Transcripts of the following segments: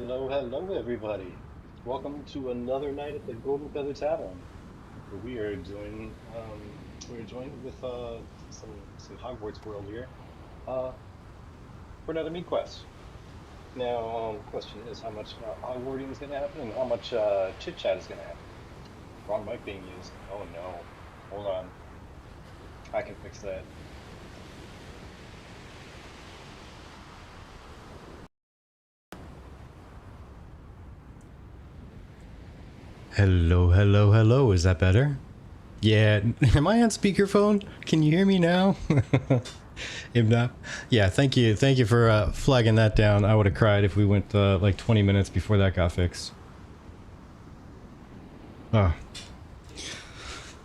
Hello, everybody. Welcome to another night at the Golden Feather Tavern, where we're joined with some Hogwarts world here, uh, for another Mead Quest. Now, question is how much Hogwarting is going to happen and how much chit chat is going to happen. Wrong mic being used. Oh no. Hold on. I can fix that. Hello. Is that better? Yeah, am I on speakerphone? Can you hear me now? If not, yeah, thank you for flagging that down. I would have cried if we went like 20 minutes before that got fixed. Oh.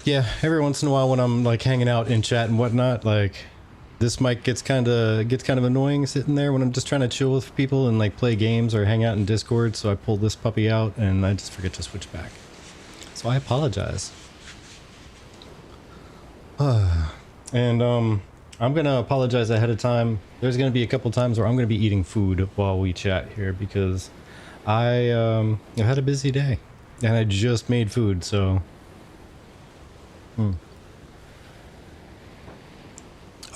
Yeah, every once in a while when I'm like hanging out in chat and whatnot, like this mic gets kind of annoying sitting there when I'm just trying to chill with people and like play games or hang out in Discord. So I pull this puppy out and I just forget to switch back. So I apologize. And I'm gonna apologize ahead of time. There's gonna be a couple times where I'm gonna be eating food while we chat here because I've had a busy day and I just made food, so.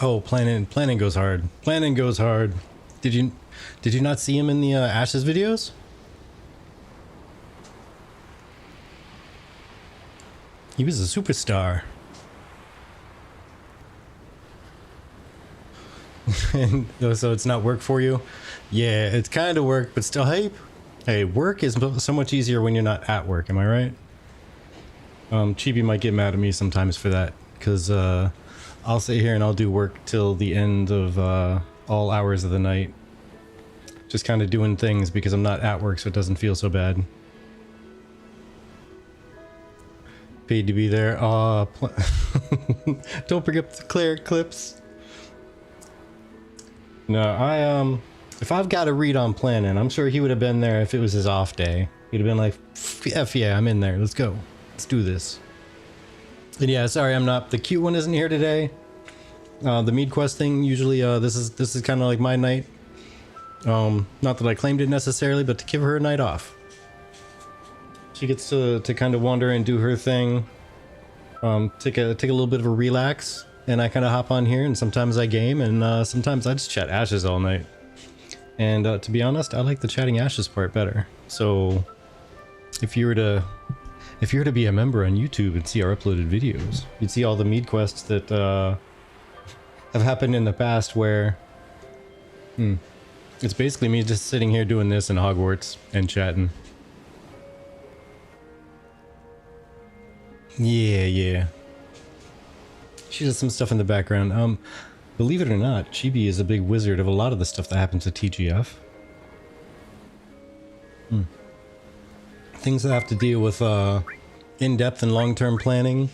Oh, planning goes hard. Planning goes hard. Did you not see him in the Ashes videos? He was a superstar. And so it's not work for you? Yeah, it's kind of work, but still, hey, work is so much easier when you're not at work, am I right? Chibi might get mad at me sometimes for that, because I'll sit here and I'll do work till the end of all hours of the night. Just kind of doing things because I'm not at work, so it doesn't feel so bad. Paid to be there. Don't bring up the Claire clips. No, if I've got to read on planning, I'm sure he would have been there if it was his off day. He'd have been like, F yeah, I'm in there. Let's go. Let's do this. And yeah, sorry, I'm not. The cute one isn't here today. The Mead Quest thing, usually this is kind of like my night. Not that I claimed it necessarily, but to give her a night off. She gets to kind of wander and do her thing. Take a little bit of a relax, and I kind of hop on here, and sometimes I game, and sometimes I just chat Ashes all night. And to be honest, I like the chatting Ashes part better. So if you were to be a member on YouTube and see our uploaded videos, you'd see all the Mead Quests that have happened in the past where it's basically me just sitting here doing this in Hogwarts and chatting. Yeah. She does some stuff in the background. Believe it or not, Chibi is a big wizard of a lot of the stuff that happens at TGF. Things that have to deal with in-depth and long-term planning,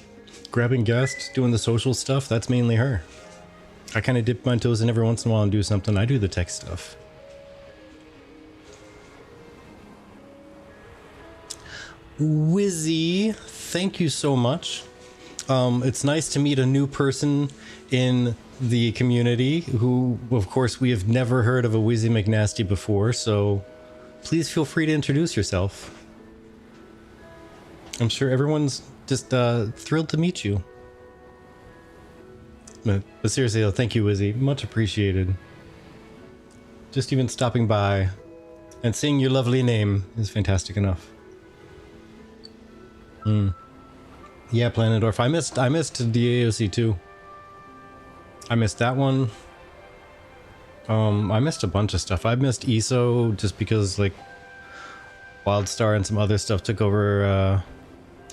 grabbing guests, doing the social stuff, that's mainly her. I kind of dip my toes in every once in a while and do something. I do the tech stuff. Wizzy, thank you so much. It's nice to meet a new person in the community who, of course, we have never heard of a Wizzy McNasty before, so please feel free to introduce yourself. I'm sure everyone's just thrilled to meet you. But seriously, though, thank you, Wizzy. Much appreciated. Just even stopping by and seeing your lovely name is fantastic enough. Yeah, Planetdorf. I missed the AOC too. I missed that one. I missed a bunch of stuff. I missed ESO just because like Wildstar and some other stuff took over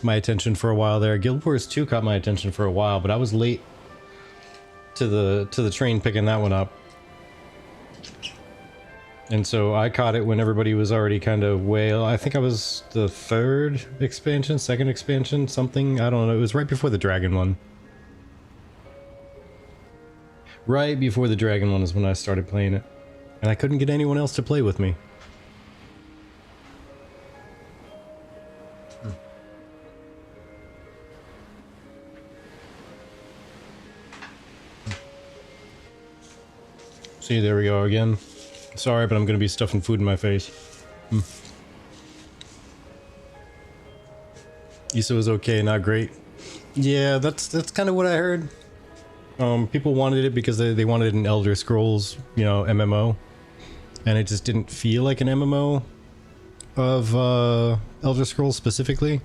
my attention for a while there. Guild Wars 2 caught my attention for a while, but I was late to the train picking that one up. And so I caught it when everybody was already kind of I think I was the second expansion, something. I don't know. It was right before the dragon one. Right before the dragon one is when I started playing it. And I couldn't get anyone else to play with me. See, there we go again. Sorry, but I'm gonna be stuffing food in my face. Issa was okay, not great. Yeah, that's kind of what I heard. People wanted it because they wanted an Elder Scrolls, you know, MMO, and it just didn't feel like an MMO of Elder Scrolls specifically.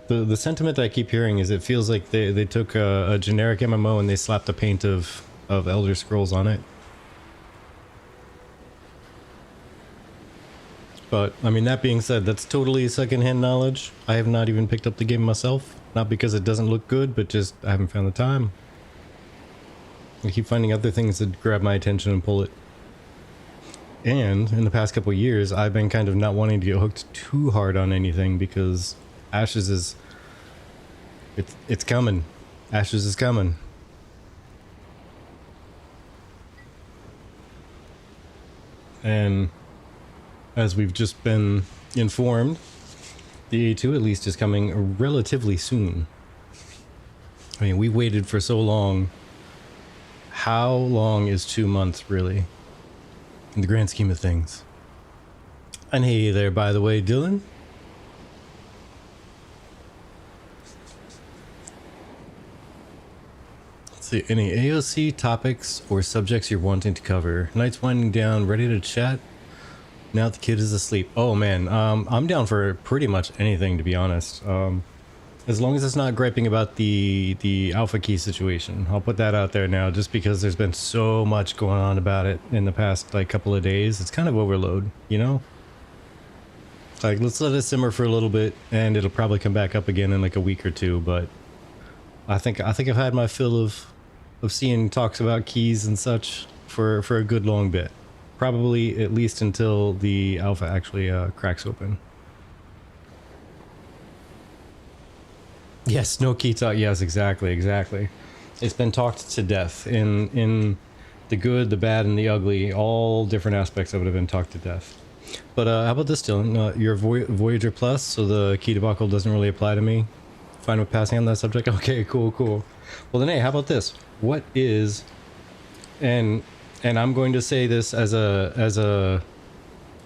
The sentiment I keep hearing is it feels like they took a generic MMO and they slapped the paint of Elder Scrolls on it. But, I mean, that being said, that's totally secondhand knowledge. I have not even picked up the game myself. Not because it doesn't look good, but just I haven't found the time. I keep finding other things that grab my attention and pull it. And, in the past couple of years, I've been kind of not wanting to get hooked too hard on anything because Ashes is... It's coming. Ashes is coming. And... as we've just been informed, the A2 at least is coming relatively soon. I mean, we waited for so long. How long is 2 months, really? In the grand scheme of things. And hey there, by the way, Dylan. Let's see, any AOC topics or subjects you're wanting to cover? Night's winding down, ready to chat? Now the kid is asleep. Oh man, I'm down for pretty much anything, to be honest. As long as it's not griping about the alpha key situation. I'll put that out there now, just because there's been so much going on about it in the past like couple of days. It's kind of overload, you know? Like, let's let it simmer for a little bit, and it'll probably come back up again in like a week or two. But I think I've had my fill of seeing talks about keys and such for a good long bit. Probably at least until the alpha actually cracks open. Yes, no key talk. Yes, exactly. It's been talked to death in the good, the bad, and the ugly. All different aspects of it have been talked to death. But how about this, Dylan? You're Voyager Plus, so the key debacle doesn't really apply to me. Fine with passing on that subject? Okay, cool. Well then, hey, how about this? What is... And I'm going to say this as a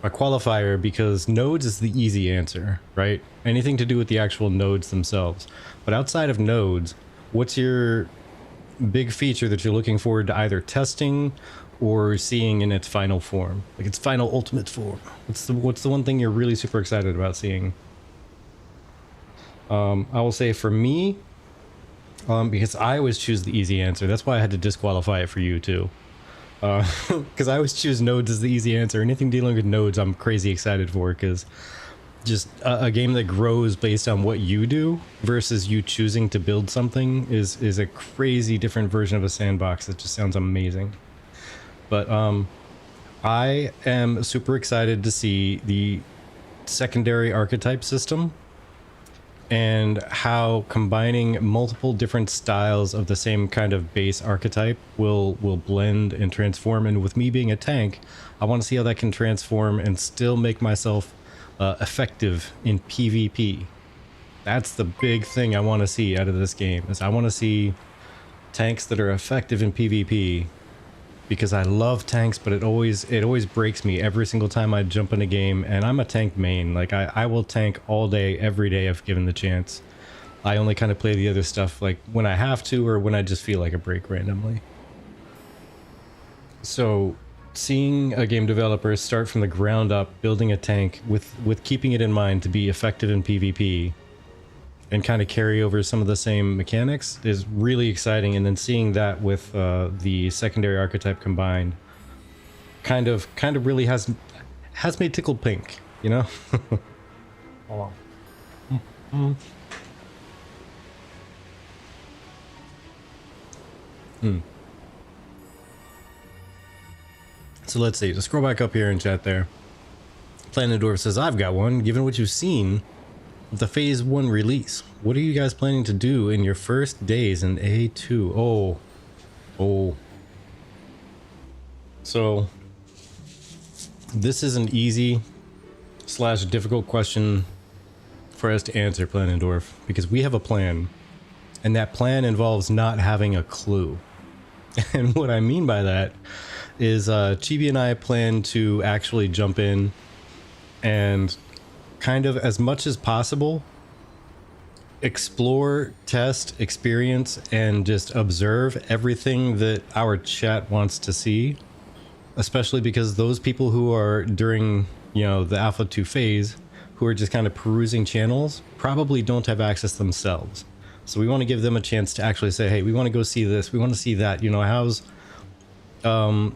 qualifier because nodes is the easy answer, right? Anything to do with the actual nodes themselves. But outside of nodes, what's your big feature that you're looking forward to either testing or seeing in its final form? Like its final ultimate form. What's the one thing you're really super excited about seeing? I will say for me, because I always choose the easy answer. That's why I had to disqualify it for you too. Because I always choose nodes as the easy answer. Anything dealing with nodes I'm crazy excited for, because just a game that grows based on what you do versus you choosing to build something is a crazy different version of a sandbox that just sounds amazing. But I am super excited to see the secondary archetype system and how combining multiple different styles of the same kind of base archetype will blend and transform. And with me being a tank, I want to see how that can transform and still make myself effective in PvP. That's the big thing I want to see out of this game, is I want to see tanks that are effective in PvP, because I love tanks, but it always breaks me every single time I jump in a game. And I'm a tank main. Like I will tank all day, every day if given the chance. I only kind of play the other stuff like when I have to or when I just feel like a break randomly. So seeing a game developer start from the ground up building a tank with keeping it in mind to be effective in PvP and kind of carry over some of the same mechanics is really exciting. And then seeing that with the secondary archetype combined kind of really has me tickled pink, you know? Hold on. So let's see, just scroll back up here and chat there. Planetdorf says, I've got one. Given what you've seen of the phase 1 release, what are you guys planning to do in your first days in A2? Oh. So this is an easy / difficult question for us to answer, Planendorf, because we have a plan, and that plan involves not having a clue. And what I mean by that is Chibi and I plan to actually jump in and kind of as much as possible explore, test, experience, and just observe everything that our chat wants to see, especially because those people who are during, you know, the Alpha 2 phase, who are just kind of perusing channels, probably don't have access themselves. So we want to give them a chance to actually say, hey, we want to go see this, we want to see that. You know, how's trying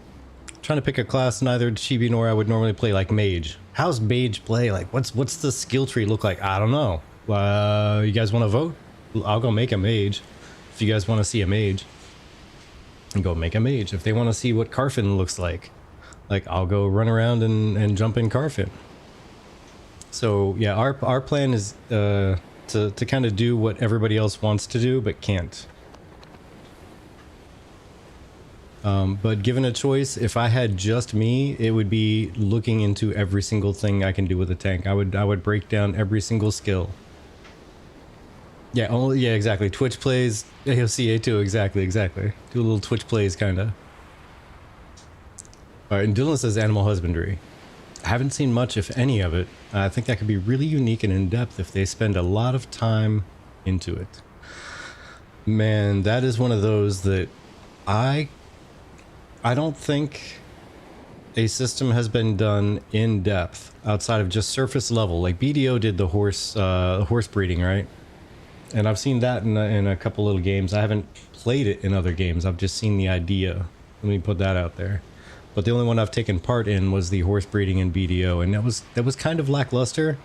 to pick a class neither Chibi nor I would normally play, like mage. How's mage play? Like what's the skill tree look like? I don't know. You guys want to vote? I'll go make a mage. If you guys want to see a mage, and go make a mage. If they want to see what Carfin looks like I'll go run around and jump in Carfin. So yeah, our plan is to kind of do what everybody else wants to do but can't. But given a choice, if I had just me, it would be looking into every single thing I can do with a tank. I would break down every single skill. Yeah, exactly. Twitch plays, AOC A2, exactly. Do a little Twitch plays, kinda. Alright, and Dylan says animal husbandry. I haven't seen much, if any, of it. I think that could be really unique and in-depth if they spend a lot of time into it. Man, that is one of those that I don't think a system has been done in depth outside of just surface level. Like BDO did the horse breeding, right? And I've seen that in a couple little games. I haven't played it in other games. I've just seen the idea. Let me put that out there. But the only one I've taken part in was the horse breeding in BDO, and that was kind of lackluster.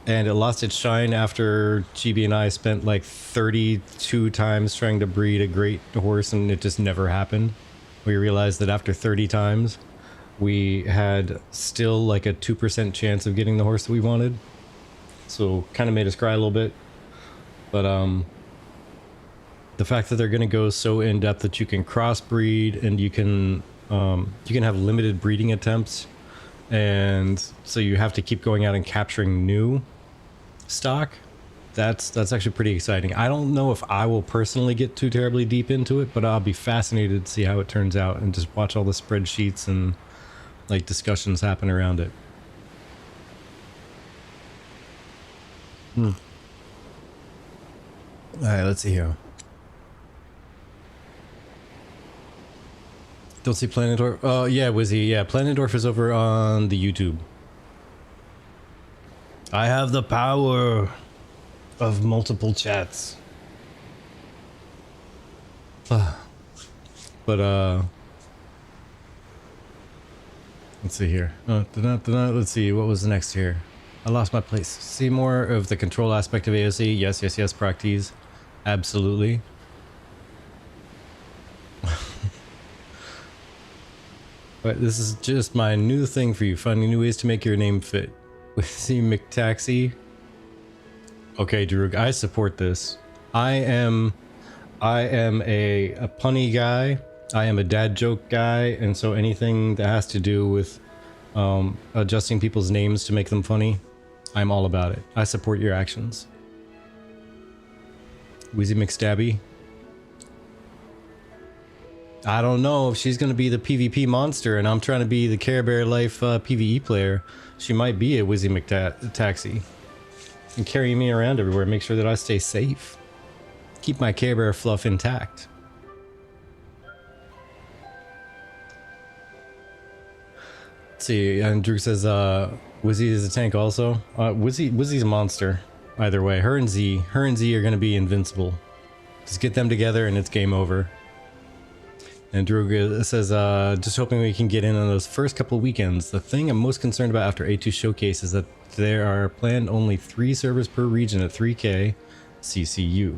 And it lost its shine after Chibi and I spent like 32 times trying to breed a great horse, and it just never happened. We realized that after 30 times, we had still like a 2% chance of getting the horse that we wanted. So kind of made us cry a little bit. But the fact that they're going to go so in depth that you can crossbreed and you can have limited breeding attempts, and so you have to keep going out and capturing new stock. That's actually pretty exciting. I don't know if I will personally get too terribly deep into it, but I'll be fascinated to see how it turns out and just watch all the spreadsheets and like discussions happen around it. Alright, let's see here. Don't see Planetdorf. Oh, yeah, Wizzy. Yeah, Planetdorf is over on the YouTube. I have the power of multiple chats. But, let's see here. Let's see, what was next here? I lost my place. See more of the control aspect of AOC? Yes, Procties. Absolutely. But this is just my new thing for you, finding new ways to make your name fit. See McTaxi. Okay, Droog, I support this. I am a punny guy. I am a dad joke guy, and so anything that has to do with adjusting people's names to make them funny, I'm all about it. I support your actions. Wheezy McStabby. I don't know if she's going to be the PvP monster and I'm trying to be the Care Bear Life PvE player. She might be a Wizzy McTaxi. And carry me around everywhere, make sure that I stay safe. Keep my Care Bear fluff intact. Let's see, and Drew says Wizzy is a tank also. Wizzy's a monster. Either way, her and Z are going to be invincible. Just get them together and it's game over. And Drew says, just hoping we can get in on those first couple of weekends. The thing I'm most concerned about after A2 Showcase is that there are planned only 3 servers per region at 3K CCU.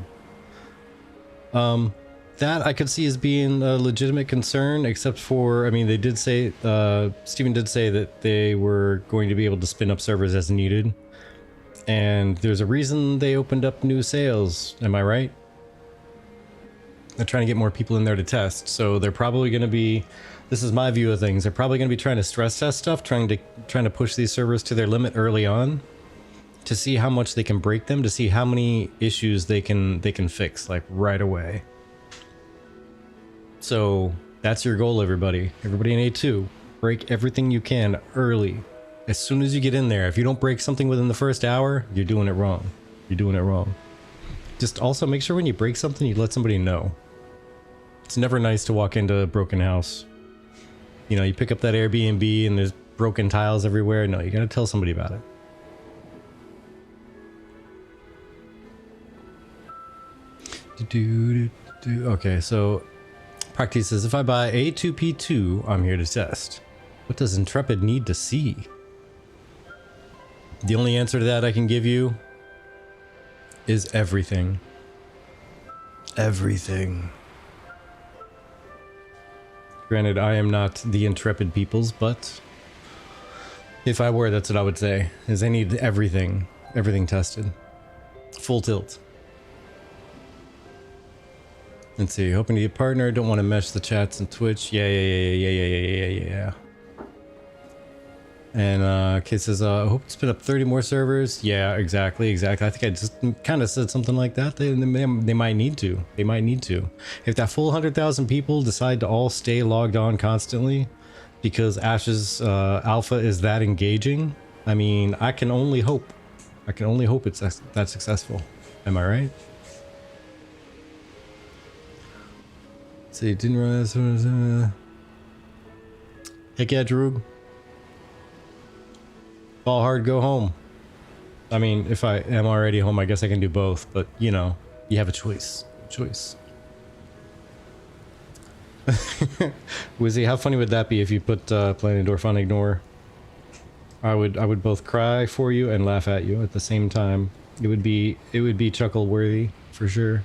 That I could see as being a legitimate concern, except for, I mean, they did say, Steven did say that they were going to be able to spin up servers as needed. And there's a reason they opened up new sales, am I right? They're trying to get more people in there to test, so they're probably going to be, this is my view of things, they're probably going to be trying to stress test stuff, trying to push these servers to their limit early on, to see how much they can break them, to see how many issues they can fix, like right away. So that's your goal, everybody. Everybody in A2, break everything you can early. As soon as you get in there, if you don't break something within the first hour, you're doing it wrong. You're doing it wrong. Just also make sure when you break something, you let somebody know. It's never nice to walk into a broken house. You know, you pick up that Airbnb and there's broken tiles everywhere. No, you gotta tell somebody about it. Okay, so practice says if I buy A2P2, I'm here to test. What does Intrepid need to see? The only answer to that I can give you is everything. Everything. Granted, I am not the Intrepid peoples, but if I were, that's what I would say, is I need everything. Everything tested. Full tilt. Let's see, hoping to get partner, don't want to mesh the chats and Twitch. Yeah. And Kid says, I hope to spin up 30 more servers. Yeah, exactly. I think I just kind of said something like that. They might need to. They might need to. If that full 100,000 people decide to all stay logged on constantly because Ash's alpha is that engaging, I mean, I can only hope. I can only hope it's that successful. Am I right? See, didn't realize. Heck yeah, Droog. Ball hard, go home. I mean, if I am already home, I guess I can do both. But you know, you have a choice. Wizzy, how funny would that be if you put Planendorf on ignore? I would both cry for you and laugh at you at the same time. It would be chuckle worthy for sure.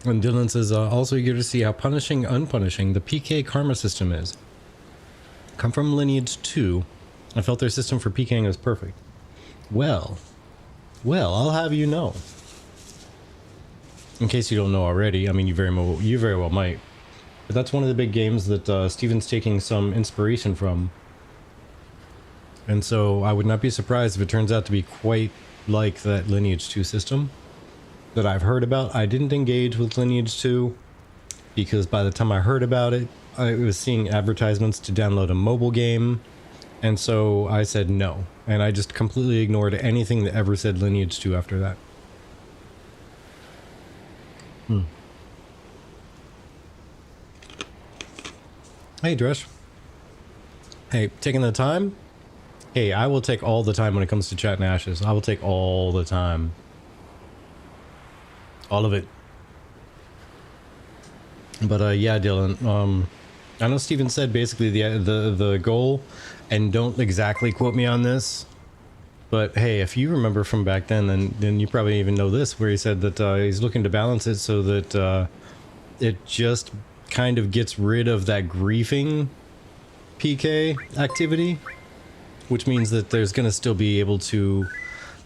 And Dylan says, also eager to see how unpunishing the PK karma system is. Come from Lineage 2. I felt their system for PKing was perfect. Well, I'll have you know. In case you don't know already, I mean, you very well might. But that's one of the big games that Steven's taking some inspiration from. And so I would not be surprised if it turns out to be quite like that Lineage 2 system that I've heard about. I didn't engage with Lineage 2 because by the time I heard about it, I was seeing advertisements to download a mobile game. And so I said no. And I just completely ignored anything that ever said Lineage 2 after that. Hey, Dresh. Hey, taking the time? Hey, I will take all the time when it comes to chat and ashes. I will take all the time. All of it. But yeah, Dylan, I know Steven said basically the goal, and don't exactly quote me on this, but hey, if you remember from back then you probably even know this, where he said that he's looking to balance it so that it just kind of gets rid of that griefing PK activity. Which means that there's going to still be able to...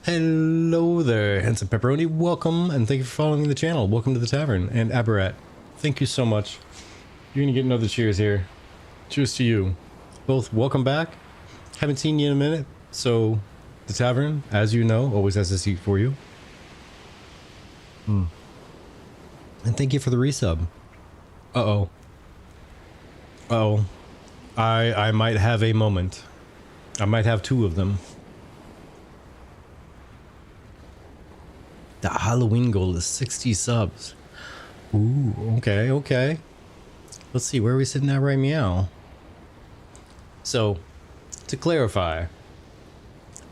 Hello there, Handsome Pepperoni. Welcome, and thank you for following the channel. Welcome to the tavern. And Aberrat, thank you so much. You're going to get another cheers here. Cheers to you. Both welcome back. Haven't seen you in a minute. So, the tavern, as you know, always has a seat for you. And thank you for the resub. Uh-oh. Uh-oh. I might have a moment. I might have two of them. The Halloween goal is 60 subs. Ooh, okay. Let's see, where are we sitting at right meow? So, to clarify,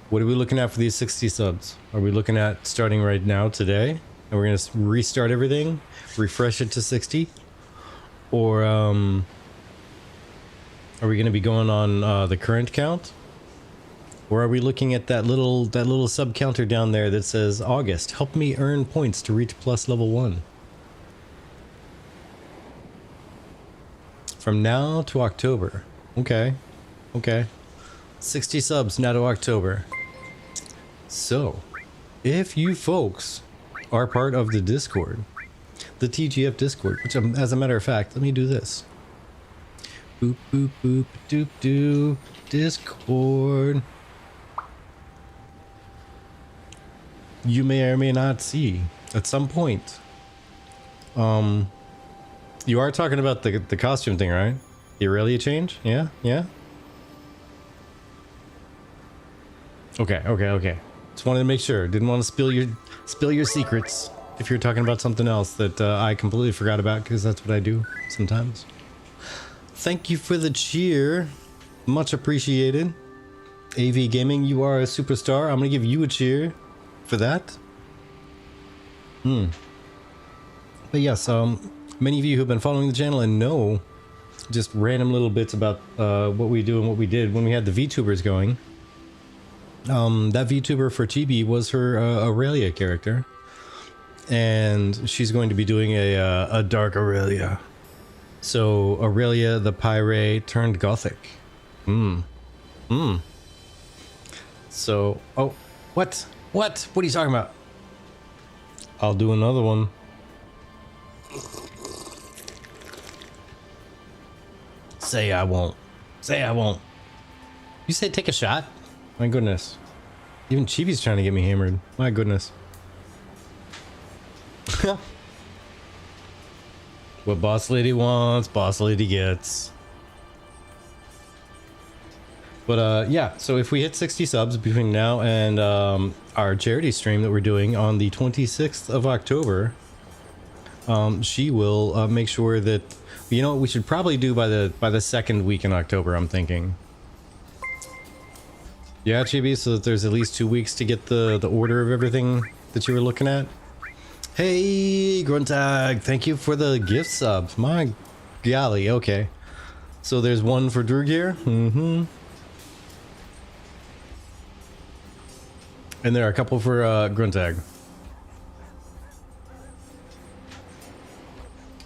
what are we looking at for these 60 subs? Are we looking at starting right now today? And we're going to restart everything? Refresh it to 60? Or, are we going to be going on the current count? Or are we looking at that little sub counter down there that says August, help me earn points to reach plus level 1? From now to October. Okay. 60 subs now to October. So, if you folks are part of the Discord, the TGF Discord, which as a matter of fact, let me do this. Boop, boop, boop, doop, doop, Discord. You may or may not see at some point. You are talking about the costume thing, right? The Aurelia change? Yeah? Yeah? Okay, okay, okay. Just wanted to make sure. Didn't want to spill your secrets if you're talking about something else that I completely forgot about, because that's what I do sometimes. Thank you for the cheer. Much appreciated. AV Gaming, you are a superstar. I'm gonna give you a cheer for that. But yes, many of you who've been following the channel and know just random little bits about what we do and what we did when we had the VTubers going. That VTuber for Chibi was her Aurelia character, and she's going to be doing a dark Aurelia. So Aurelia the Pirate turned Gothic. So, oh, what? What are you talking about? I'll do another one. Say I won't. Say I won't. You say take a shot? My goodness. Even Chibi's trying to get me hammered. My goodness. What boss lady wants, boss lady gets. But yeah, so if we hit 60 subs between now and our charity stream that we're doing on the 26th of October, she will make sure that, you know what we should probably do by the second week in October, I'm thinking. Yeah, Chibi, so that there's at least 2 weeks to get the order of everything that you were looking at. Hey, Gruntag, thank you for the gift subs. My golly, okay. So there's one for Drugir. And there are a couple for Gruntag.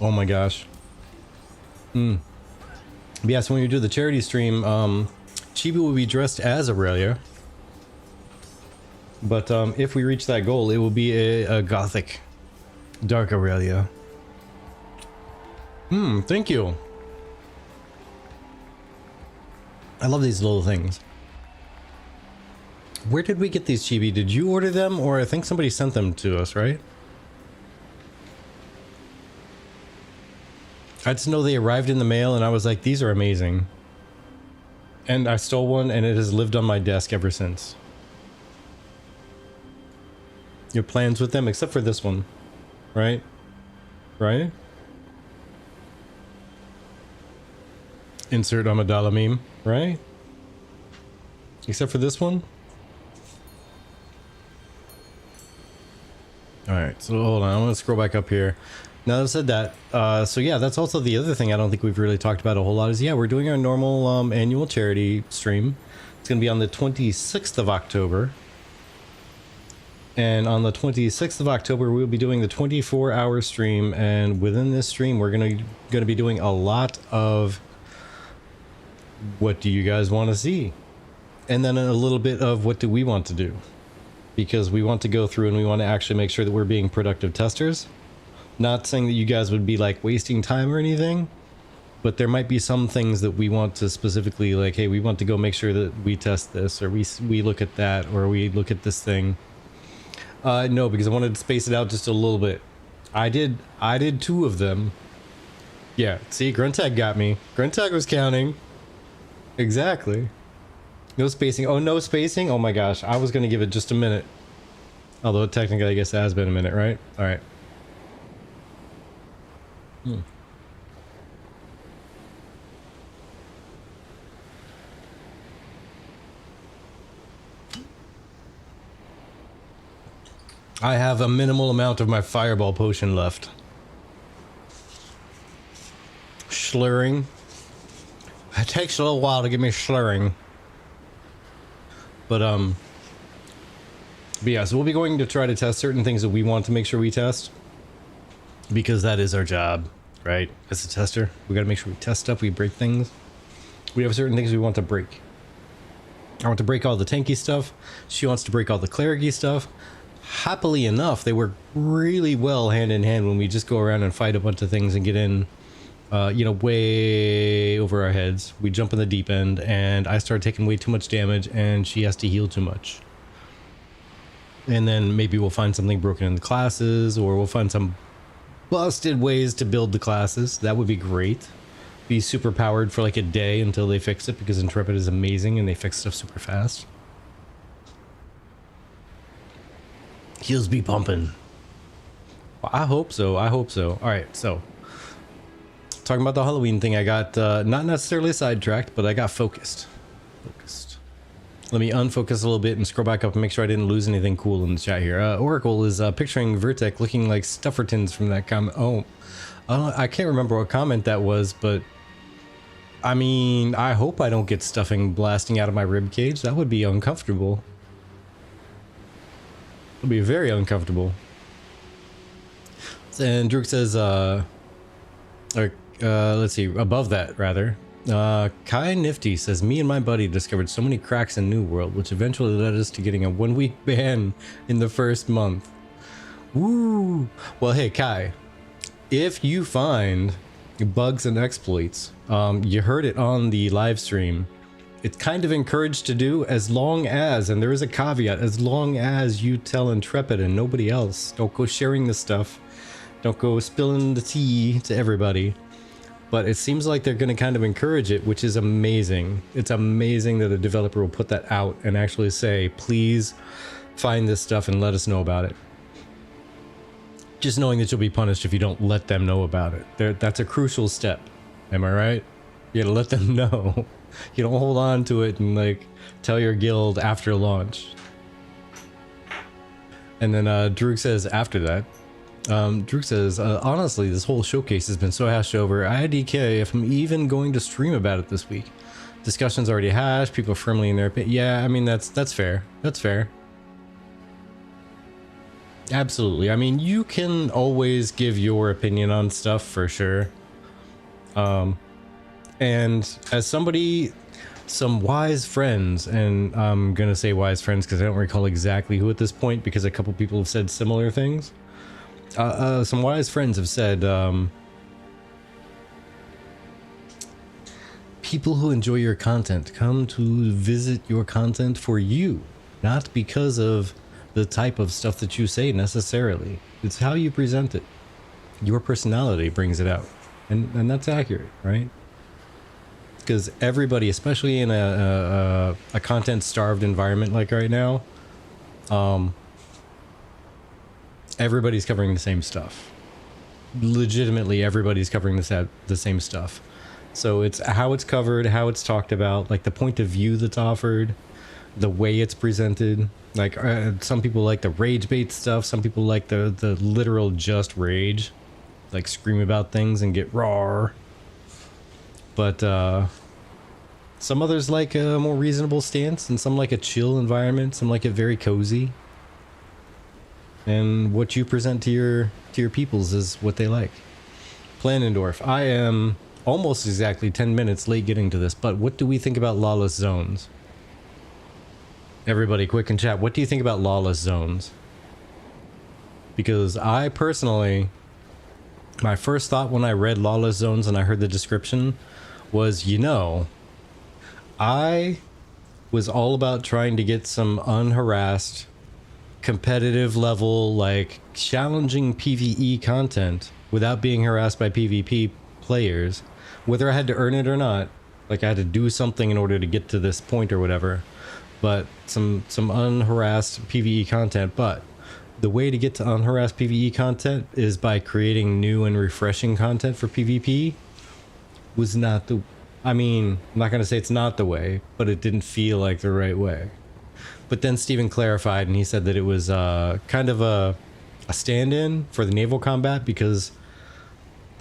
Oh my gosh. But yeah, so when you do the charity stream, Chibi will be dressed as Aurelia. But if we reach that goal, it will be a Gothic Dark Aurelia. Thank you. I love these little things. Where did we get these, Chibi? Did you order them, or I think somebody sent them to us, right? I just know they arrived in the mail and I was like, these are amazing. And I stole one and it has lived on my desk ever since. Your plans with them, except for this one, right? Right? Insert Amidala meme, right? Except for this one? Alright, so hold on, I'm gonna scroll back up here. Now that I've said that, so yeah, that's also the other thing I don't think we've really talked about a whole lot is, yeah, we're doing our normal annual charity stream. It's gonna be on the 26th of October. And on the 26th of October, we'll be doing the 24-hour stream, and within this stream, we're gonna be doing a lot of what do you guys want to see? And then a little bit of what do we want to do? Because we want to go through and we want to actually make sure that we're being productive testers. Not saying that you guys would be like wasting time or anything, but there might be some things that we want to specifically like, hey, we want to go make sure that we test this, or we look at that, or we look at this thing. No, because I wanted to space it out just a little bit. I did 2 of them. Yeah, see, Gruntag got me. Gruntag was counting. Exactly. No spacing. Oh, no spacing? Oh my gosh, I was gonna give it just a minute. Although technically I guess it has been a minute, right? Alright. I have a minimal amount of my fireball potion left. Slurring. It takes a little while to get me slurring. But yeah, so we'll be going to try to test certain things that we want to make sure we test. Because that is our job, right? As a tester, we gotta make sure we test stuff, we break things. We have certain things we want to break. I want to break all the tanky stuff. She wants to break all the clericy stuff. happily enough, they work really well hand in hand when we just go around and fight a bunch of things and get in, you know, way over our heads. We jump in the deep end, and I start taking way too much damage, and she has to heal too much. And then maybe we'll find something broken in the classes, or we'll find some busted ways to build the classes. That would be great. Be super powered for like a day until they fix it, because Intrepid is amazing and they fix stuff super fast. Heels be pumping. Well, I hope so. I hope so. All right, so talking about the Halloween thing, I got not necessarily sidetracked, but I got focused. Let me unfocus a little bit and scroll back up and make sure I didn't lose anything cool in the chat here. Oracle is picturing Virtek looking like Stuffertons from that comment. Oh, I can't remember what comment that was, but I mean, I hope I don't get stuffing blasting out of my rib cage. That would be uncomfortable. It would be very uncomfortable. And Druk says, let's see, above that rather. Kai Nifty says, me and my buddy discovered so many cracks in New World, which eventually led us to getting a 1-week ban in the first month. Woo! Well, hey, Kai, if you find bugs and exploits, you heard it on the live stream. It's kind of encouraged to do as long as, and there is a caveat, as long as you tell Intrepid and nobody else. Don't go sharing this stuff. Don't go spilling the tea to everybody. But it seems like they're going to kind of encourage it, which is amazing. It's amazing that a developer will put that out and actually say, please find this stuff and let us know about it. Just knowing that you'll be punished if you don't let them know about it. That's a crucial step. Am I right? You gotta let them know. You don't hold on to it and like tell your guild after launch. And then Druk says after that, Druk says, honestly, this whole showcase has been so hashed over. I IDK if I'm even going to stream about it this week. Discussion's already hashed, people are firmly in their opinion. Yeah, I mean, that's fair. That's fair. Absolutely. I mean, you can always give your opinion on stuff for sure. And as somebody, some wise friends, and I'm gonna say wise friends because I don't recall exactly who at this point, because a couple people have said similar things. Some wise friends have said, people who enjoy your content come to visit your content for you, not because of the type of stuff that you say necessarily. It's how you present it. Your personality brings it out, and that's accurate, right? Because everybody, especially in a content starved environment like right now, everybody's covering the same stuff. Legitimately, everybody's covering the same stuff. So it's how it's covered, how it's talked about, like the point of view that's offered, the way it's presented. Like some people like the rage bait stuff, some people like the literal just rage, like scream about things and get raw. But some others like a more reasonable stance, and some like a chill environment, some like it very cozy. And what you present to your peoples is what they like. Planendorf, I am almost exactly 10 minutes late getting to this, but what do we think about lawless zones? Everybody, quick in chat, what do you think about lawless zones? Because I personally, my first thought when I read lawless zones and I heard the description was, you know, I was all about trying to get some unharassed, competitive level, like challenging PvE content without being harassed by PvP players, whether I had to earn it or not. Like I had to do something in order to get to this point or whatever, but some unharassed PvE content. But the way to get to unharassed PvE content is by creating new and refreshing content for PvP. Was not the, I mean, I'm not going to say it's not the way, but it didn't feel like the right way. But then Steven clarified, and he said that it was kind of a stand-in for the naval combat, because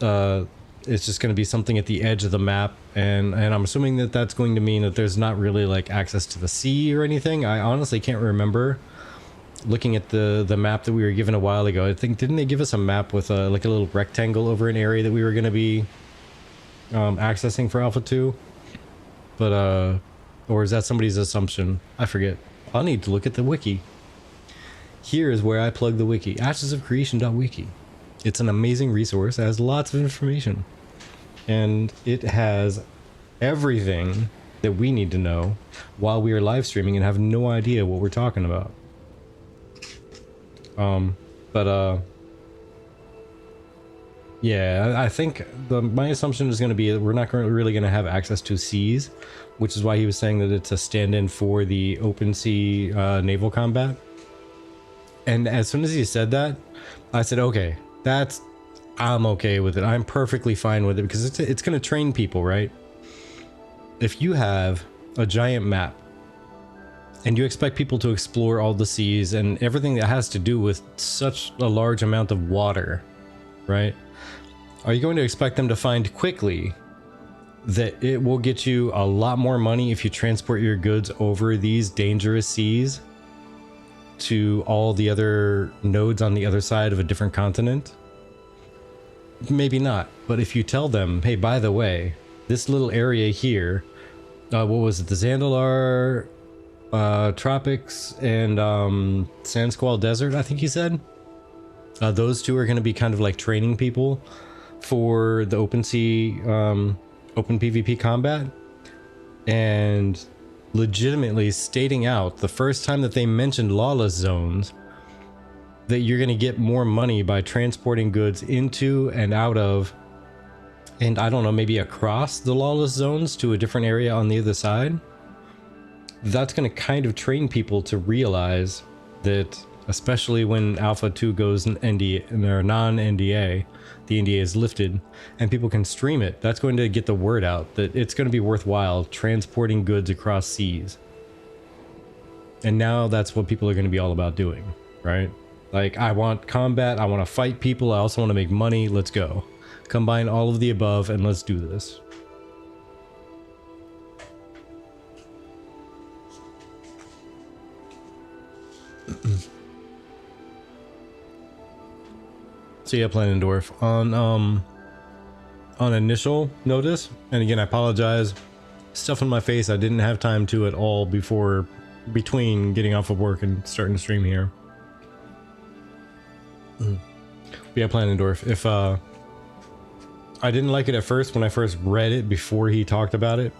it's just going to be something at the edge of the map, and I'm assuming that that's going to mean that there's not really like access to the sea or anything. I honestly can't remember. Looking at the map that we were given a while ago, I think, didn't they give us a map with like a little rectangle over an area that we were going to be accessing for Alpha 2? But or is that somebody's assumption? I forget. I'll need to look at the wiki. Here is where I plug the wiki, ashesofcreation.wiki. It's an amazing resource. It has lots of information. And it has everything that we need to know while we are live streaming and have no idea what we're talking about. Yeah, I think my assumption is going to be that we're not really going to have access to seas, which is why he was saying that it's a stand-in for the open sea naval combat. And as soon as he said that, I said, okay, I'm okay with it. I'm perfectly fine with it because it's going to train people, right? If you have a giant map and you expect people to explore all the seas and everything that has to do with such a large amount of water, right? Are you going to expect them to find quickly that it will get you a lot more money if you transport your goods over these dangerous seas to all the other nodes on the other side of a different continent? Maybe not. But if you tell them, hey, by the way, this little area here, what was it, the Zandalar Tropics and Sand Squall Desert, I think he said? Those two are going to be kind of like training people for the open sea, open PvP combat. And legitimately stating out the first time that they mentioned lawless zones that you're going to get more money by transporting goods into and out of, and I don't know, maybe across the lawless zones to a different area on the other side. That's going to kind of train people to realize that, especially when Alpha 2 goes NDA or non-NDA, the NDA is lifted and people can stream it. That's going to get the word out that it's going to be worthwhile transporting goods across seas. And now that's what people are going to be all about doing, right? Like, I want combat, I want to fight people, I also want to make money, let's go. Combine all of the above and let's do this. So yeah, Planendorf, on initial notice, and again, I apologize, stuff in my face I didn't have time to at all between getting off of work and starting to stream here. Yeah, Planendorf, if I didn't like it at first when I first read it before he talked about it,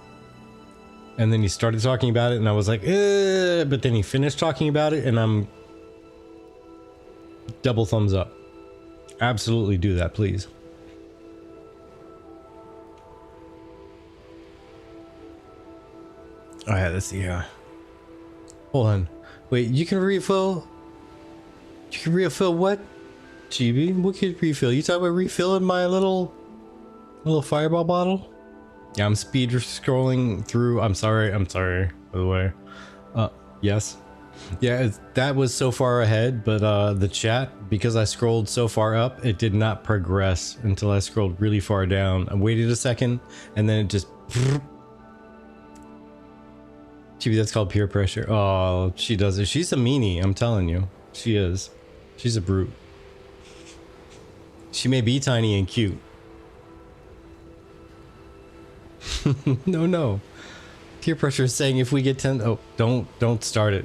and then he started talking about it and I was like, but then he finished talking about it and I'm double thumbs up. Absolutely do that, please. Oh yeah, let's see here. Hold on. Wait, you can refill? You can refill what? GB? What can you refill? You talking about refilling my little fireball bottle? Yeah, I'm speed scrolling through. I'm sorry, by the way. Yes. Yeah, that was so far ahead, but the chat, because I scrolled so far up, it did not progress until I scrolled really far down. I waited a second, and then it just... GB, that's called peer pressure. Oh, she does it. She's a meanie, I'm telling you. She is. She's a brute. She may be tiny and cute. No. Peer pressure is saying if we get 10... Oh, don't start it.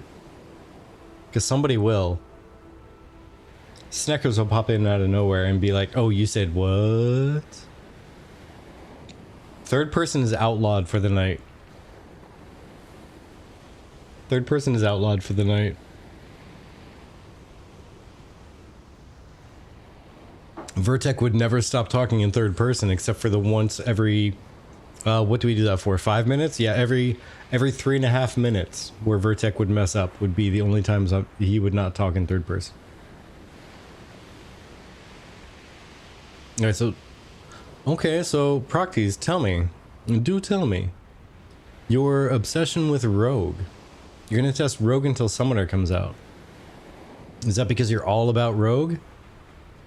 Because somebody will. Sneckers will pop in out of nowhere and be like, oh, you said what? Third person is outlawed for the night. Third person is outlawed for the night. Virtek would never stop talking in third person except for the once every... what do we do that for? 5 minutes? Yeah, every 3.5 minutes where Virtek would mess up would be the only times he would not talk in third person. Alright, so... Okay, so Proctes, tell me. Do tell me. Your obsession with Rogue. You're gonna test Rogue until Summoner comes out. Is that because you're all about Rogue?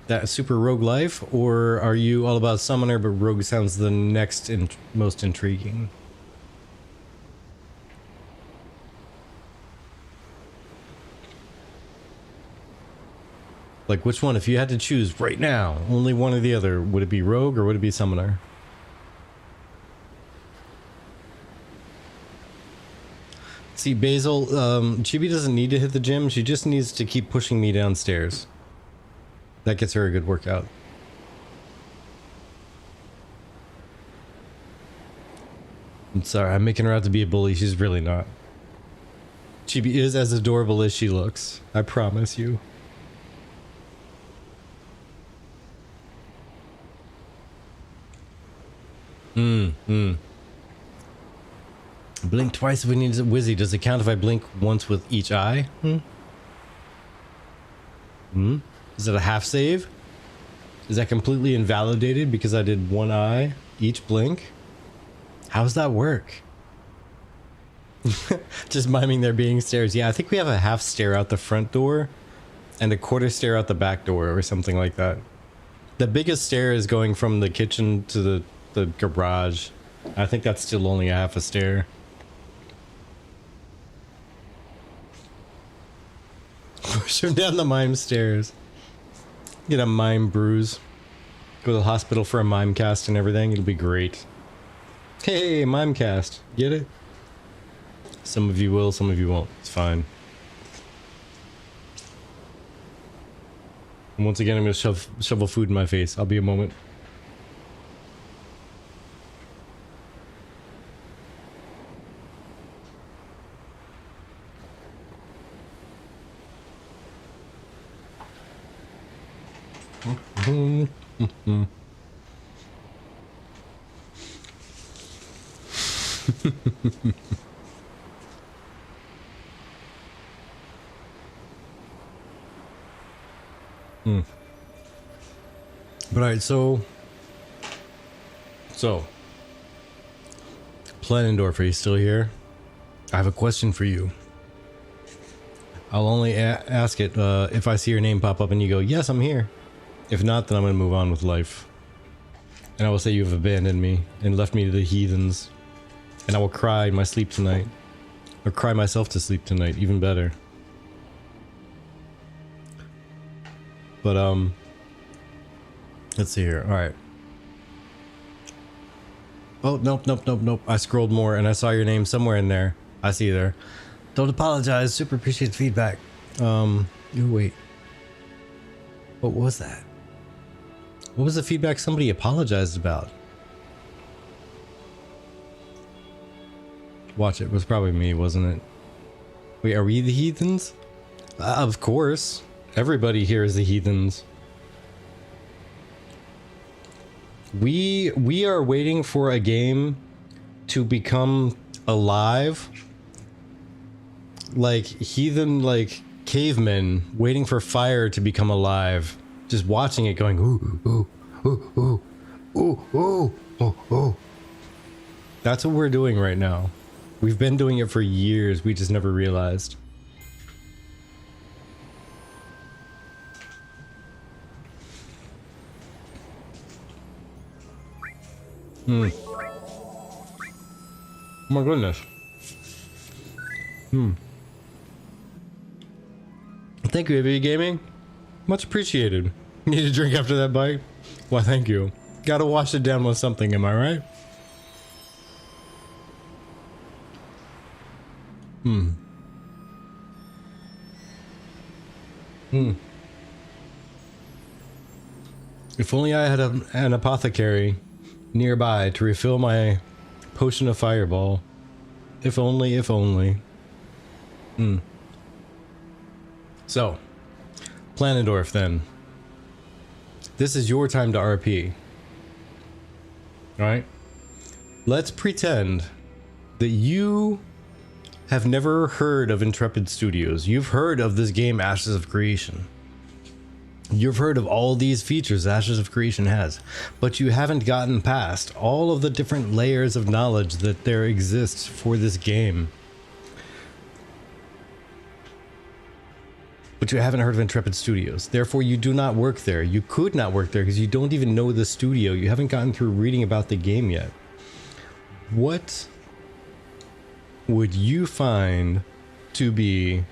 That super Rogue life? Or are you all about Summoner but Rogue sounds the next most intriguing? Like, which one, if you had to choose right now, only one or the other, would it be Rogue or would it be Summoner? See, Basil, Chibi doesn't need to hit the gym. She just needs to keep pushing me downstairs. That gets her a good workout. I'm sorry, I'm making her out to be a bully. She's really not. Chibi is as adorable as she looks. I promise you. Blink twice if we need a Wizzy. Does it count if I blink once with each eye? Is it a half save? Is that completely invalidated because I did one eye each blink? How does that work? Just miming there being stairs. Yeah, I think we have a half stair out the front door and a quarter stair out the back door or something like that. The biggest stair is going from the kitchen to the garage. I think that's still only a half a stair. Push him down the mime stairs. Get a mime bruise. Go to the hospital for a mime cast and everything. It'll be great. Hey, mime cast. Get it? Some of you will, some of you won't. It's fine. And once again, I'm going to shovel food in my face. I'll be a moment. But alright, so Planendorf, are you still here? I have a question for you. I'll only ask it if I see your name pop up and you go, yes, I'm here. If not, then I'm going to move on with life. And I will say you have abandoned me and left me to the heathens. And I will cry in my sleep tonight. Or cry myself to sleep tonight, even better. But, let's see here. Alright. Oh, nope. I scrolled more and I saw your name somewhere in there. I see you there. Don't apologize. Super appreciate the feedback. Wait. What was that? What was the feedback somebody apologized about? Watch it. It was probably me, wasn't it? Wait, are we the heathens? Of course. Everybody here is the heathens. We are waiting for a game to become alive. Like heathen, like cavemen waiting for fire to become alive. Just watching it going, ooh, ooh, ooh, ooh, ooh, ooh, ooh, ooh. That's what we're doing right now. We've been doing it for years. We just never realized. Oh my goodness. Thank you, AV Gaming. Much appreciated. Need a drink after that bite? Why, thank you. Gotta wash it down with something, am I right? If only I had an apothecary nearby to refill my potion of fireball. If only, if only. So, Planendorf then. This is your time to RP. Alright? Let's pretend that you have never heard of Intrepid Studios. You've heard of this game, Ashes of Creation. You've heard of all these features Ashes of Creation has, but you haven't gotten past all of the different layers of knowledge that there exists for this game. But you haven't heard of Intrepid Studios. Therefore, you do not work there. You could not work there because you don't even know the studio. You haven't gotten through reading about the game yet. What would you find to be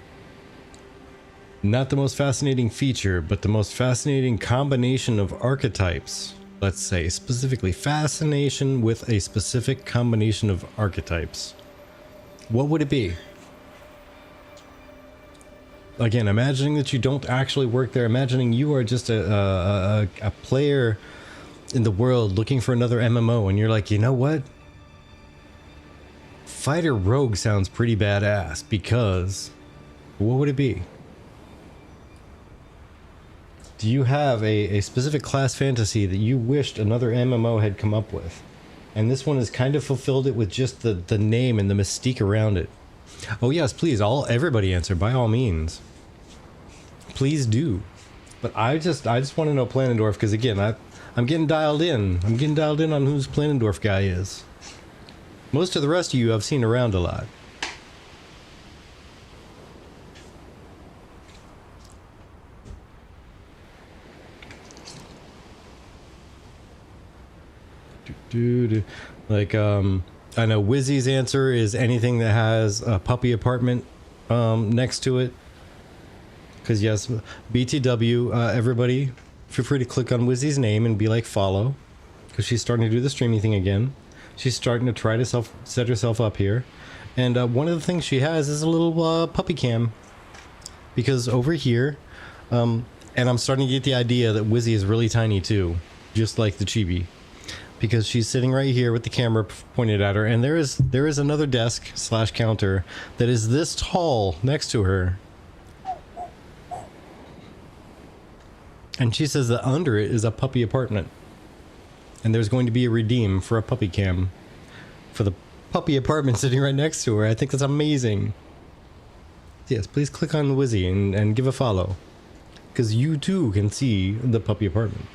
not the most fascinating feature, but the most fascinating combination of archetypes? Let's say specifically fascination with a specific combination of archetypes. What would it be? Again, imagining that you don't actually work there, imagining you are just a player in the world looking for another MMO, and you're like, you know what? Fighter Rogue sounds pretty badass, because what would it be? Do you have a specific class fantasy that you wished another MMO had come up with? And this one has kind of fulfilled it with just the name and the mystique around it. Oh yes, please, everybody answer, by all means. Please do. But I just want to know Planendorf, because again, I'm getting dialed in. I'm getting dialed in on who's Planendorf guy is. Most of the rest of you I've seen around a lot. Like, I know Wizzy's answer is anything that has a puppy apartment next to it. Because yes, BTW, everybody, feel free to click on Wizzy's name and be like follow. Because she's starting to do the streaming thing again. She's starting to try to set herself up here. And one of the things she has is a little puppy cam. Because over here, and I'm starting to get the idea that Wizzy is really tiny too. Just like the chibi. Because she's sitting right here with the camera pointed at her, and there is another desk / counter that is this tall next to her. And she says that under it is a puppy apartment. And there's going to be a redeem for a puppy cam for the puppy apartment sitting right next to her. I think that's amazing. Yes, please click on Wizzy and give a follow. Because you too can see the puppy apartment.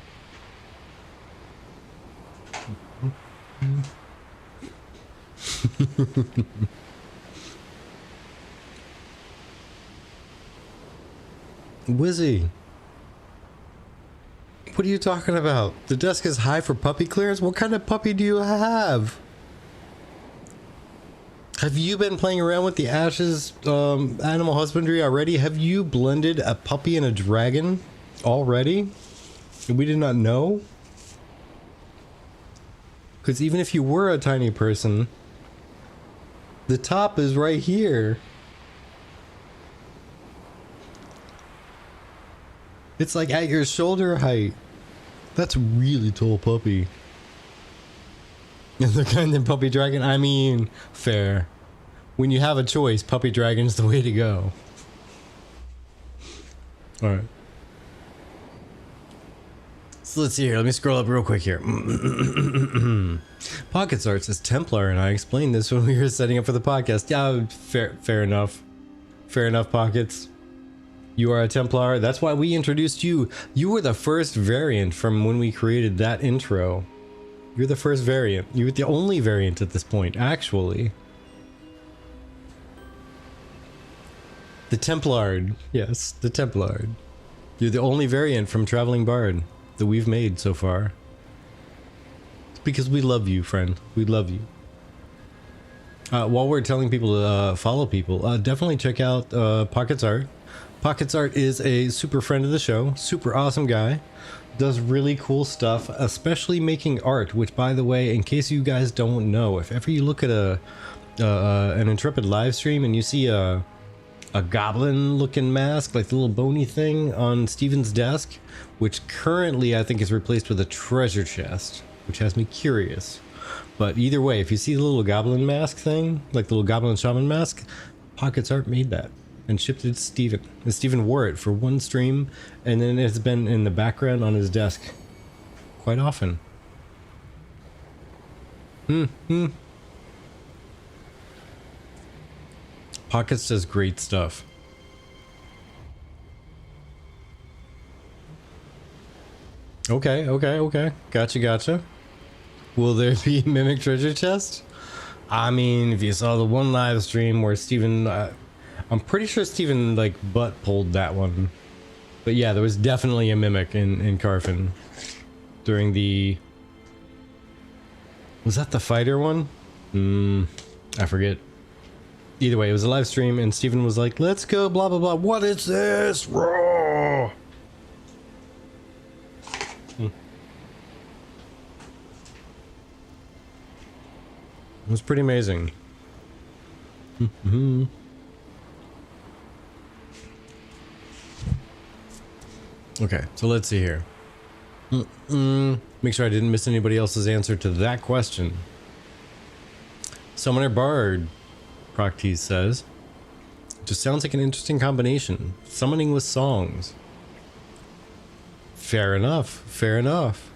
Wizzy, what are you talking about? The desk is high for puppy clearance? What kind of puppy do you have? Have you been playing around with the Ashes animal husbandry already? Have you blended a puppy and a dragon already? We did not know? Because even if you were a tiny person, the top is right here. It's like at your shoulder height. That's a really tall puppy. And the kind of puppy dragon, I mean, fair. When you have a choice, puppy dragon's the way to go. Alright. So let's see here. Let me scroll up real quick here. Pockets Art says Templar, and I explained this when we were setting up for the podcast. Yeah, fair enough. Fair enough, Pockets. You are a Templar. That's why we introduced you. You were the first variant from when we created that intro. You're the first variant. You're the only variant at this point, actually. The Templard. Yes, the Templard. You're the only variant from Traveling Bard that we've made so far. It's because we love you, friend. We love you. While we're telling people to follow people, definitely check out Pockets Art. Pockets Art is a super friend of the show, super awesome guy. Does really cool stuff, especially making art, which, by the way, in case you guys don't know, if ever you look at an Intrepid live stream and you see a goblin looking mask, like the little bony thing on Steven's desk, which currently I think is replaced with a treasure chest, which has me curious. But either way, if you see the little goblin mask thing, like the little goblin shaman mask, Pockets Art made that and shipped it to Steven. And Steven wore it for one stream, and then it's been in the background on his desk quite often. Pockets does great stuff. Okay. Gotcha. Will there be Mimic Treasure Chest? I mean, if you saw the one live stream where Steven... I'm pretty sure Steven, like, butt pulled that one. But yeah, there was definitely a Mimic in Carfin. During the... Was that the fighter one? I forget. Either way, it was a live stream, and Steven was like, let's go, blah, blah, blah. What is this? Raw! It was pretty amazing. Okay, so let's see here. Make sure I didn't miss anybody else's answer to that question. Summoner Bard, Proctes says. Just sounds like an interesting combination. Summoning with songs. Fair enough. Fair enough.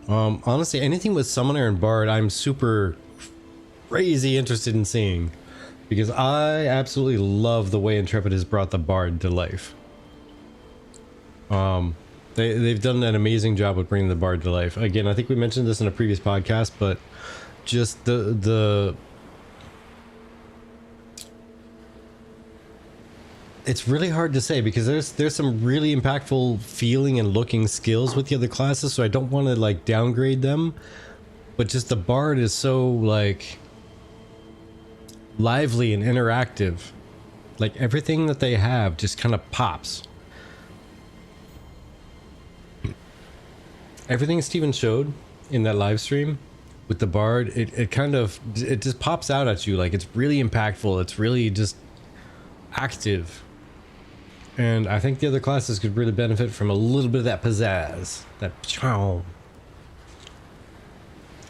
Honestly, anything with Summoner and Bard, I'm super crazy interested in seeing. Because I absolutely love the way Intrepid has brought the Bard to life. They've done an amazing job with bringing the Bard to life. Again, I think we mentioned this in a previous podcast, but just the it's really hard to say because there's some really impactful feeling and looking skills with the other classes, so I don't want to like downgrade them, but just the Bard is so like lively and interactive. Like everything that they have just kind of pops. Everything Steven showed in that live stream with the Bard, it kind of, it just pops out at you. Like it's really impactful. It's really just active. And I think the other classes could really benefit from a little bit of that pizzazz, that chow.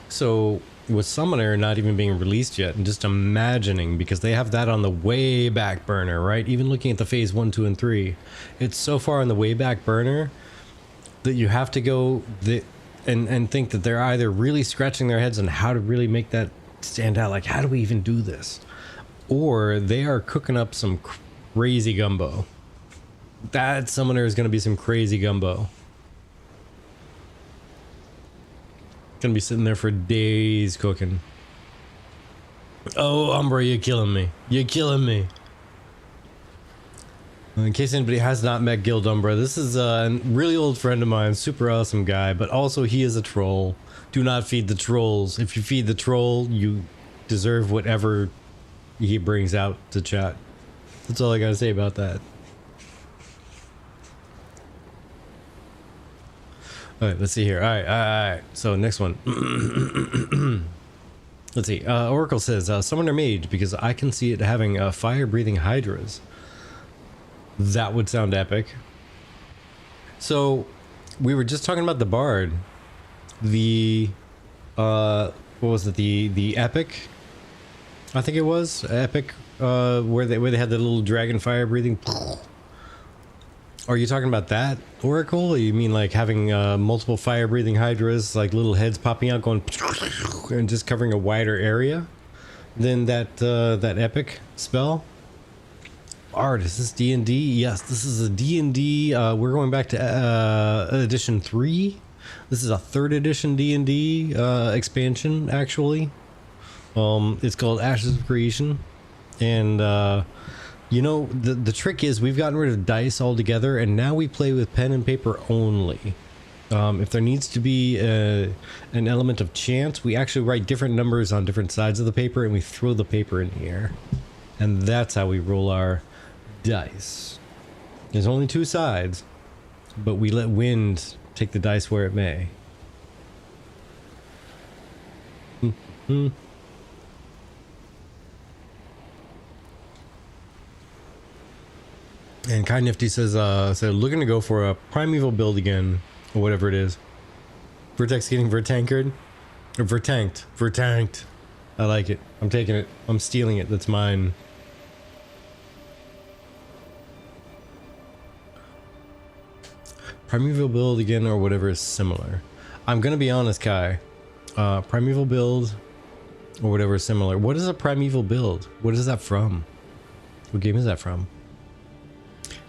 So with Summoner not even being released yet, and just imagining, because they have that on the way back burner, right? Even looking at the phase 1, 2, and 3, it's so far on the way back burner that you have to go and think that they're either really scratching their heads on how to really make that stand out, like how do we even do this, or they are cooking up some crazy gumbo. That Summoner is going to be some crazy gumbo. Gonna be sitting there for days cooking. Oh, Umbra, you're killing me. You're killing me. In case anybody has not met Guild Umbra, this is a really old friend of mine, super awesome guy, but also he is a troll. Do not feed the trolls. If you feed the troll, you deserve whatever he brings out to chat. That's all I gotta say about that. Alright, let's see here. Alright. So, next one. Let's see. Oracle says, Summoner Mage, because I can see it having fire-breathing hydras. That would sound epic. So, we were just talking about the Bard. The, what was it? The Epic? I think it was. Epic, where they had the little dragon fire-breathing... Are you talking about that, Oracle? Or you mean like having multiple fire-breathing hydras, like little heads popping out, going and just covering a wider area than that that epic spell? Art, is this D&D? Yes, this is a D&D. We're going back to edition 3. This is a 3rd edition D&D expansion, actually. It's called Ashes of Creation, and you know, the trick is we've gotten rid of dice altogether, and now we play with pen and paper only. If there needs to be an element of chance, we actually write different numbers on different sides of the paper, and we throw the paper in the air. And that's how we roll our dice. There's only 2 sides, but we let wind take the dice where it may. And Kai Nifty says, looking to go for a primeval build again, or whatever it is. Virtek's getting Vertankered? Or Vertanked. Vertanked. I like it. I'm taking it. I'm stealing it. That's mine. Primeval build again, or whatever is similar. I'm gonna be honest, Kai. Primeval build, or whatever is similar. What is a primeval build? What is that from? What game is that from?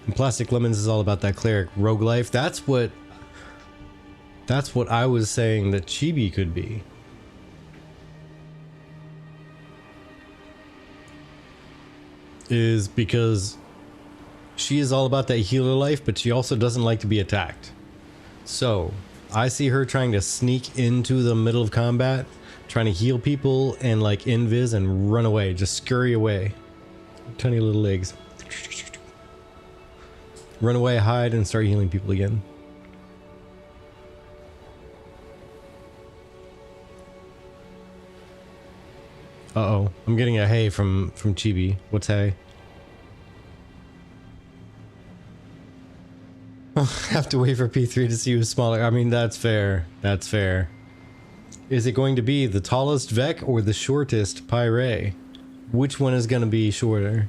And Plastic Lemons is all about that cleric rogue life. That's what I was saying that Chibi could be. Is because she is all about that healer life, but she also doesn't like to be attacked. So I see her trying to sneak into the middle of combat, trying to heal people and like invis and run away, just scurry away. Tiny little legs. Run away, hide, and start healing people again. Uh-oh. I'm getting a hey from Chibi. What's hey? Have to wait for P3 to see who's smaller. I mean, that's fair. That's fair. Is it going to be the tallest Vec or the shortest Pyre? Which one is going to be shorter?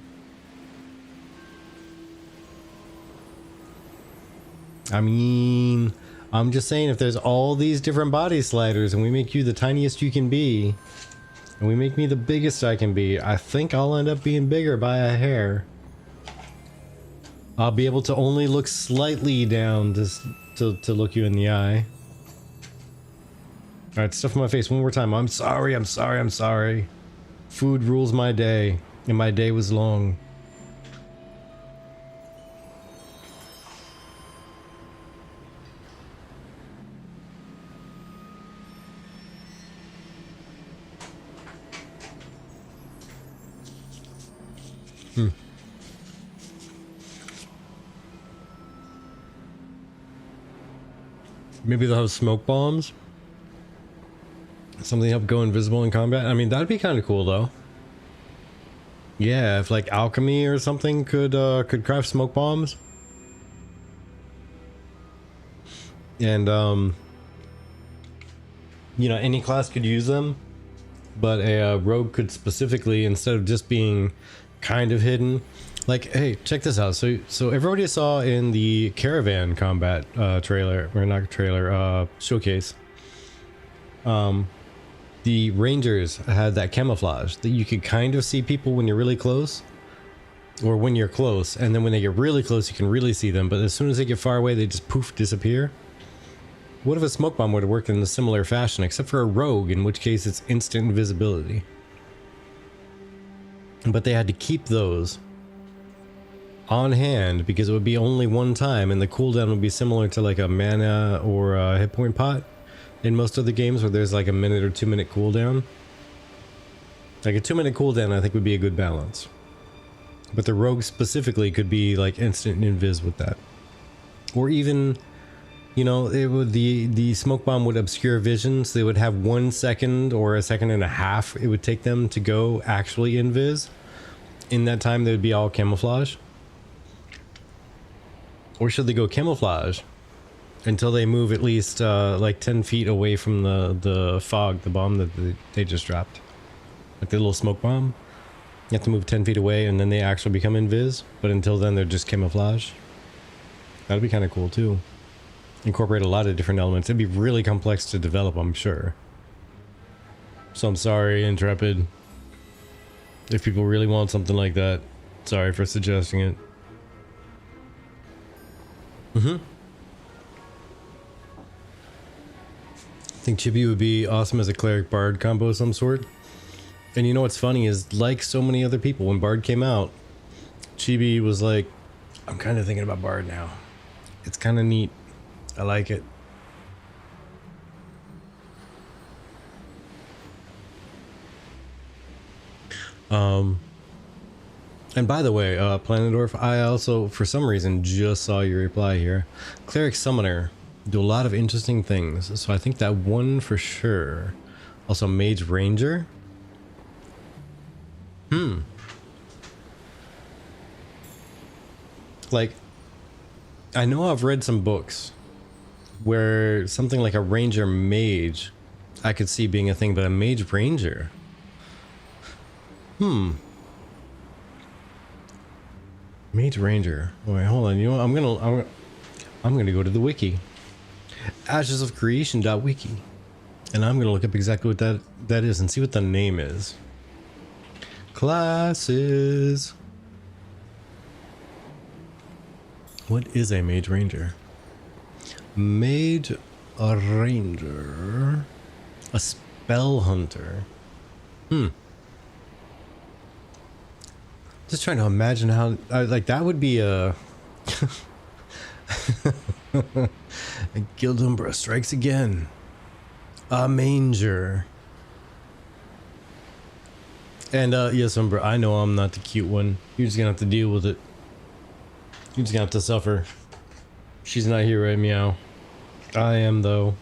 I mean, I'm just saying, if there's all these different body sliders and we make you the tiniest you can be, and we make me the biggest I can be, I think I'll end up being bigger by a hair. I'll be able to only look slightly down to look you in the eye. Alright, stuff in my face one more time. I'm sorry, I'm sorry, I'm sorry. Food rules my day, and my day was long. Maybe they'll have smoke bombs. Something help go invisible in combat. I mean, that'd be kind of cool, though. Yeah, if like alchemy or something could craft smoke bombs. And you know, any class could use them, but a rogue could specifically, instead of just being kind of hidden. Like, hey, check this out. So everybody saw in the caravan combat trailer, or not trailer, showcase. The rangers had that camouflage that you could kind of see people when you're really close, or when you're close, and then when they get really close, you can really see them. But as soon as they get far away, they just poof, disappear. What if a smoke bomb would have worked in a similar fashion, except for a rogue, in which case it's instant invisibility? But they had to keep those on hand because it would be only one time, and the cooldown would be similar to like a mana or a hit point pot in most of the games, where there's like a minute or 2 minute cooldown. Like a 2 minute cooldown I think would be a good balance, but the rogue specifically could be like instant invis with that. Or even, you know, it would, the smoke bomb would obscure vision, so they would have 1 second or a second and a half it would take them to go actually invis. In that time they would be all camouflage. Or should they go camouflage until they move at least like 10 feet away from the fog, the bomb that they just dropped? Like the little smoke bomb. You have to move 10 feet away and then they actually become invis, but until then they're just camouflage. That'd be kind of cool too. Incorporate a lot of different elements. It'd be really complex to develop, I'm sure. So I'm sorry, Intrepid. If people really want something like that, sorry for suggesting it. I think Chibi would be awesome as a cleric bard combo of some sort. And you know what's funny is, like so many other people, when bard came out, Chibi was like, I'm kind of thinking about bard now. It's kind of neat. I like it. And by the way, Planendorf, I also, for some reason, just saw your reply here. Cleric Summoner do a lot of interesting things, so I think that one for sure. Also, Mage Ranger. Like, I know I've read some books where something like a Ranger Mage I could see being a thing, but a Mage Ranger? Mage Ranger. Wait, hold on. You know what? I'm gonna go to the wiki. Ashesofcreation.wiki. And I'm gonna look up exactly what that is and see what the name is. Classes. What is a Mage Ranger? Mage Ranger. A spell hunter. Just trying to imagine how, like, that would be a Gildumbra strikes again. A manger. And yes, Umbra, I know I'm not the cute one. You're just gonna have to deal with it. You're just gonna have to suffer. She's not here, right, meow? I am, though.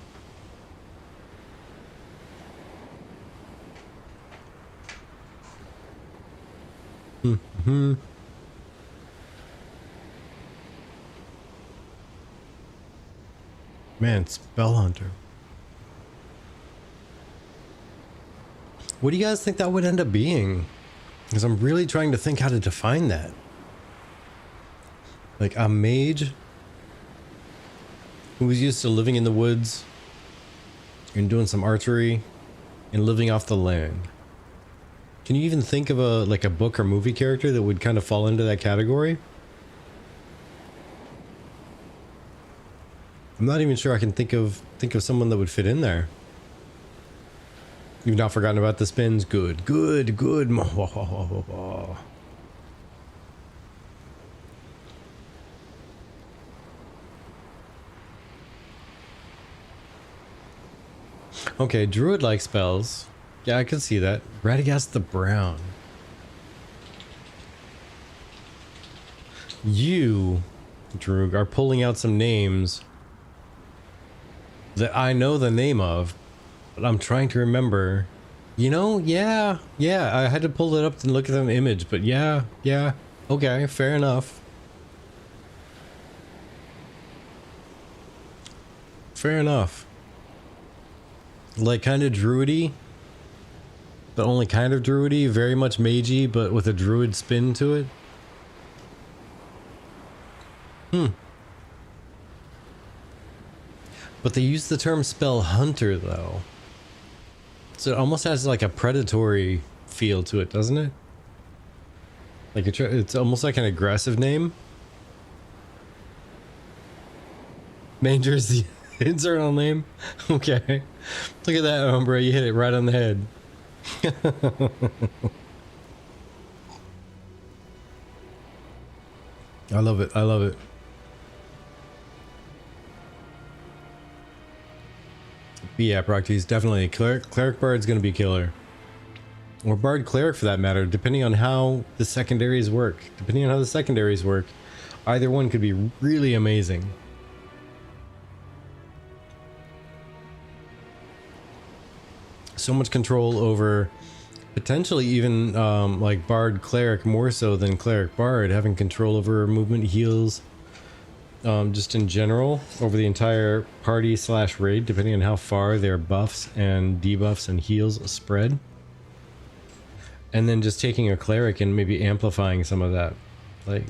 Man, spell hunter. What do you guys think that would end up being? Because I'm really trying to think how to define that. Like a mage who was used to living in the woods and doing some archery and living off the land. Can you even think of a like a book or movie character that would kind of fall into that category? I'm not even sure I can think of someone that would fit in there. You've not forgotten about the spins? Good, good, good. Okay, druid-like spells. Yeah, I can see that. Radagast the Brown. You, Droog, are pulling out some names that I know the name of, but I'm trying to remember. You know, yeah, I had to pull it up and look at an image, but yeah, okay, fair enough. Fair enough. Like kind of druidy, but only kind of druidy, very much magey, but with a druid spin to it. But they use the term spell hunter though. So it almost has like a predatory feel to it, doesn't it? Like it's almost like an aggressive name. Manger is the internal name. Okay. Look at that, Umbra. You hit it right on the head. I love it. I love it. But yeah, Proctes, definitely. Cleric Bard's going to be killer. Or Bard Cleric for that matter, depending on how the secondaries work. Either one could be really amazing. So much control over potentially even like Bard Cleric more so than Cleric Bard, having control over movement, heals, just in general over the entire party / raid, depending on how far their buffs and debuffs and heals spread. And then just taking a cleric and maybe amplifying some of that. Like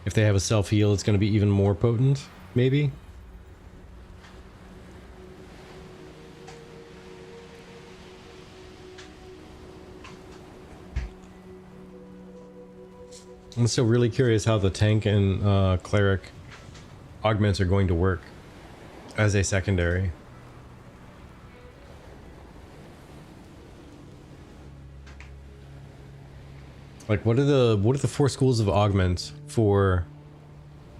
if they have a self heal, it's going to be even more potent, maybe. I'm still really curious how the tank and cleric augments are going to work as a secondary. Like what are the 4 schools of augments for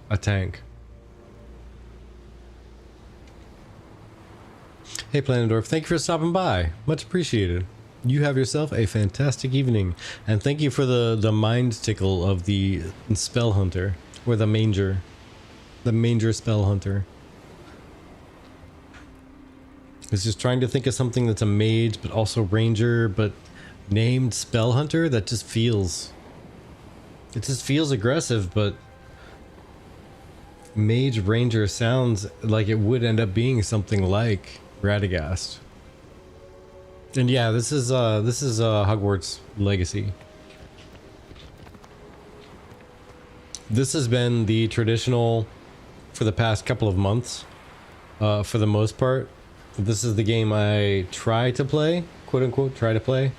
a tank? Hey Planendorf, thank you for stopping by. Much appreciated. You have yourself a fantastic evening, and thank you for the mind tickle of the spell hunter, or the manger spell hunter. I was just trying to think of something that's a mage but also ranger but named spell hunter. That just feels aggressive, but mage ranger sounds like it would end up being something like Radagast. And yeah, this is Hogwarts Legacy. This has been the traditional for the past couple of months, for the most part. This is the game I try to play, quote unquote, try to play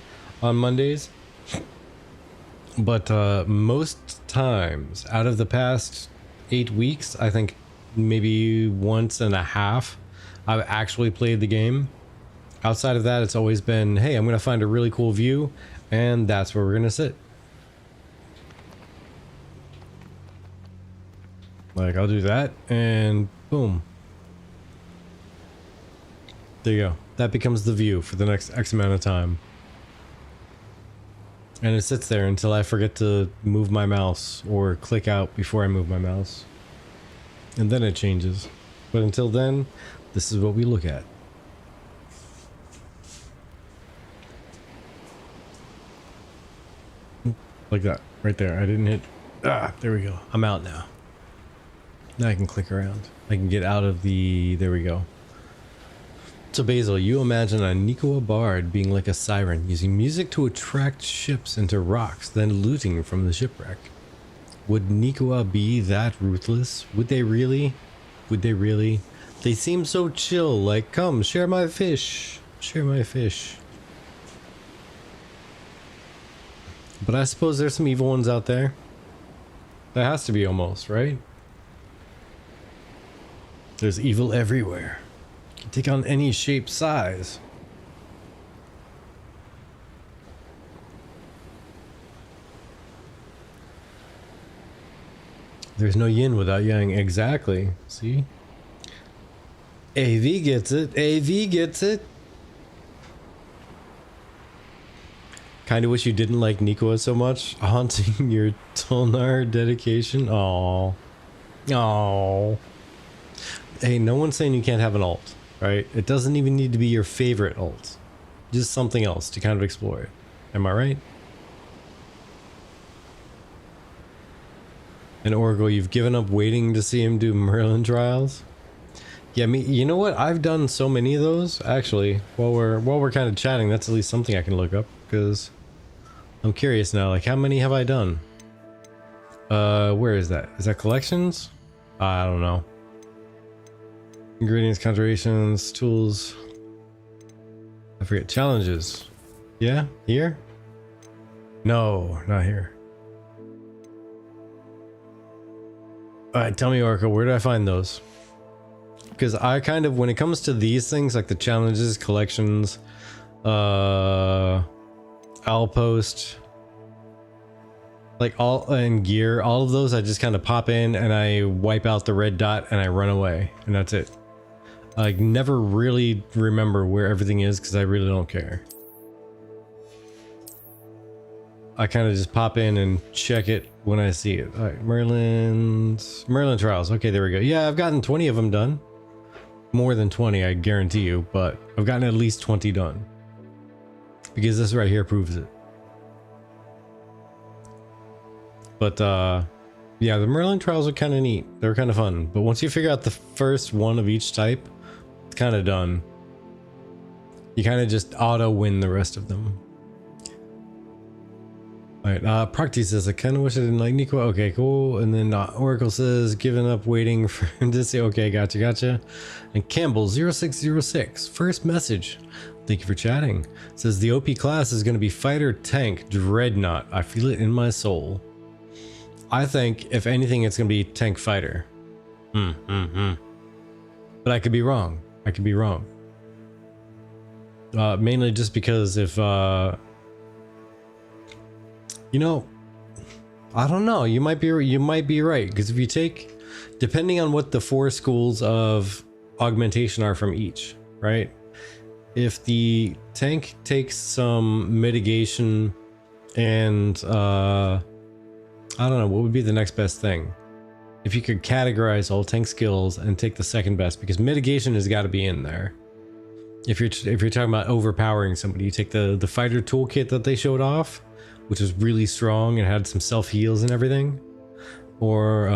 on Mondays. But most times out of the past 8 weeks, I think maybe once and a half, I've actually played the game. Outside of that, it's always been, hey, I'm going to find a really cool view, and that's where we're going to sit. Like, I'll do that, and boom. There you go. That becomes the view for the next X amount of time. And it sits there until I forget to move my mouse, or click out before I move my mouse. And then it changes. But until then, this is what we look at. Like that, right there. I didn't hit. Ah, there we go. I'm out now. Now I can click around. I can get out of the... There we go. So Basil, you imagine a Nikoa bard being like a siren, using music to attract ships into rocks, then looting from the shipwreck. Would Nikoa be that ruthless? Would they really? Would they really? They seem so chill, like, come, share my fish. Share my fish. But I suppose there's some evil ones out there. That has to be almost, right? There's evil everywhere. Can take on any shape, size. There's no yin without yang. Exactly. See? AV gets it. AV gets it. Kind of wish you didn't like Nikoa so much. Haunting your Tolnar dedication. Aww. Aww. Hey, no one's saying you can't have an alt, right? It doesn't even need to be your favorite alt. Just something else to kind of explore it. Am I right? And Oracle, you've given up waiting to see him do Merlin trials? Yeah, you know what? I've done so many of those, actually. While we're kind of chatting, that's at least something I can look up, because I'm curious now, like, how many have I done? Where is that? Is that collections? I don't know. Ingredients, conjurations, tools. I forget. Challenges. Yeah? Here? No, not here. Alright, tell me, Oracle, where do I find those? Because I kind of, when it comes to these things, like the challenges, collections, Outpost, like all, and gear, all of those, I just kind of pop in and I wipe out the red dot and I run away, and that's it. I never really remember where everything is because I really don't care. I kind of just pop in and check it when I see it. All right, Merlin trials. Okay, there we go. Yeah, I've gotten 20 of them done. More than 20, I guarantee you, but I've gotten at least 20 done. Because this right here proves it. But, yeah, the Merlin trials are kind of neat. They're kind of fun. But once you figure out the first one of each type, it's kind of done. You kind of just auto-win the rest of them. Alright, Procty says, I kind of wish I didn't like Nico. Okay, cool. And then Oracle says, giving up waiting for him to say, okay, gotcha. And Campbell0606, first message. Thank you for chatting. Says, the OP class is going to be fighter tank dreadnought. I feel it in my soul. I think, if anything, it's going to be tank fighter. But I could be wrong. Mainly just because if, you know, I don't know. You might be right, because if you take, depending on what the 4 schools of augmentation are from each, right? If the tank takes some mitigation and I don't know, what would be the next best thing? If you could categorize all tank skills and take the second best, because mitigation has got to be in there. If you're talking about overpowering somebody, you take the fighter toolkit that they showed off, which was really strong and had some self heals and everything, or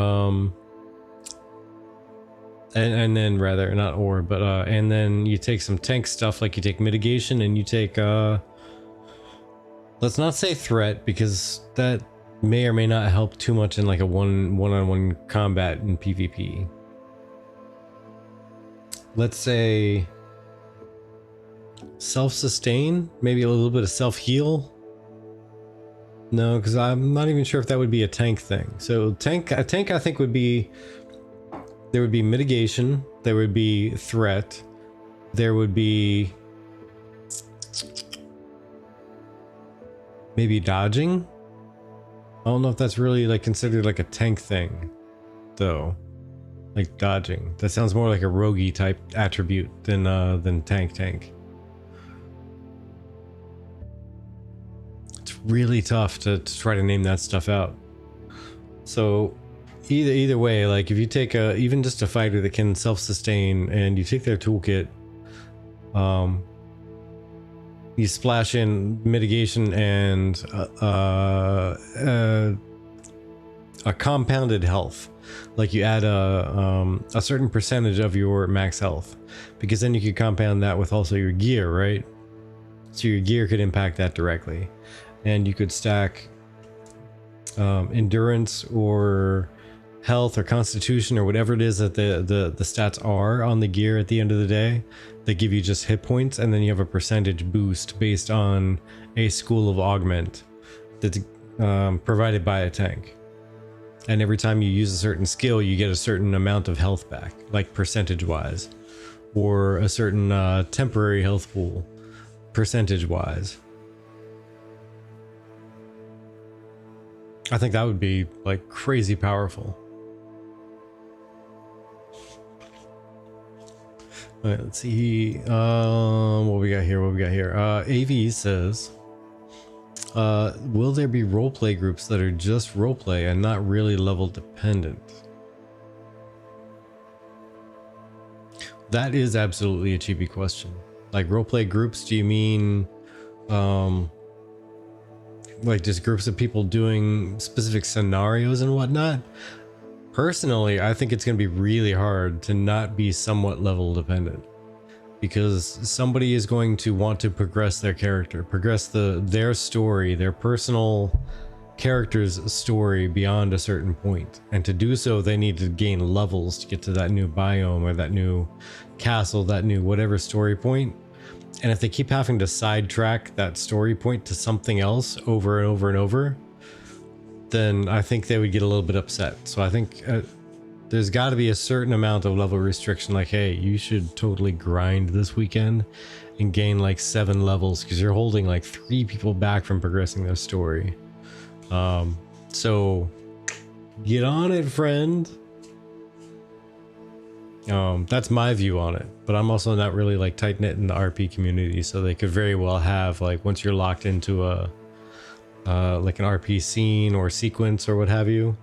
and then rather not or but and then you take some tank stuff, like you take mitigation and you take let's not say threat, because that may or may not help too much in like a one-on-one combat in PvP. Let's say self-sustain, maybe a little bit of self-heal. No, because I'm not even sure if that would be a tank thing. So a tank I think would be, there would be mitigation, there would be threat, there would be maybe dodging. I don't know if that's really like considered like a tank thing, though. Like dodging. That sounds more like a roguey type attribute than tank. It's really tough to try to name that stuff out. So either way, like if you take even just a fighter that can self-sustain and you take their toolkit, you splash in mitigation and a compounded health. Like you add a certain percentage of your max health, because then you could compound that with also your gear, right? So your gear could impact that directly, and you could stack endurance or health or constitution or whatever it is that the stats are on the gear at the end of the day. They give you just hit points, and then you have a percentage boost based on a school of augment that's provided by a tank. And every time you use a certain skill, you get a certain amount of health back, like percentage wise, or a certain temporary health pool percentage wise. I think that would be like crazy powerful. All right, let's see. What we got here? AV says, will there be roleplay groups that are just roleplay and not really level dependent? That is absolutely a cheapy question. Like roleplay groups, do you mean like just groups of people doing specific scenarios and whatnot? Personally, I think it's going to be really hard to not be somewhat level dependent, because somebody is going to want to progress their character, progress their story, their personal character's story beyond a certain point. And to do so, they need to gain levels to get to that new biome or that new castle, that new whatever story point. And if they keep having to sidetrack that story point to something else over and over and over, then I think they would get a little bit upset. So I think there's got to be a certain amount of level restriction, like, hey, you should totally grind this weekend and gain like 7 levels because you're holding like 3 people back from progressing their story. So get on it, friend. That's my view on it, but I'm also not really like tight knit in the RP community, so they could very well have, like, once you're locked into a like an RP scene or sequence or what have you,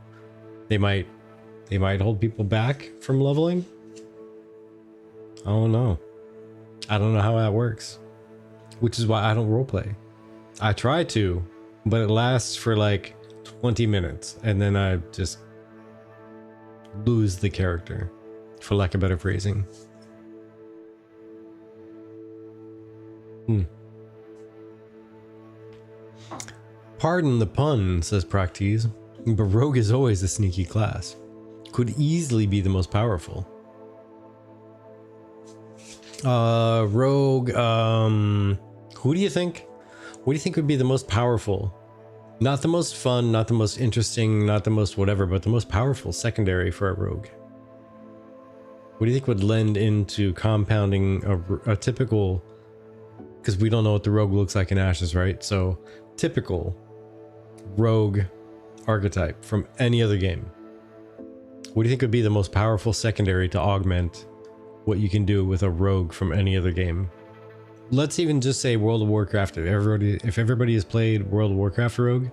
they might hold people back from leveling. I don't know how that works, which is why I don't roleplay. I try to, but it lasts for like 20 minutes and then I just lose the character, for lack of better phrasing. Pardon the pun, says Proctes, but Rogue is always a sneaky class. Could easily be the most powerful. Rogue, who do you think? What do you think would be the most powerful? Not the most fun, not the most interesting, not the most whatever, but the most powerful secondary for a rogue. What do you think would lend into compounding a typical, because we don't know what the rogue looks like in Ashes, right? So typical rogue archetype from any other game. What do you think would be the most powerful secondary to augment what you can do with a rogue from any other game? Let's even just say World of Warcraft. If everybody has played World of Warcraft rogue,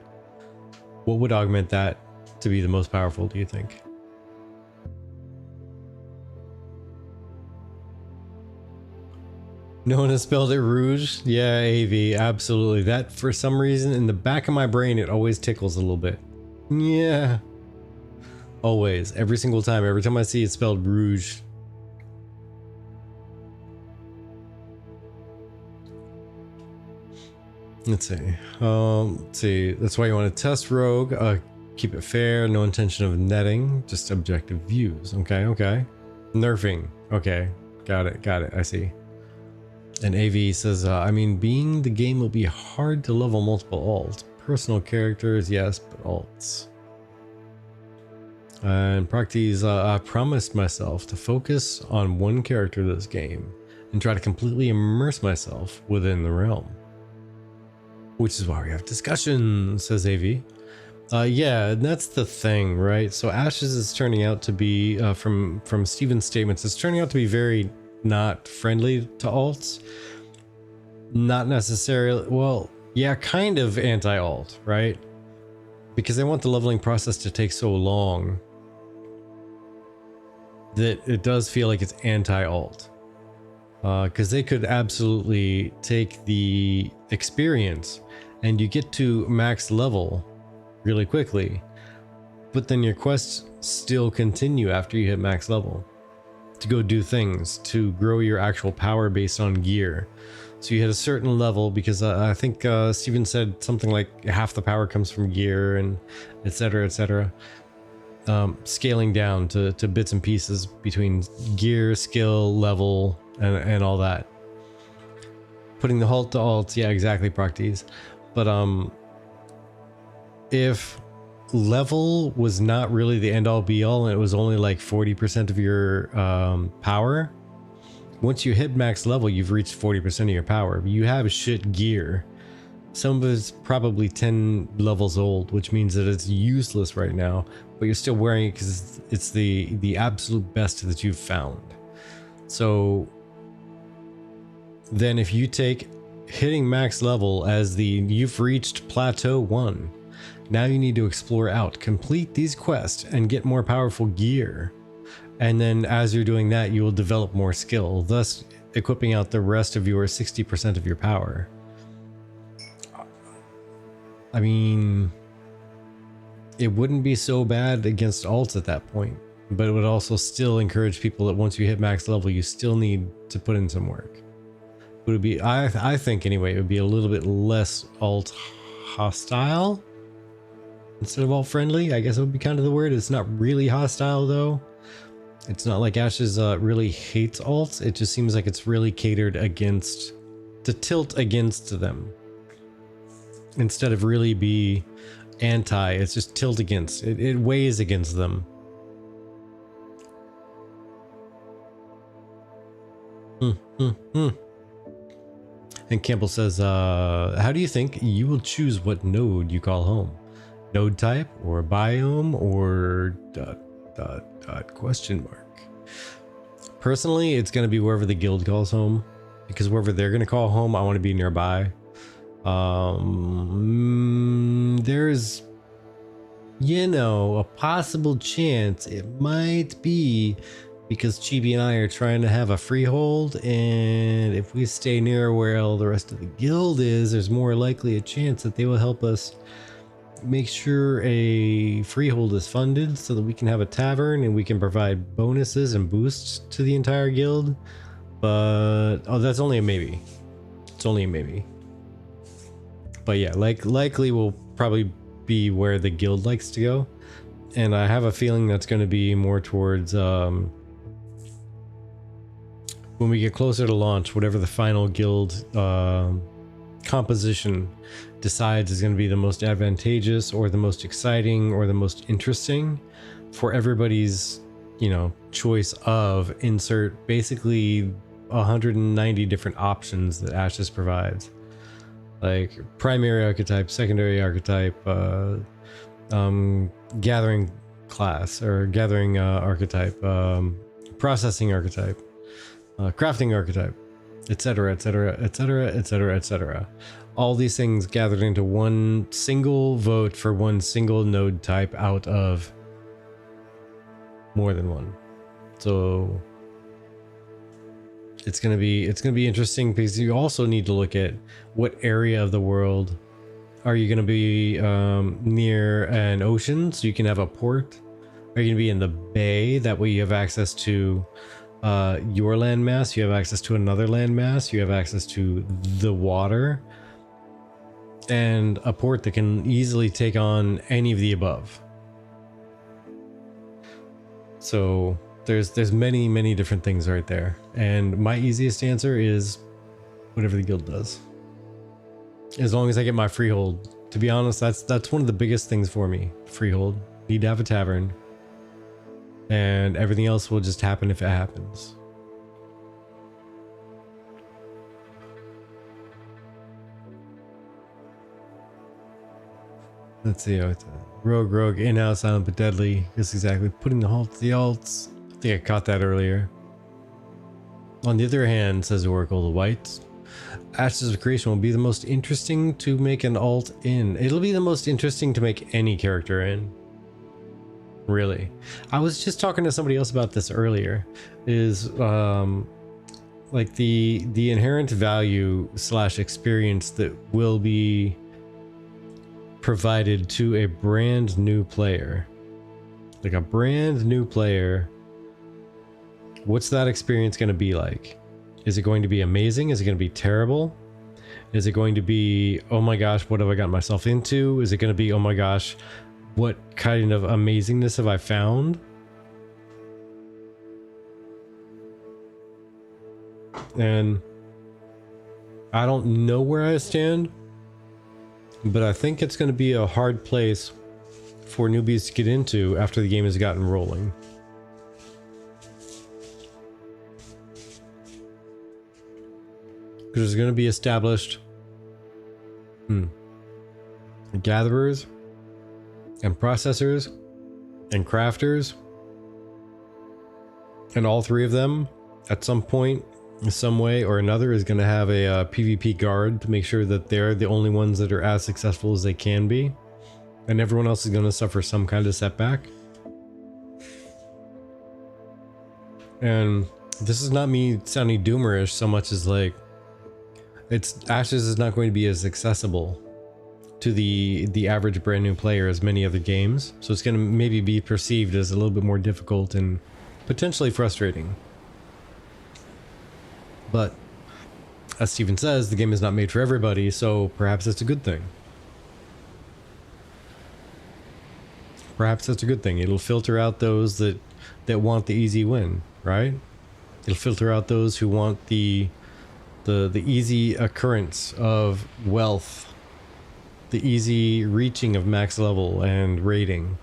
what would augment that to be the most powerful, do you think? No one has spelled it Rouge? Yeah, AV, absolutely. That, for some reason, in the back of my brain, it always tickles a little bit. Yeah. Always. Every single time. Every time I see it spelled Rouge. Let's see. Let's see. That's why you want to test Rogue. Keep it fair. No intention of netting. Just objective views. Okay, okay. Nerfing. Okay. Got it. I see. And AV says, I mean, being the game will be hard to level multiple alts. Personal characters, yes, but alts. And Proctes, I promised myself to focus on one character this game and try to completely immerse myself within the realm. Which is why we have discussions, says AV. Yeah, that's the thing, right? So Ashes is turning out to be, from Steven's statements, it's turning out to be very not friendly to alts. Not necessarily, well, yeah, kind of anti-alt, right? Because they want the leveling process to take so long that it does feel like it's anti-alt. Because they could absolutely take the experience and you get to max level really quickly, but then your quests still continue after you hit max level to go do things, to grow your actual power based on gear. So you hit a certain level, because I think Steven said something like half the power comes from gear, and etc, etc. Scaling down to bits and pieces between gear, skill, level, and all that. Putting the halt to alt, yeah, exactly, Proctes. But if level was not really the end-all be-all, and it was only like 40% of your power, once you hit max level, you've reached 40% of your power. You have shit gear. Some of it's probably 10 levels old, which means that it's useless right now, but you're still wearing it because it's the absolute best that you've found. So then if you take hitting max level as you've reached plateau 1, now you need to explore out, complete these quests, and get more powerful gear. And then as you're doing that, you will develop more skill, thus equipping out the rest of your 60% of your power. I mean, it wouldn't be so bad against alts at that point, but it would also still encourage people that once you hit max level, you still need to put in some work. Would it be, I think anyway, it would be a little bit less alt hostile instead of alt friendly. I guess it would be kind of the word. It's not really hostile though. It's not like Ashes really hates alts. It just seems like it's really catered against, to tilt against them. Instead of really be anti, it's just tilt against. It weighs against them. And Campbell says, how do you think you will choose what node you call home? Node type or biome or ... question mark. Personally, it's going to be wherever the guild calls home, because wherever they're going to call home, I want to be nearby. There's, you know, a possible chance it might be because Chibi and I are trying to have a freehold, and if we stay near where all the rest of the guild is, there's more likely a chance that they will help us make sure a freehold is funded so that we can have a tavern and we can provide bonuses and boosts to the entire guild. But that's only a maybe. It's only a maybe. But yeah, likely will probably be where the guild likes to go, and I have a feeling that's going to be more towards when we get closer to launch, whatever the final guild composition decides is going to be the most advantageous or the most exciting or the most interesting for everybody's, you know, choice of insert basically 190 different options that Ashes provides, like primary archetype, secondary archetype, gathering class or gathering archetype, processing archetype, crafting archetype, etc, etc, etc, etc, etc. All these things gathered into one single vote for one single node type out of more than one. So it's gonna be interesting, because you also need to look at what area of the world are you gonna be near an ocean, so you can have a port. Are you gonna be in the bay? That way you have access to your landmass, you have access to another landmass, you have access to the water, and a port that can easily take on any of the above. So there's many different things right there, and my easiest answer is whatever the guild does, as long as I get my freehold. To be honest, that's one of the biggest things for me. Freehold, need to have a tavern, and everything else will just happen if it happens. Let's see. Rogue, in-house, silent but deadly. Yes, exactly. Putting the halt to the alts. I think I caught that earlier. On the other hand, says Oracle, the whites, Ashes of Creation will be the most interesting to make an alt in. It'll be the most interesting to make any character in. Really. I was just talking to somebody else about this earlier. Is like the inherent value / experience that will be provided to a brand new player like a brand new player, what's that experience going to be like? Is it going to be amazing? Is it going to be terrible? Is it going to be, oh my gosh, what have I got myself into? Is it going to be, oh my gosh, what kind of amazingness have I found? And I don't know where I stand, but I think it's going to be a hard place for newbies to get into after the game has gotten rolling. Because there's going to be established gatherers and processors and crafters, and all three of them at some point in some way or another is going to have a PvP guard to make sure that they're the only ones that are as successful as they can be, and everyone else is going to suffer some kind of setback. And this is not me sounding doomerish so much as like, Ashes is not going to be as accessible to the average brand new player as many other games, so it's going to maybe be perceived as a little bit more difficult and potentially frustrating. But as Steven says, the game is not made for everybody, so perhaps that's a good thing. Perhaps that's a good thing. It'll filter out those that want the easy win, right? It'll filter out those who want the easy occurrence of wealth, the easy reaching of max level and rating.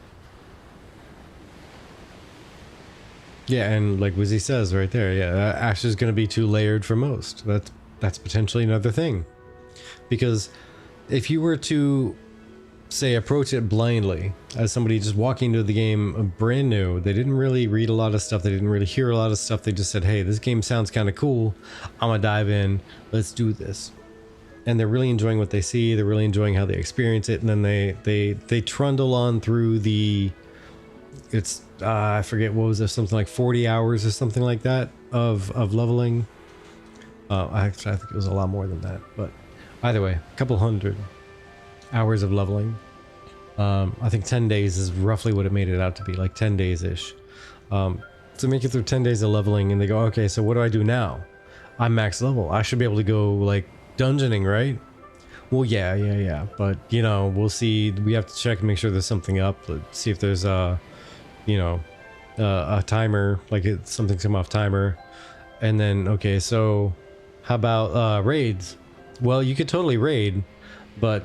Yeah, and like Wizzy says right there, yeah, Ash is going to be too layered for most. That's potentially another thing. Because if you were to, say, approach it blindly, as somebody just walking into the game brand new, they didn't really read a lot of stuff, they didn't really hear a lot of stuff, they just said, hey, this game sounds kind of cool, I'm gonna dive in, let's do this. And they're really enjoying what they see, they're really enjoying how they experience it, and then they trundle on through the... It's I forget, what was it, something like 40 hours or something like that of leveling. Actually, I think it was a lot more than that, but either way, a couple hundred hours of leveling. I think 10 days is roughly what it made it out to be, like 10 days ish. So make it through 10 days of leveling, and they go, okay, so what do I do now? I'm max level, I should be able to go like dungeoning, right? Well, yeah, but you know, we'll see, we have to check and make sure there's something up. Let's see if there's you know, a timer, like something's come off timer. And then, okay, so how about raids? Well, you could totally raid, but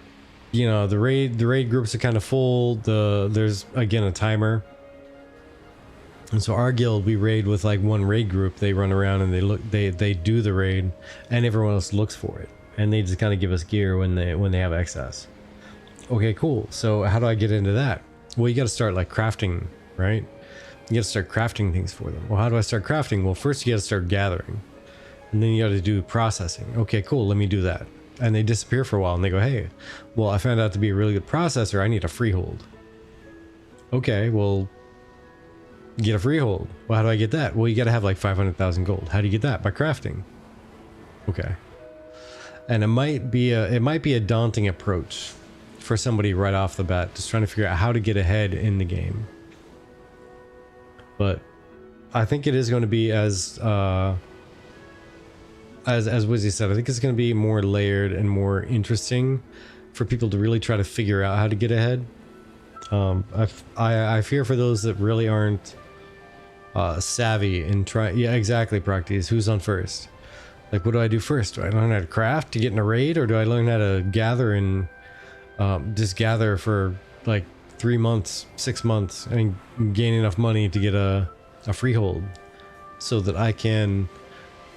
you know, the raid groups are kind of full. There's again a timer. And so our guild, we raid with like one raid group. They run around and they do the raid, and everyone else looks for it, and they just kind of give us gear when they have excess. Okay, cool. So how do I get into that? Well, you got to start like crafting, right? You got to start crafting things for them. Well, how do I start crafting? Well, first you got to start gathering, and then you got to do processing. Okay, cool. Let me do that. And they disappear for a while, and they go, hey, well, I found out to be a really good processor, I need a freehold. Okay, well, get a freehold. Well, how do I get that? Well, you got to have like 500,000 gold. How do you get that? By crafting. Okay. And it might be a daunting approach for somebody right off the bat, just trying to figure out how to get ahead in the game. But I think it is going to be as Wizzy said, I think it's going to be more layered and more interesting for people to really try to figure out how to get ahead. I fear for those that really aren't savvy and try. Yeah, exactly. Practice. Who's on first? Like, what do I do first? Do I learn how to craft to get in a raid, or do I learn how to gather and just gather for like 3 months, 6 months, and gain enough money to get a freehold, so that I can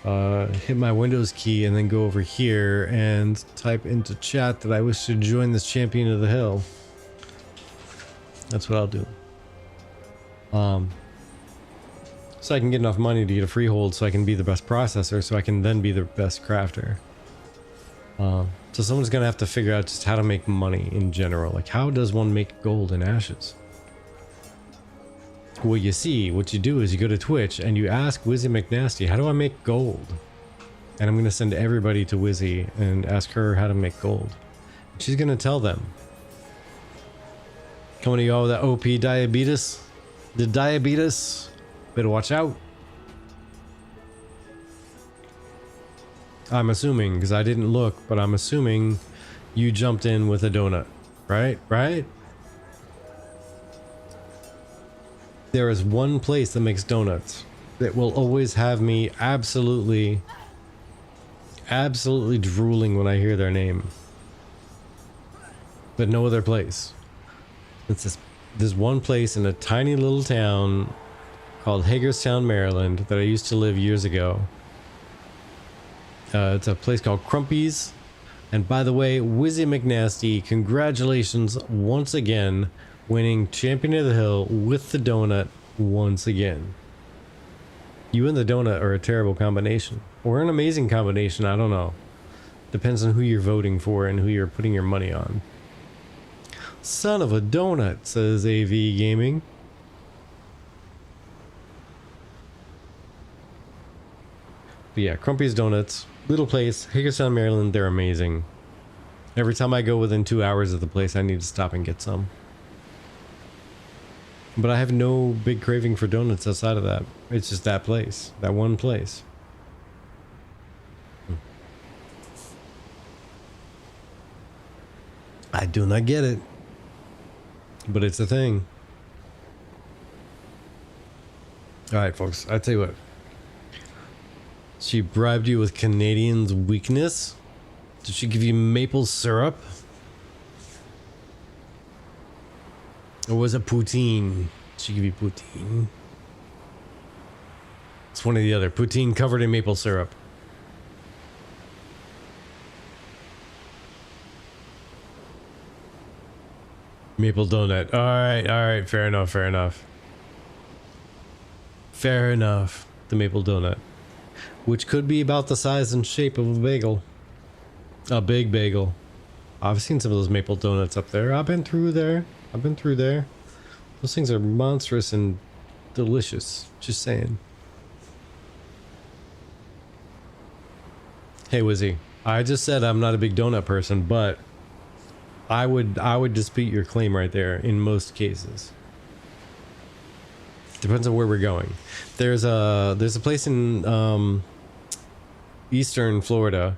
hit my Windows key and then go over here and type into chat that I wish to join this champion of the hill. That's what I'll do. So I can get enough money to get a freehold, so I can be the best processor, so I can then be the best crafter. So someone's gonna have to figure out just how to make money in general. Like, how does one make gold in Ashes? Well, you see, what you do is you go to Twitch and you ask Wizzy McNasty, how do I make gold? And I'm gonna send everybody to Wizzy and ask her how to make gold. And she's gonna tell them. Coming to y'all with that OP diabetes? The diabetes. Better watch out. I'm assuming, because I didn't look, but I'm assuming you jumped in with a donut. Right? Right? There is one place that makes donuts that will always have me absolutely drooling when I hear their name. But no other place. It's this one place in a tiny little town called Hagerstown, Maryland, that I used to live years ago. It's a place called Crumpy's. And by the way, Wizzy McNasty, congratulations once again, winning Champion of the Hill with the donut once again. You and the donut are a terrible combination. Or an amazing combination, I don't know. Depends on who you're voting for and who you're putting your money on. Son of a donut, says AV Gaming. But yeah, Crumpy's Donuts, little place, Hagerstown, Maryland, they're amazing. Every time I go within 2 hours of the place, I need to stop and get some. But I have no big craving for donuts outside of that. It's just that place, that one place. I do not get it. But it's a thing. Alright, folks, I tell you what. She bribed you with Canadian's weakness? Did she give you maple syrup? Or was it poutine? Did she give you poutine? It's one or the other. Poutine covered in maple syrup. Maple donut. Alright, fair enough, fair enough. Fair enough. The maple donut. Which could be about the size and shape of a bagel. A big bagel. I've seen some of those maple donuts up there. I've been through there. Those things are monstrous and delicious. Just saying. Hey Wizzy, I just said I'm not a big donut person, but I would dispute your claim right there in most cases. Depends on where we're going. There's a place in eastern Florida.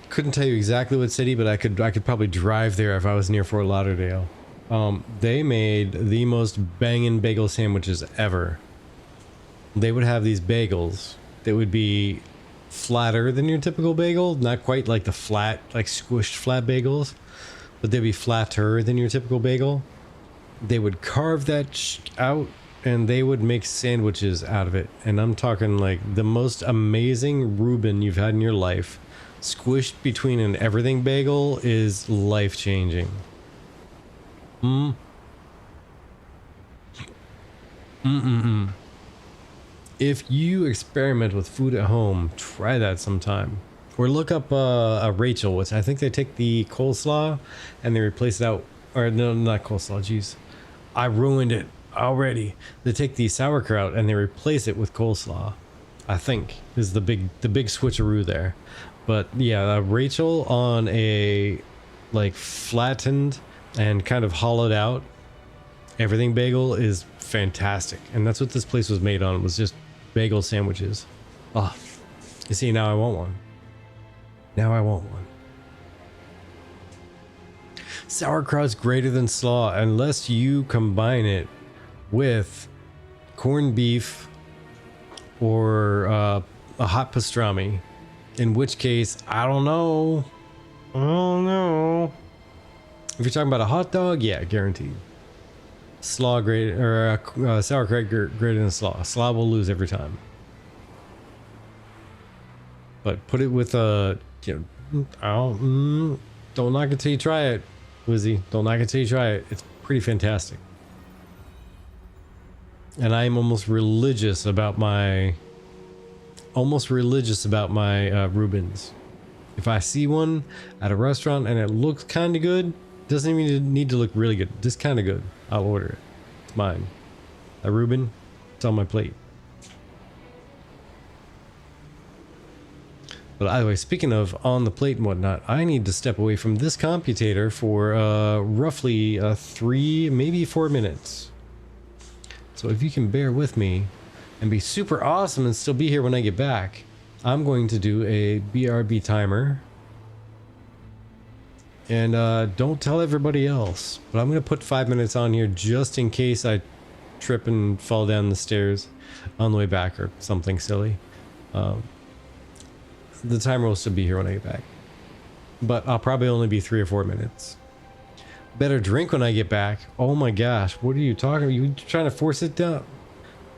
Couldn't tell you exactly what city, but I could probably drive there if I was near Fort Lauderdale. They made the most banging bagel sandwiches ever. They would have these bagels that would be flatter than your typical bagel, not quite like the flat, like squished flat bagels, but they'd be flatter than your typical bagel. They would carve that out and they would make sandwiches out of it. And I'm talking like the most amazing Reuben you've had in your life, squished between an everything bagel, is life-changing. If you experiment with food at home, try that sometime. Or look up a Rachel, which I think they take the coleslaw and they replace it out. Or no, not coleslaw, jeez. I ruined it already. They take the sauerkraut and they replace it with coleslaw. I think is the big switcheroo there. But yeah, Rachel on a like flattened and kind of hollowed out everything bagel is fantastic. And that's what this place was made on. It was just bagel sandwiches. Oh, you see, now I want one. Now I want one. Sauerkraut's greater than slaw unless you combine it with corned beef or a hot pastrami. In which case, I don't know. If you're talking about a hot dog, yeah, guaranteed. Slaw greater, or sauerkraut greater than slaw. Slaw will lose every time. But put it with a, don't knock it till you try it, Wizzy. Don't knock it till you try it. It's pretty fantastic. And I am almost religious about my Reubens. If I see one at a restaurant and it looks kind of good, doesn't even need to look really good, just kind of good, I'll order it. It's mine. A Reuben, it's on my plate. But either way, speaking of on the plate and whatnot, I need to step away from this computator for roughly 3, maybe 4 minutes. So if you can bear with me and be super awesome and still be here when I get back, I'm going to do a BRB timer. And don't tell everybody else, but I'm going to put 5 minutes on here just in case I trip and fall down the stairs on the way back or something silly. The timer will still be here when I get back, but I'll probably only be 3 or 4 minutes. Better drink when I get back. Oh my gosh, what are you talking about? You trying to force it down?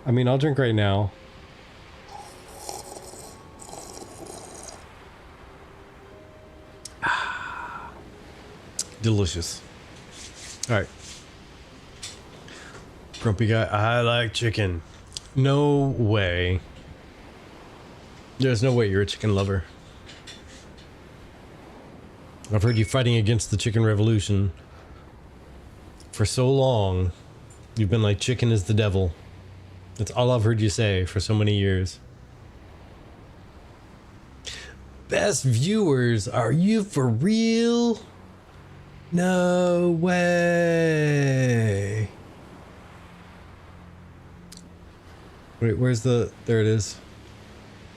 I mean, I'll drink right now. Delicious. All right. Grumpy guy, I like chicken. No way. There's no way you're a chicken lover. I've heard you fighting against the chicken revolution for so long. You've been like, chicken is the devil. That's all I've heard you say for so many years. Best viewers, are you for real? No way. Wait, where's the... There it is.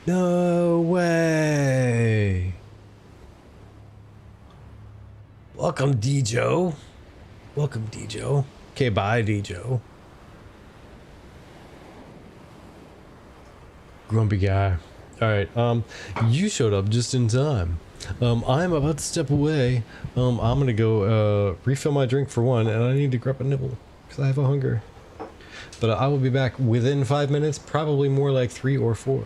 No way. Welcome, Dejo. Welcome, Dejo. Okay, bye, Dejo. Grumpy guy. All right, you showed up just in time. I'm about to step away. I'm gonna go refill my drink for one, and I need to grab a nibble because I have a hunger. But I will be back within 5 minutes, probably more like 3 or 4.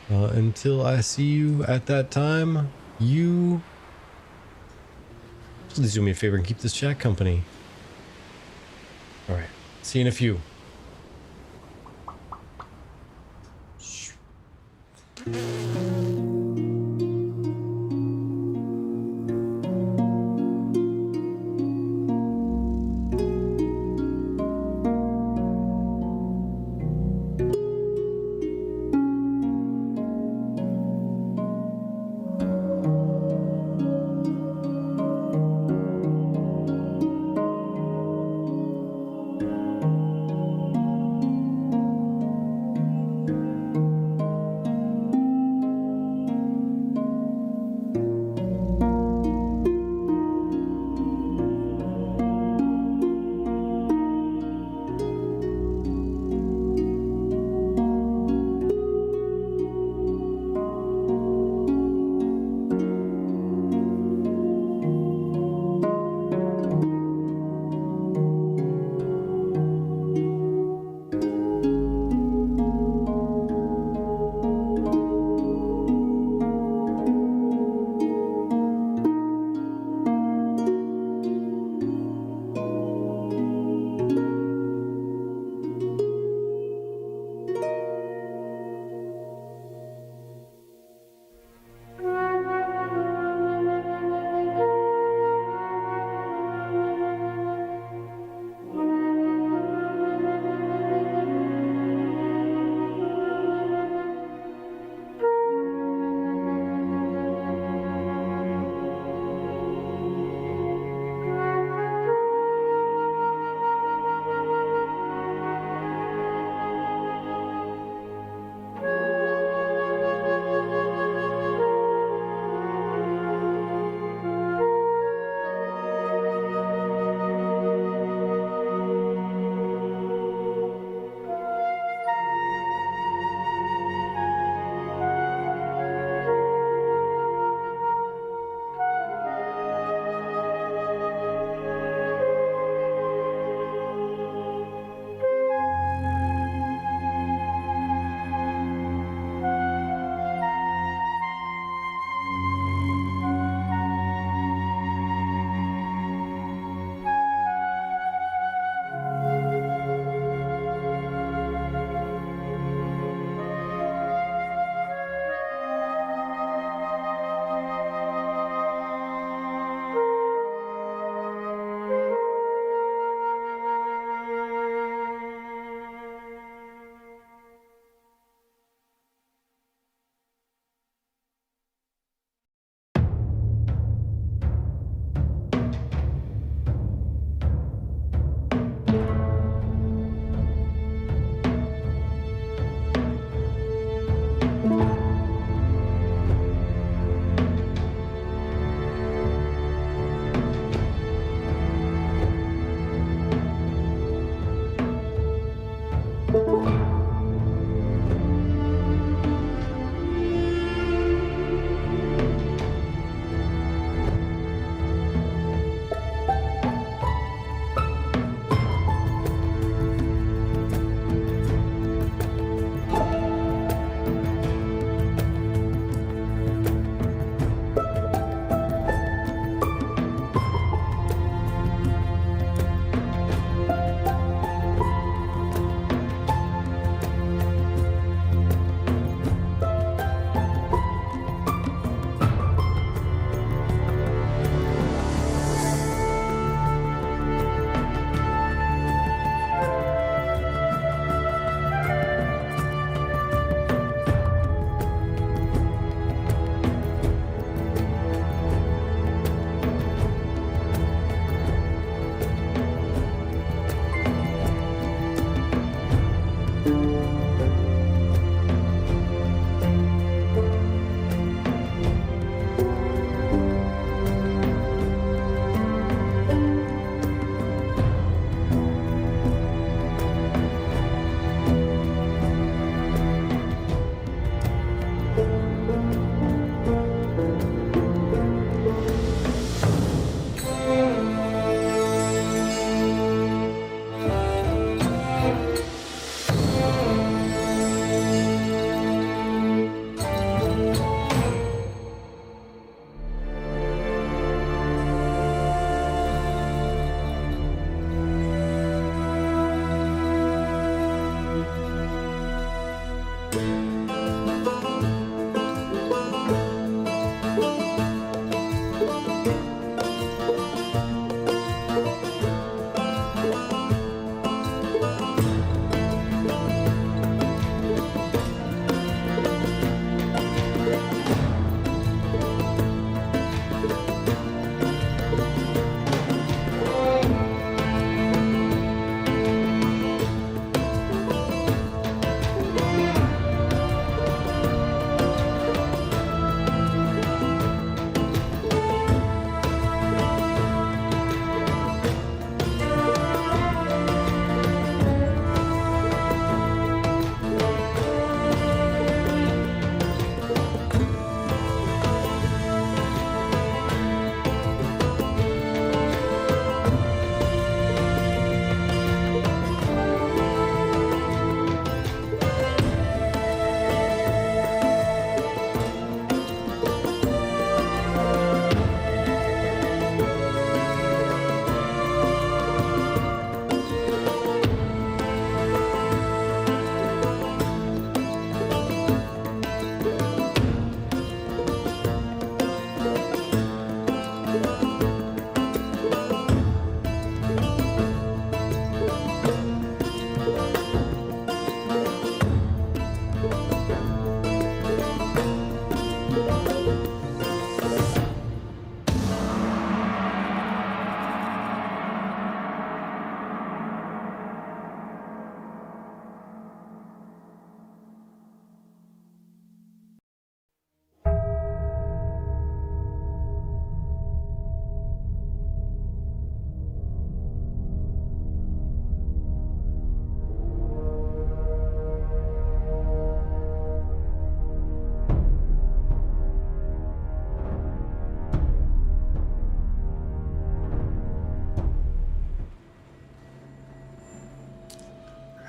Until I see you at that time, you please do me a favor and keep this chat company. All right, see you in a few.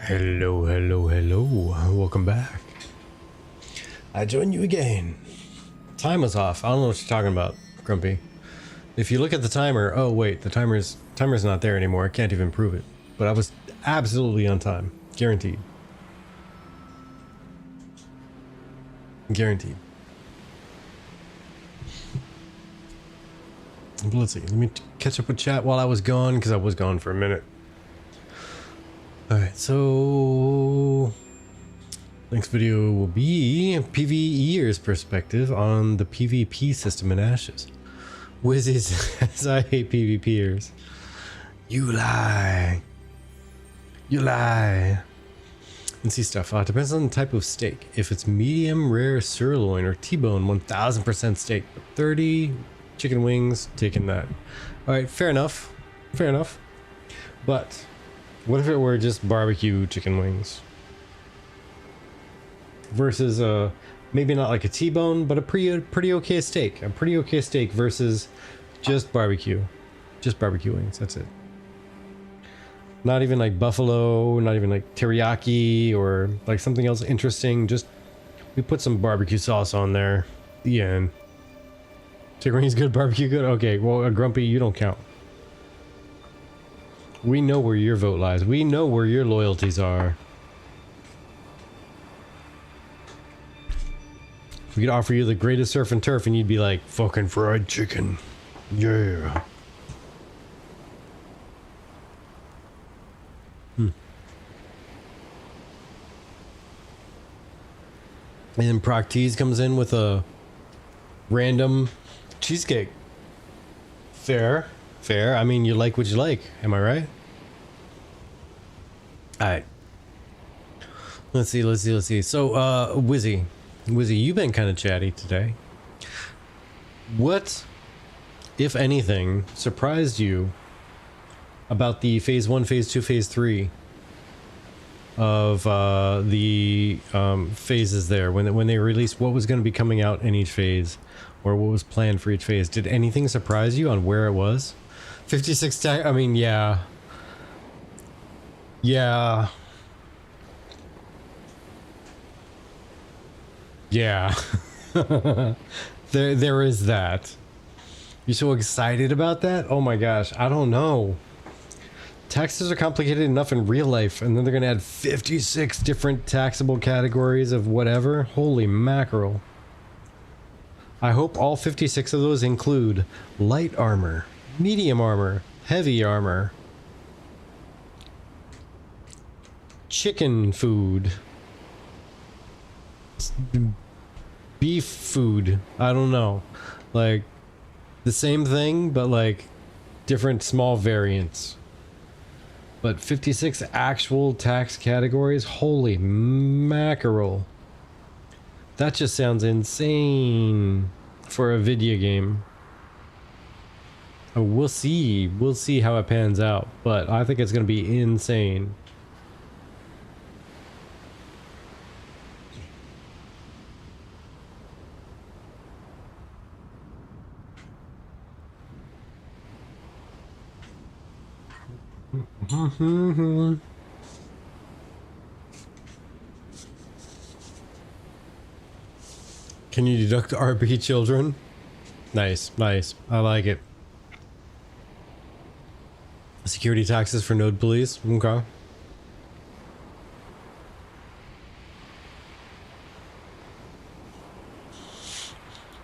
Hello, hello, hello. Welcome back. I join you again. Time was off. I don't know what you're talking about, Grumpy. If you look at the timer, oh wait, the timer's not there anymore. I can't even prove it. But I was absolutely on time. Guaranteed. Guaranteed. But let's see. Let me catch up with chat while I was gone, because I was gone for a minute. Alright, so next video will be PvE's perspective on the PvP system in Ashes. Wizzies says, I hate PvPers. You lie. You lie. And see stuff. Depends on the type of steak. If it's medium rare sirloin or T-bone, 1000% steak. 30 chicken wings, taking that. Alright, fair enough. Fair enough. But what if it were just barbecue chicken wings? Versus maybe not like a T-bone, but a pretty okay steak. A pretty okay steak versus just barbecue. Just barbecue wings, that's it. Not even like buffalo, not even like teriyaki or like something else interesting. Just we put some barbecue sauce on there. The end. Chicken wings good, barbecue good? Okay, well, Grumpy, you don't count. We know where your vote lies. We know where your loyalties are. We could offer you the greatest surf and turf and you'd be like, fucking fried chicken. Yeah. And then Proctease comes in with a random cheesecake. Fair. Fair. I mean, you like what you like. Am I right? Alright. Let's see. So, Wizzy, you've been kind of chatty today. What, if anything, surprised you about the Phase 1, Phase 2, Phase 3 of the phases there? When they released what was going to be coming out in each phase, or what was planned for each phase? Did anything surprise you on where it was? 56 tag, I mean, yeah. Yeah. Yeah. there is that. You're so excited about that? Oh my gosh, I don't know. Taxes are complicated enough in real life, and then they're gonna add 56 different taxable categories of whatever. Holy mackerel. I hope all 56 of those include light armor, medium armor, heavy armor, chicken food, beef food, I don't know, like the same thing but like different small variants. But 56 actual tax categories, holy mackerel. That just sounds insane for a video game. We'll see how it pans out, but I think it's gonna be insane. Can you deduct RP children? Nice. I like it. Security taxes for node police. Okay.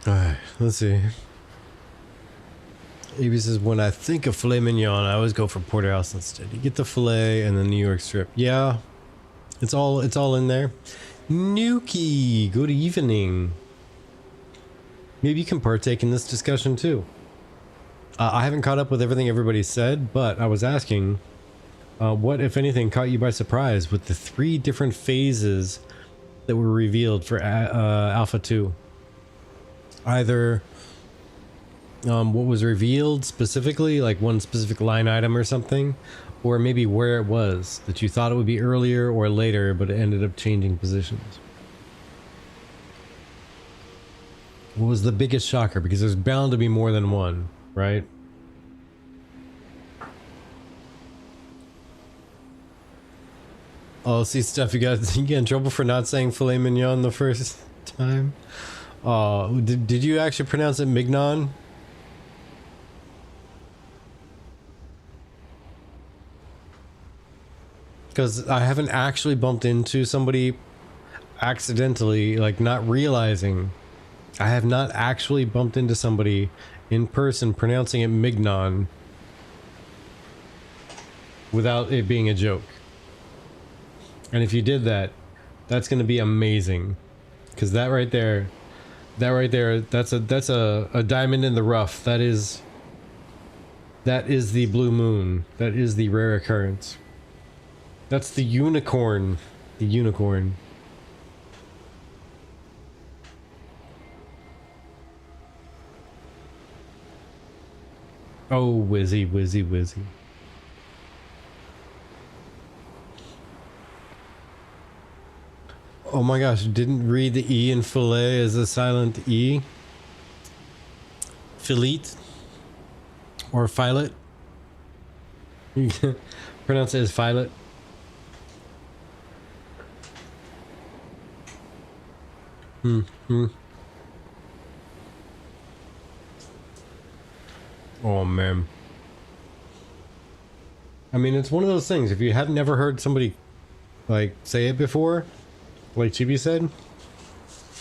Alright, let's see. AB says, when I think of filet mignon, I always go for porterhouse instead. You get the filet and the New York strip. Yeah, it's all in there. Nuki, good evening. Maybe you can partake in this discussion too. I haven't caught up with everything everybody said, but I was asking, what, if anything, caught you by surprise with the 3 different phases that were revealed for Alpha 2? Either what was revealed specifically, like one specific line item or something, or maybe where it was, that you thought it would be earlier or later, but it ended up changing positions. What was the biggest shocker? Because there's bound to be more than one, right? Oh, see, Steph, you get in trouble for not saying filet mignon the first time. Oh, did you actually pronounce it mignon? Because I haven't actually bumped into somebody accidentally, like not realizing. I have not actually bumped into somebody in person pronouncing it mignon without it being a joke. And if you did that, that's going to be amazing. Because that right there, that's a diamond in the rough. That is the blue moon. That is the rare occurrence. That's the unicorn. The unicorn. Oh, whizzy, whizzy, whizzy. Oh my gosh, didn't read the E in filet as a silent E. Filet. Or filet. Pronounce it as filet. Oh man. I mean, it's one of those things. If you have never heard somebody like say it before, like Chibi said,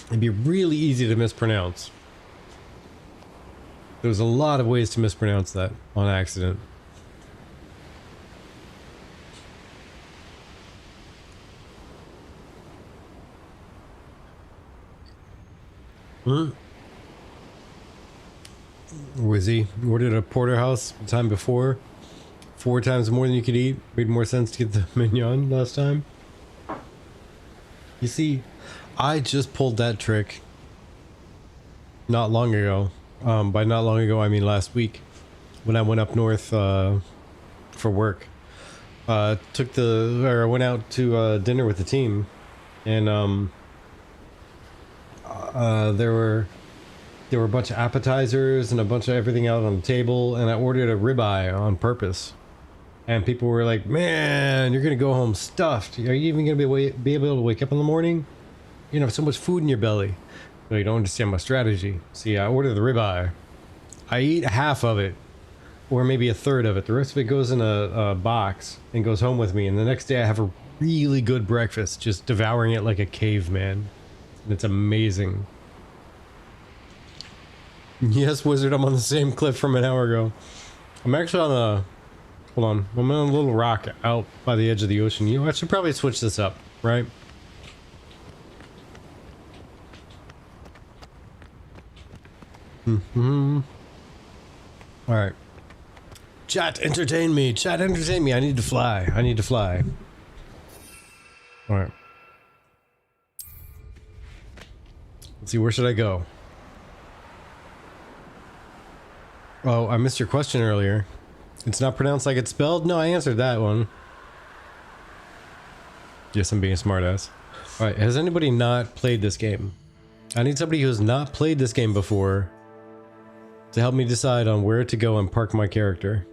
it'd be really easy to mispronounce. There's a lot of ways to mispronounce that on accident. Wizzy ordered a porterhouse the time before. 4 times more than you could eat. Made more sense to get the mignon last time. You see, I just pulled that trick not long ago. By not long ago, I mean last week, when I went up north for work. I went out to dinner with the team, and there were a bunch of appetizers and a bunch of everything out on the table, and I ordered a ribeye on purpose. And people were like, "Man, you're gonna go home stuffed. Are you even gonna be able to wake up in the morning? You have so much food in your belly." Well, you don't understand my strategy. See, I ordered the ribeye. I eat half of it, or maybe a third of it. The rest of it goes in a box and goes home with me. And the next day I have a really good breakfast, just devouring it like a caveman. And it's amazing. Yes, Wizard, I'm on the same cliff from an hour ago. I'm actually on a... Hold on. I'm on a little rock out by the edge of the ocean. You know, I should probably switch this up, right? Alright. Chat, entertain me. Chat, entertain me. I need to fly. I need to fly. Alright. Let's see, where should I go? Oh, I missed your question earlier. It's not pronounced like it's spelled? No, I answered that one. Yes, I'm being a smartass. Alright, has anybody not played this game? I need somebody who has not played this game before to help me decide on where to go and park my character.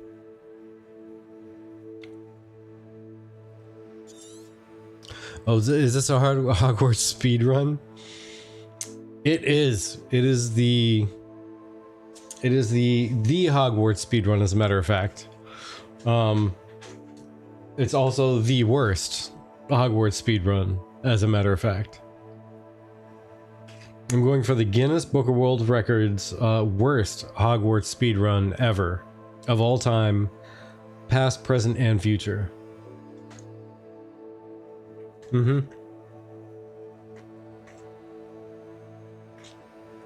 Oh, is this a hard Hogwarts speed run? It is. It is the Hogwarts speed run, as a matter of fact. It's also the worst Hogwarts speed run, as a matter of fact. I'm going for the Guinness Book of World Records worst Hogwarts speedrun ever. Of all time. Past, present, and future.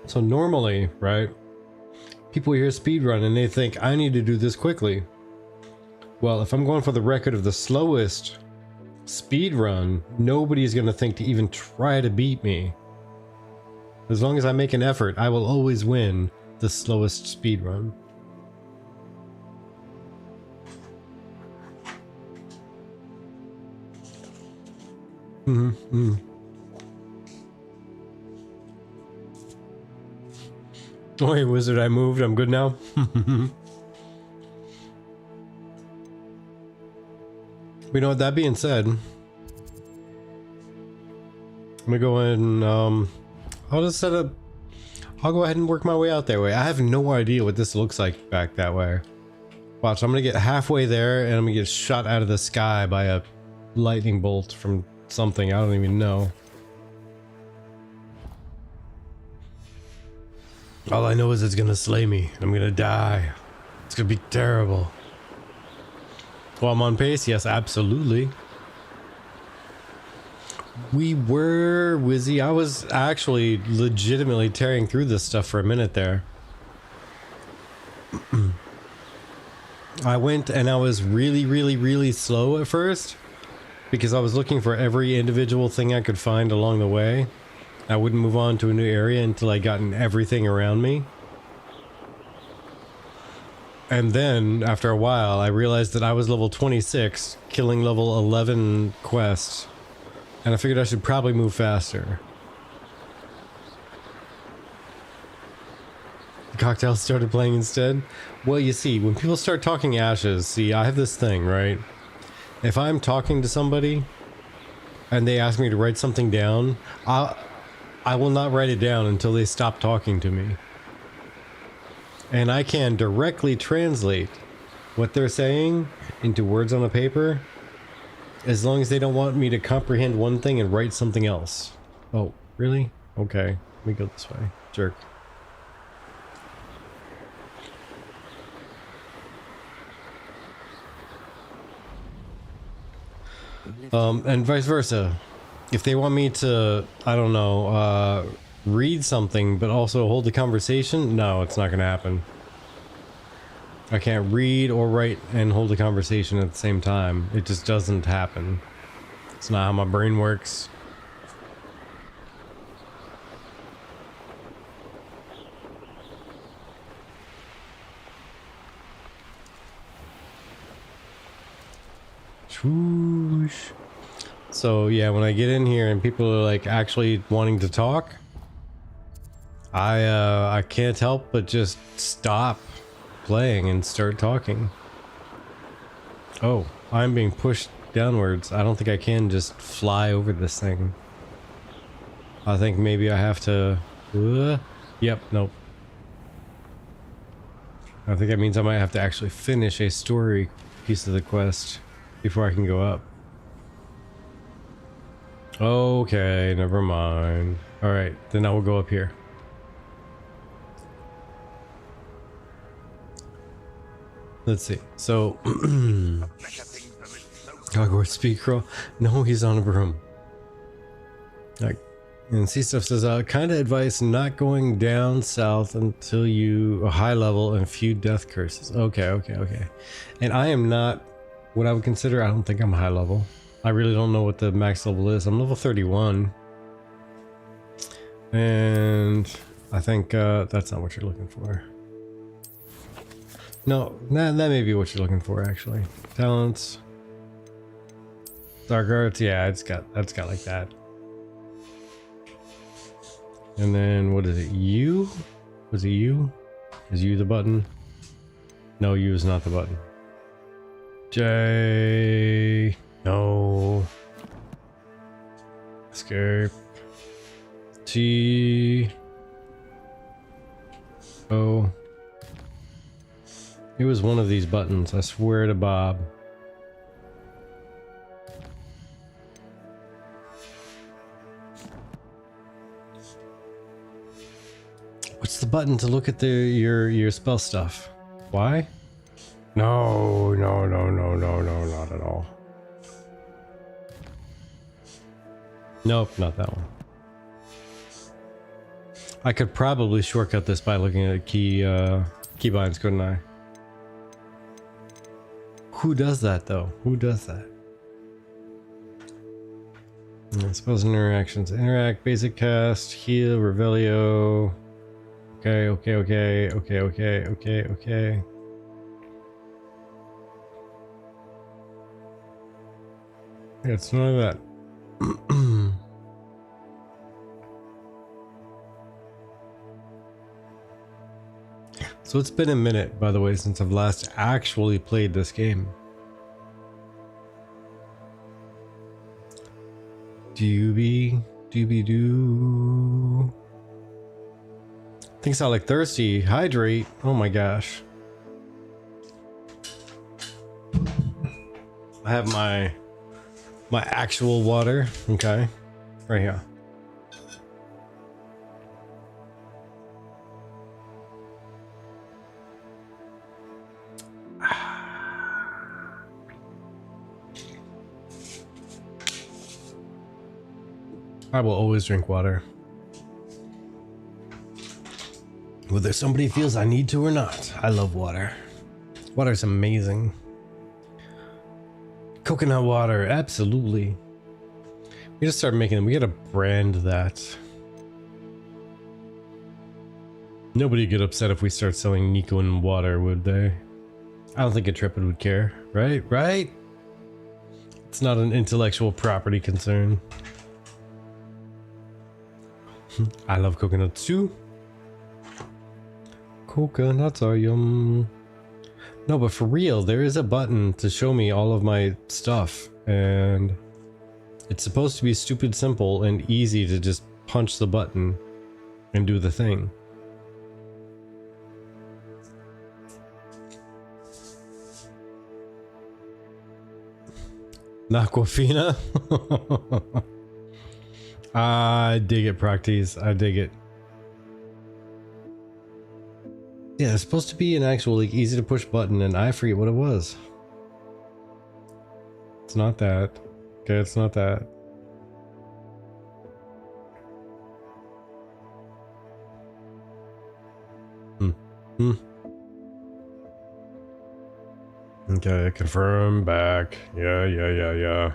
So normally, right, people hear speedrun and they think, I need to do this quickly. Well, if I'm going for the record of the slowest speedrun, nobody's going to think to even try to beat me. As long as I make an effort, I will always win the slowest speedrun. Oh, hey, Wizard, I moved. I'm good now. You know what, that being said, gonna go ahead and I'll just set up. I'll go ahead and work my way out that way. I have no idea what this looks like back that way. Watch, I'm gonna get halfway there and I'm gonna get shot out of the sky by a lightning bolt from something I don't even know. All I know is it's gonna slay me. I'm gonna die. It's gonna be terrible. Well, I'm on pace. Yes, absolutely. We were, Wizzy. I was actually legitimately tearing through this stuff for a minute there. I went and I was really slow at first because I was looking for every individual thing I could find along the way. I wouldn't move on to a new area until I gotten everything around me. And then, after a while, I realized that I was level 26, killing level 11 quests. And I figured I should probably move faster. The cocktail started playing instead? Well, you see, when people start talking ashes, see, I have this thing, right? If I'm talking to somebody, and they ask me to write something down, I will not write it down until they stop talking to me. And I can directly translate what they're saying into words on a paper as long as they don't want me to comprehend one thing and write something else. Oh, really? Okay, let me go this way. Jerk. And vice versa. If they want me to, I don't know, read something but also hold the conversation, no, it's not gonna happen. I can't read or write and hold a conversation at the same time. It just doesn't happen. It's not how my brain works. Swoosh. So yeah, when I get in here and people are like actually wanting to talk, I can't help but just stop playing and start talking. Oh, I'm being pushed downwards. I don't think I can just fly over this thing. I think maybe I have to... yep, nope. I think that means I might have to actually finish a story piece of the quest before I can go up. Okay, never mind. Alright, then I will go up here. Let's see. So, Hogwarts speed crawl. No, he's on a broom. Like, and C stuff says, kind of advice not going down south until you a high level and few death curses. Okay. And I am not what I would consider. I don't think I'm high level. I really don't know what the max level is. I'm level 31, and I think that's not what you're looking for. No, that may be what you're looking for, actually. Talents. Dark arts, yeah, that's got like that. And then, what is it, U? Was it U? Is U the button? No, U is not the button. J... No. Escape. T... O... It was one of these buttons, I swear to Bob. What's the button to look at your spell stuff? Why? No, not at all. Nope, not that one. I could probably shortcut this by looking at keybinds, couldn't I? Who does that though? Who does that? Spells and interactions. Interact, basic cast, heal, Revelio. Okay. Yeah, it's none of that. So it's been a minute, by the way, since I've last actually played this game. Doobie, Doobie doo. Things sound like thirsty. Hydrate. Oh my gosh. I have my actual water. Okay. Right here. I will always drink water. Whether somebody feels I need to or not, I love water. Water's amazing. Coconut water, absolutely. We gotta start making them. We gotta brand that. Nobody would get upset if we start selling Nico and water, would they? I don't think Intrepid would care, right? Right? It's not an intellectual property concern. I love coconuts too. Coconuts are yum. No, but for real, there is a button to show me all of my stuff, and it's supposed to be stupid simple and easy to just punch the button and do the thing. Aquafina? I dig it, Proctes. I dig it. Yeah, it's supposed to be an actual like easy to push button, and I forget what it was. It's not that. Okay, it's not that. Okay, confirm back. Yeah. Yeah.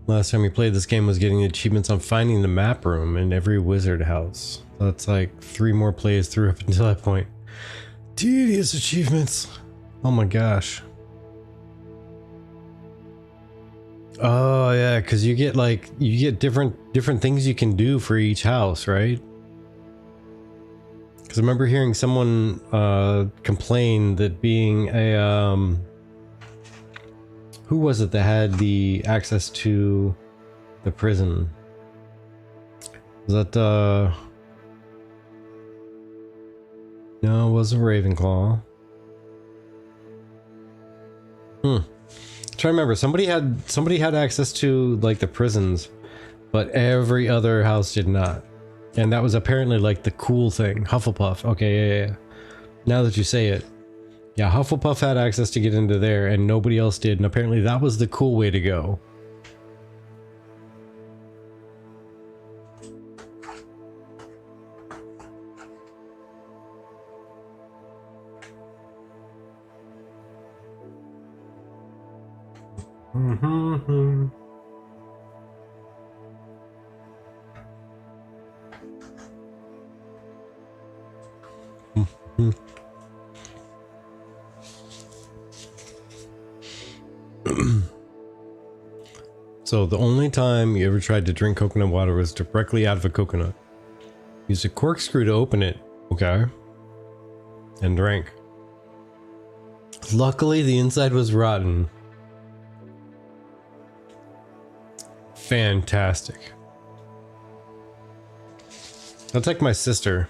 Last time we played this game was getting achievements on finding the map room in every wizard house. That's like 3 more plays through up until that point. Tedious achievements. Oh my gosh. Oh yeah, because you get different things you can do for each house, right? Because I remember hearing someone complain that being a who was it that had the access to the prison? Was that no, it wasn't Ravenclaw. Trying to remember, somebody had access to like the prisons, but every other house did not. And that was apparently like the cool thing. Hufflepuff. Okay, yeah. Now that you say it. Yeah, Hufflepuff had access to get into there and nobody else did, and apparently that was the cool way to go. So the only time you ever tried to drink coconut water was directly out of a coconut. Used a corkscrew to open it, okay, and drank. Luckily the inside was rotten. Fantastic. That's like my sister.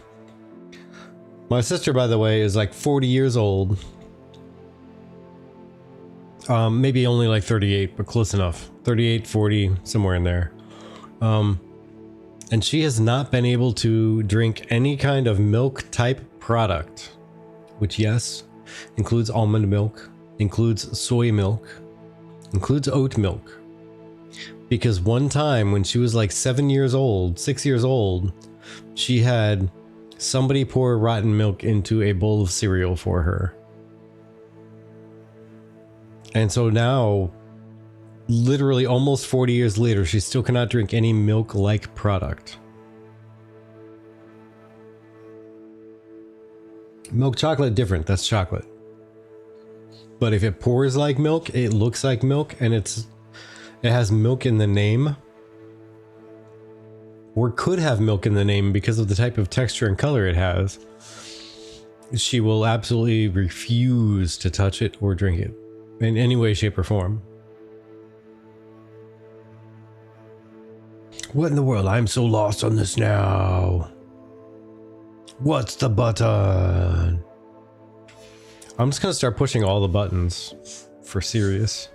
My sister, by the way, is like 40 years old. Maybe only like 38, but close enough. 38, 40, somewhere in there. And she has not been able to drink any kind of milk type product, which yes, includes almond milk, includes soy milk, includes oat milk. Because one time when she was like 6 years old, she had somebody pour rotten milk into a bowl of cereal for her. And so now literally almost 40 years later, she still cannot drink any milk-like product. Milk chocolate, different. That's chocolate. But if it pours like milk, it looks like milk, and it has milk in the name, or could have milk in the name because of the type of texture and color it has, she will absolutely refuse to touch it or drink it in any way, shape, or form. What in the world? I'm so lost on this now. What's the button? I'm just gonna start pushing all the buttons for serious.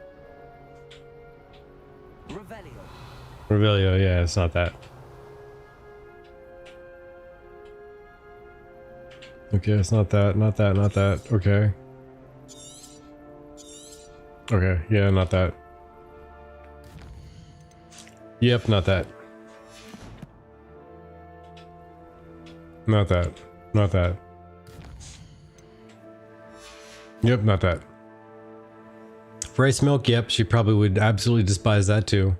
Revelio, yeah, it's not that. Okay, it's not that, not that, not that. Okay. Okay, yeah, not that. Yep, not that. Not that. Not that. Yep, not that. Rice milk, yep, she probably would absolutely despise that too.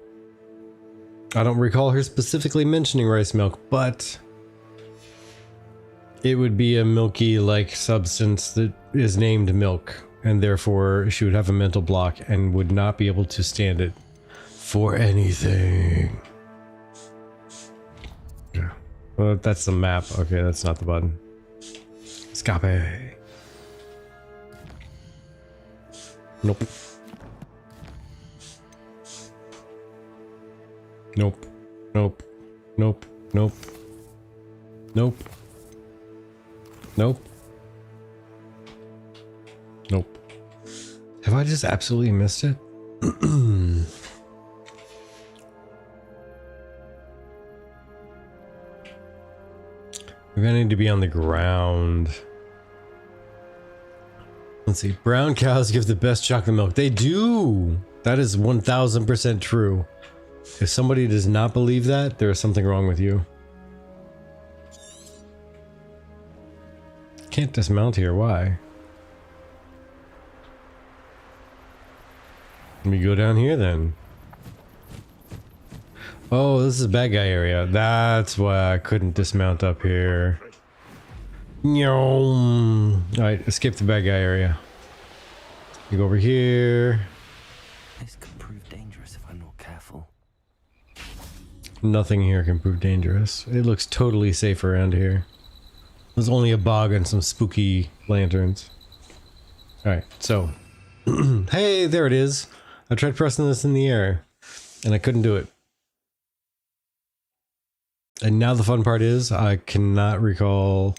I don't recall her specifically mentioning rice milk, but it would be a milky-like substance that is named milk, and therefore she would have a mental block and would not be able to stand it for anything. Yeah. Well, that's the map. Okay, that's not the button. Escape. Nope. Nope. Nope. Nope. Nope. Nope. Nope. Nope. Have I just absolutely missed it? We're gonna need to be on the ground. Let's see. Brown cows give the best chocolate milk. They do! That is 1000% true. If somebody does not believe that, there is something wrong with you. Can't dismount here. Why? Let me go down here then. Oh, this is a bad guy area. That's why I couldn't dismount up here. Alright, escape the bad guy area. You go over here. This could prove dangerous if I'm not careful. Nothing here can prove dangerous. It looks totally safe around here. There's only a bog and some spooky lanterns. Alright, so. Hey, there it is. I tried pressing this in the air, and I couldn't do it. And now the fun part is, I cannot recall...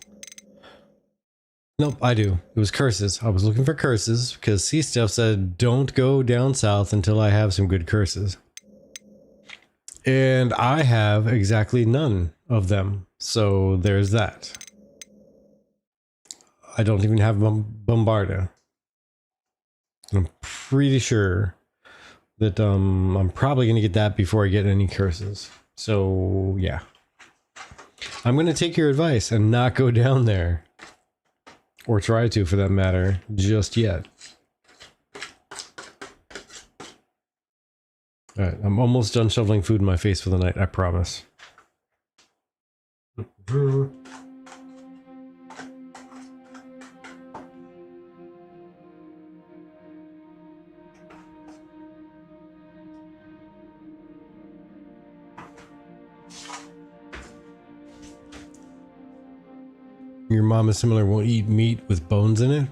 Nope, I do. It was curses. I was looking for curses, because C-Stuff said, don't go down south until I have some good curses. And I have exactly none of them. So there's that. I don't even have Bombarda. I'm pretty sure that I'm probably going to get that before I get any curses. So yeah. I'm going to take your advice and not go down there. Or try to, for that matter, just yet. Alright, I'm almost done shoveling food in my face for the night, I promise. Your mom is similar, won't eat meat with bones in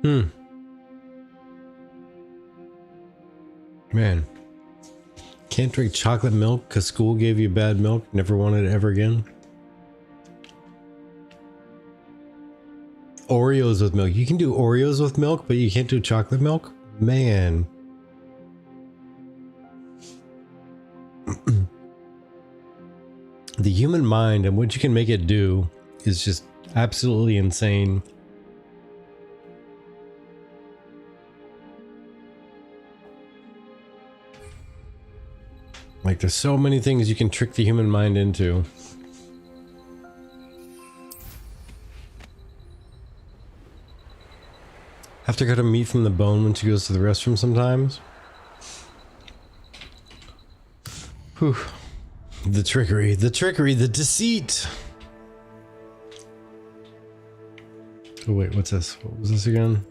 it? Man. Can't drink chocolate milk because school gave you bad milk? Never wanted it ever again? Oreos with milk. You can do Oreos with milk, but you can't do chocolate milk? Man. The human mind and what you can make it do is just absolutely insane. Like, there's so many things you can trick the human mind into. Have to cut her meat from the bone when she goes to the restroom sometimes. Whew. The trickery, the deceit. Oh wait, what's this? What was this again?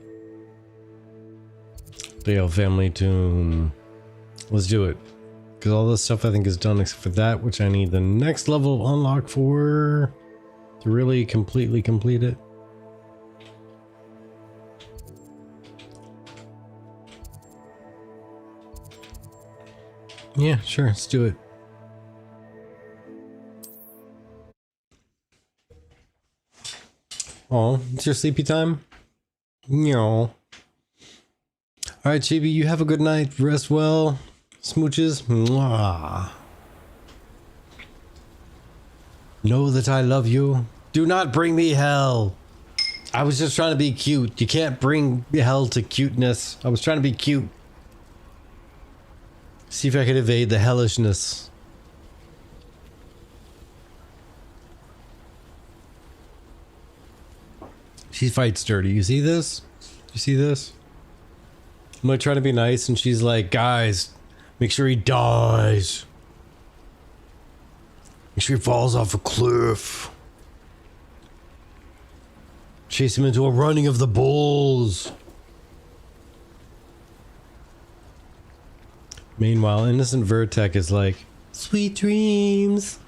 Dale family tomb. Let's do it. Because all this stuff I think is done except for that, which I need the next level of unlock for to really completely complete it. Yeah, sure, let's do it. Oh, it's your sleepy time? No. Alright, Chibi, you have a good night. Rest well. Smooches. Mwah. Know that I love you. Do not bring me hell. I was just trying to be cute. You can't bring hell to cuteness. I was trying to be cute. See if I could evade the hellishness. She fights dirty. You see this? You see this? I'm like trying to be nice and she's like, guys, make sure he dies. Make sure he falls off a cliff. Chase him into a running of the bulls. Meanwhile, innocent Virtek is like, sweet dreams.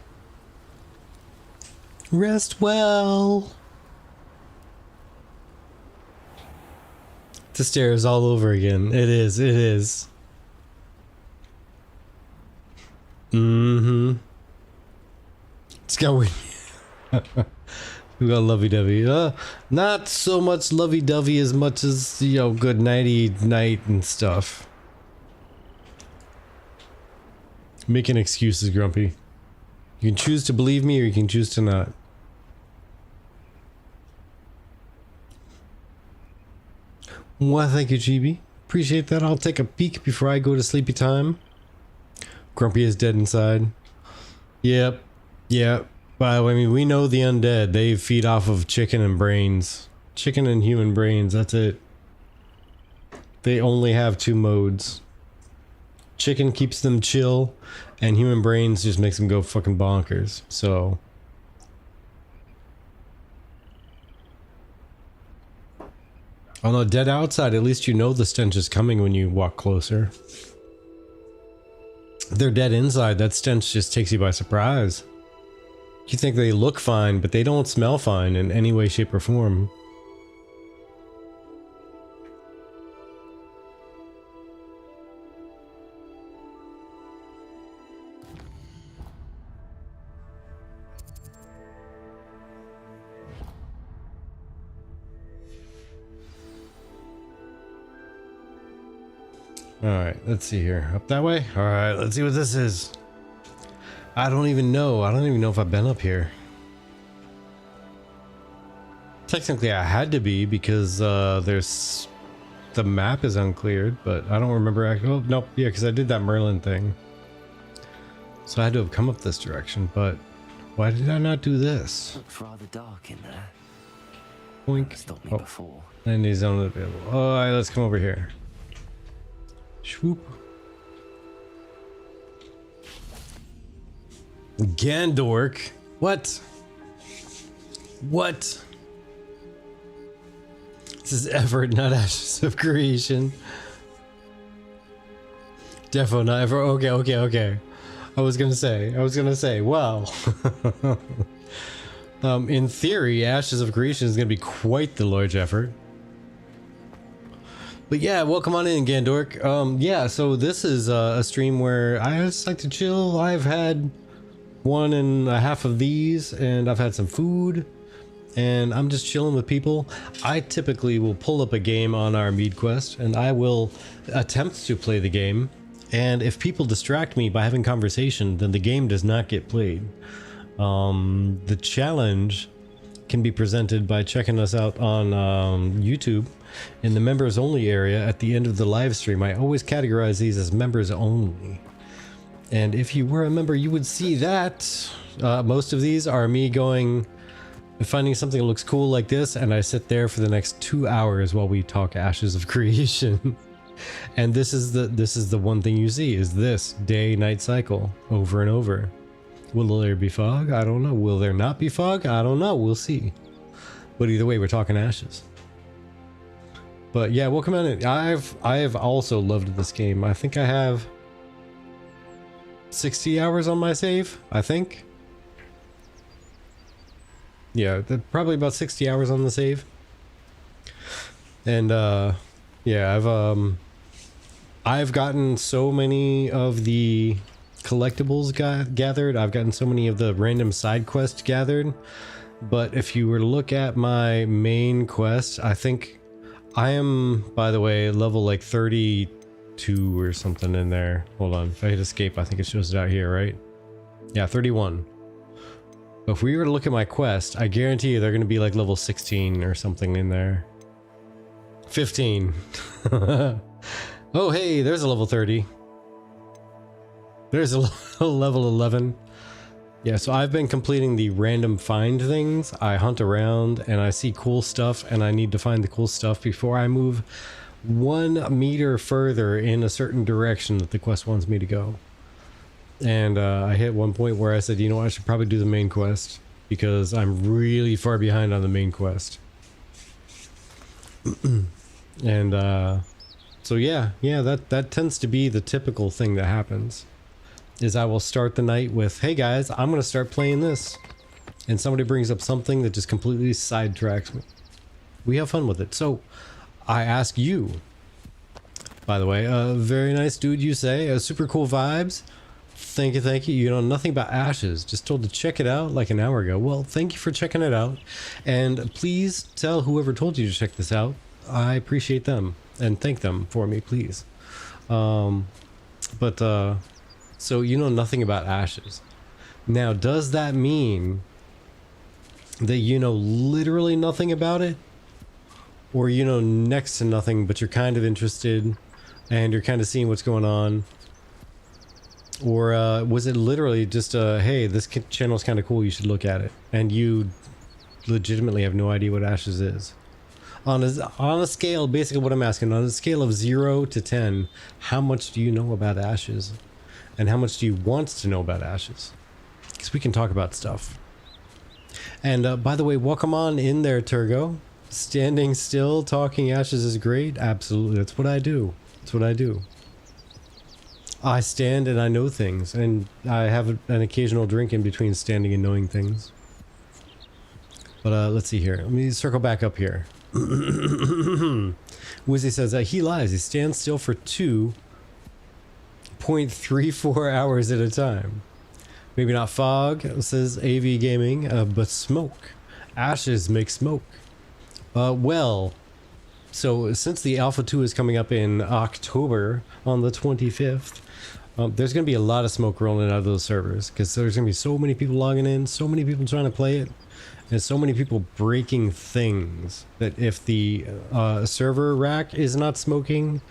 Rest well. The stairs all over again. It is, it is. Mm-hmm. It's got weird. We got lovey-dovey. Not so much lovey-dovey as much as, you know, good nighty night and stuff. Making excuses, Grumpy. You can choose to believe me or you can choose to not. Well, thank you, Chibi. Appreciate that. I'll take a peek before I go to sleepy time. Grumpy is dead inside. Yep. Yep. By the way, I mean, we know the undead. They feed off of chicken and brains. Chicken and human brains, that's it. They only have two modes. Chicken keeps them chill, and human brains just makes them go fucking bonkers. So... oh no, dead outside, at least you know the stench is coming when you walk closer. If they're dead inside, that stench just takes you by surprise. You think they look fine, but they don't smell fine in any way, shape, or form. Alright, let's see here. Up that way? Alright, let's see what this is. I don't even know. I don't even know if I've been up here. Technically, I had to be because there's... the map is uncleared, but I don't remember... oh, nope. Yeah, because I did that Merlin thing. So I had to have come up this direction, but... why did I not do this? Looks rather dark in there. Boink. Stopped me before. Landing zone available. Alright, let's come over here. Swoop. Gandork. What? What? This is effort, not ashes of creation. Defo, not ever. Okay. I was gonna say, well. In theory, ashes of creation is gonna be quite the large effort. But yeah, welcome on in, Gandork. Yeah, so this is a stream where I just like to chill. I've had 1.5 of these, and I've had some food, and I'm just chilling with people. I typically will pull up a game on our Mead Quest, and I will attempt to play the game. And if people distract me by having conversation, then the game does not get played. The challenge can be presented by checking us out on YouTube in the members only area at the end of the live stream. I always categorize these as members only. And if you were a member, you would see that most of these are me going finding something that looks cool like this, and I sit there for the next 2 hours while we talk Ashes of Creation. And this is the one thing you see, is this day-night cycle over and over. Will there be fog? I don't know. Will there not be fog? I don't know. We'll see. But either way, we're talking Ashes. But yeah, welcome in. I have also loved this game. I think I have 60 hours on my save, I think. Yeah, probably about 60 hours on the save. And yeah, I've gotten so many of the collectibles gathered. I've gotten so many of the random side quests gathered. But if you were to look at my main quest, I think I am, by the way, level like 32 or something in there. Hold on, if I hit escape, I think it shows it out here, right? Yeah, 31. But if we were to look at my quest, I guarantee you they're going to be like level 16 or something in there. 15. Oh, hey, there's a level 30. There's a level 11. Yeah, so I've been completing the random find things. I hunt around and I see cool stuff, and I need to find the cool stuff before I move 1 meter further in a certain direction that the quest wants me to go. And I hit one point where I said, you know what, I should probably do the main quest, because I'm really far behind on the main quest. And so yeah, that tends to be the typical thing that happens. Is I will start the night with, hey guys, I'm going to start playing this. And somebody brings up something that just completely sidetracks me. We have fun with it. So I ask you, by the way, very nice dude, you say, super cool vibes. Thank you, thank you. You know nothing about Ashes. Just told to check it out like an hour ago. Well, thank you for checking it out. And please tell whoever told you to check this out. I appreciate them. And thank them for me, please. So you know nothing about Ashes. Now, does that mean that you know literally nothing about it? Or you know next to nothing, but you're kind of interested and you're kind of seeing what's going on? Or was it literally just hey, this channel's kind of cool, you should look at it, and you legitimately have no idea what Ashes is? On a scale, basically what I'm asking, on a scale of 0 to 10, how much do you know about Ashes? And how much do you want to know about Ashes? Because we can talk about stuff. And by the way, welcome on in there, Turgo. Standing still, talking Ashes is great. Absolutely, that's what I do. That's what I do. I stand and I know things, and I have an occasional drink in between standing and knowing things. But let's see here. Let me circle back up here. Wizzy says he lies. He stands still for 2.34 hours at a time. Maybe not fog, says AV Gaming, but smoke. Ashes make smoke. Well, so since the Alpha 2 is coming up in October on the 25th, there's going to be a lot of smoke rolling out of those servers, because there's going to be so many people logging in, so many people trying to play it, and so many people breaking things that if the server rack is not smoking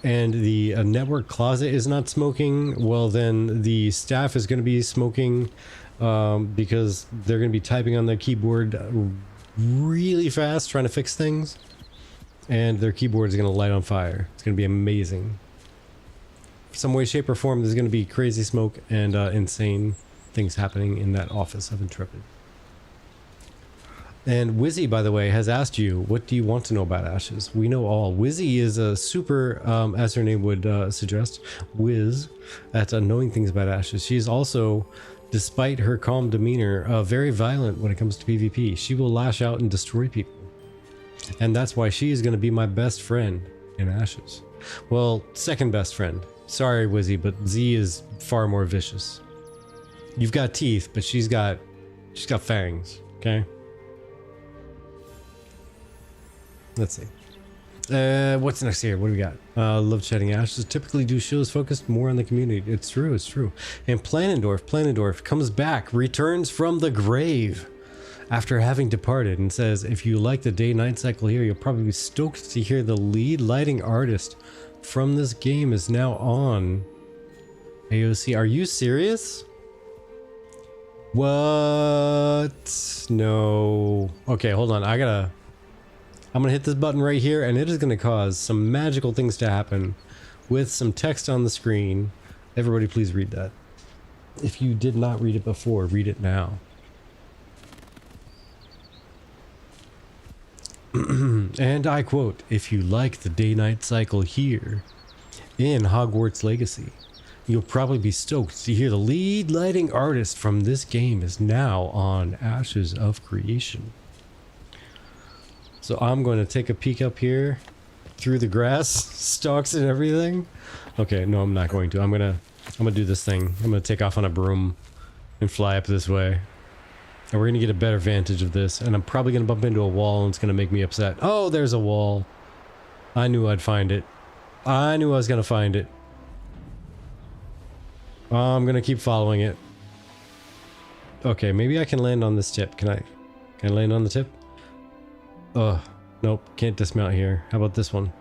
and the network closet is not smoking, well then the staff is going to be smoking, because they're going to be typing on their keyboard really fast trying to fix things, and their keyboard is going to light on fire. It's going to be amazing. Some way, shape, or form, there's going to be crazy smoke and insane things happening in that office of Intrepid. And Wizzy, by the way, has asked you, what do you want to know about Ashes? We know all. Wizzy is a super, as her name would suggest, Wiz, at knowing things about Ashes. She's also, despite her calm demeanor, very violent when it comes to PvP. She will lash out and destroy people. And that's why she is going to be my best friend in Ashes. Well, second best friend. Sorry, Wizzy, but Z is far more vicious. You've got teeth, but she's got fangs, okay? Let's see. What's next here? What do we got? Love chatting Ashes. Typically do shows focused more on the community. It's true, it's true. And Planendorf comes back, returns from the grave after having departed, and says, if you like the day-night cycle here, you'll probably be stoked to hear the lead lighting artist from this game is now on AOC. Are you serious? What? No. Okay, hold on. I'm gonna hit this button right here, and it is gonna cause some magical things to happen with some text on the screen. Everybody please read that. If you did not read it before, read it now. And I quote, "If you like the day-night cycle here in Hogwarts Legacy, you'll probably be stoked to hear the lead lighting artist from this game is now on Ashes of Creation." So I'm going to take a peek up here through the grass stalks and everything. Okay, no, I'm not going to. I'm gonna do this thing. I'm gonna take off on a broom and fly up this way. And we're gonna get a better vantage of this. And I'm probably gonna bump into a wall and it's gonna make me upset. Oh, there's a wall. I knew I'd find it. I knew I was gonna find it. I'm gonna keep following it. Okay, maybe I can land on this tip. Can I land on the tip? Ugh, nope, can't dismount here. How about this one?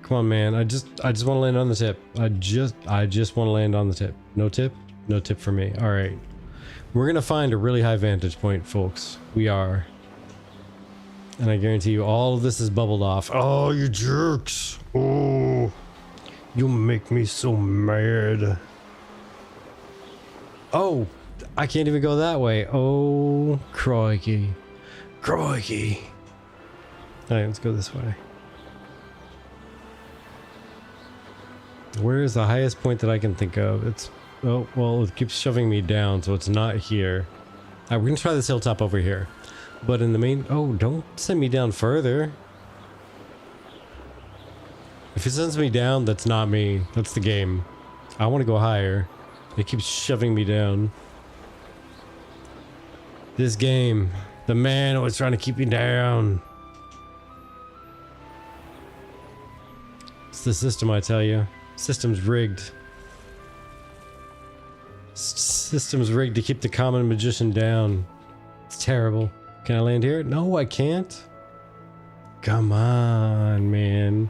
Come on, man. I just want to land on the tip. I just want to land on the tip. No tip? No tip for me. All right. We're going to find a really high vantage point, folks. We are. And I guarantee you all of this is bubbled off. Oh, you jerks. Oh, you make me so mad. Oh, I can't even go that way. Oh, crikey. Crikey. All right, let's go this way. Where is the highest point that I can think of? It's, oh, well, it keeps shoving me down, so it's not here. All right, we're gonna try this hilltop over here. But in the main, oh, don't send me down further. If it sends me down, that's not me. That's the game. I want to go higher. It keeps shoving me down. This game, the man always trying to keep me down. It's the system, I tell you. System's rigged. System's rigged to keep the common magician down. It's terrible. Can I land here? No, I can't. Come on, man.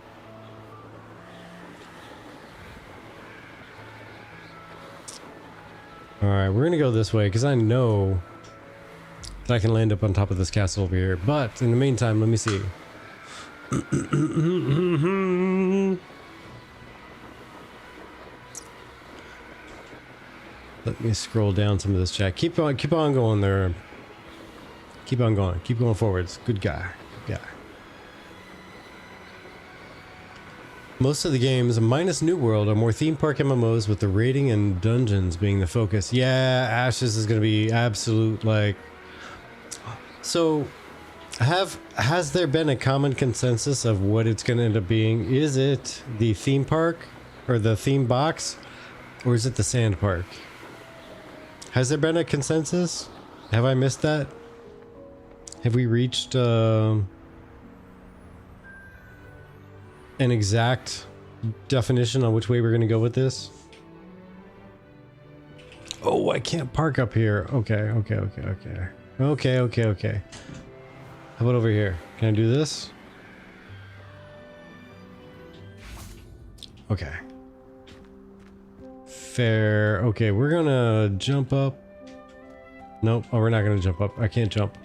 Alright, we're gonna go this way because I know that I can land up on top of this castle over here. But in the meantime, let me see. Let me scroll down some of this chat. Keep on going there. Keep on going. Keep going forwards. Good guy. Good guy. Most of the games, minus New World, are more theme park MMOs with the raiding and dungeons being the focus. Yeah, Ashes is going to be absolute, like... So, has there been a common consensus of what it's going to end up being? Is it the theme park? Or the theme box? Or is it the sand park? Has there been a consensus? Have I missed that? Have we reached an exact definition on which way we're going to go with this? Oh, I can't park up here. Okay. How about over here? Can I do this? Okay. Fair. Okay, we're gonna jump up. Nope. Oh, we're not gonna jump up. I can't jump.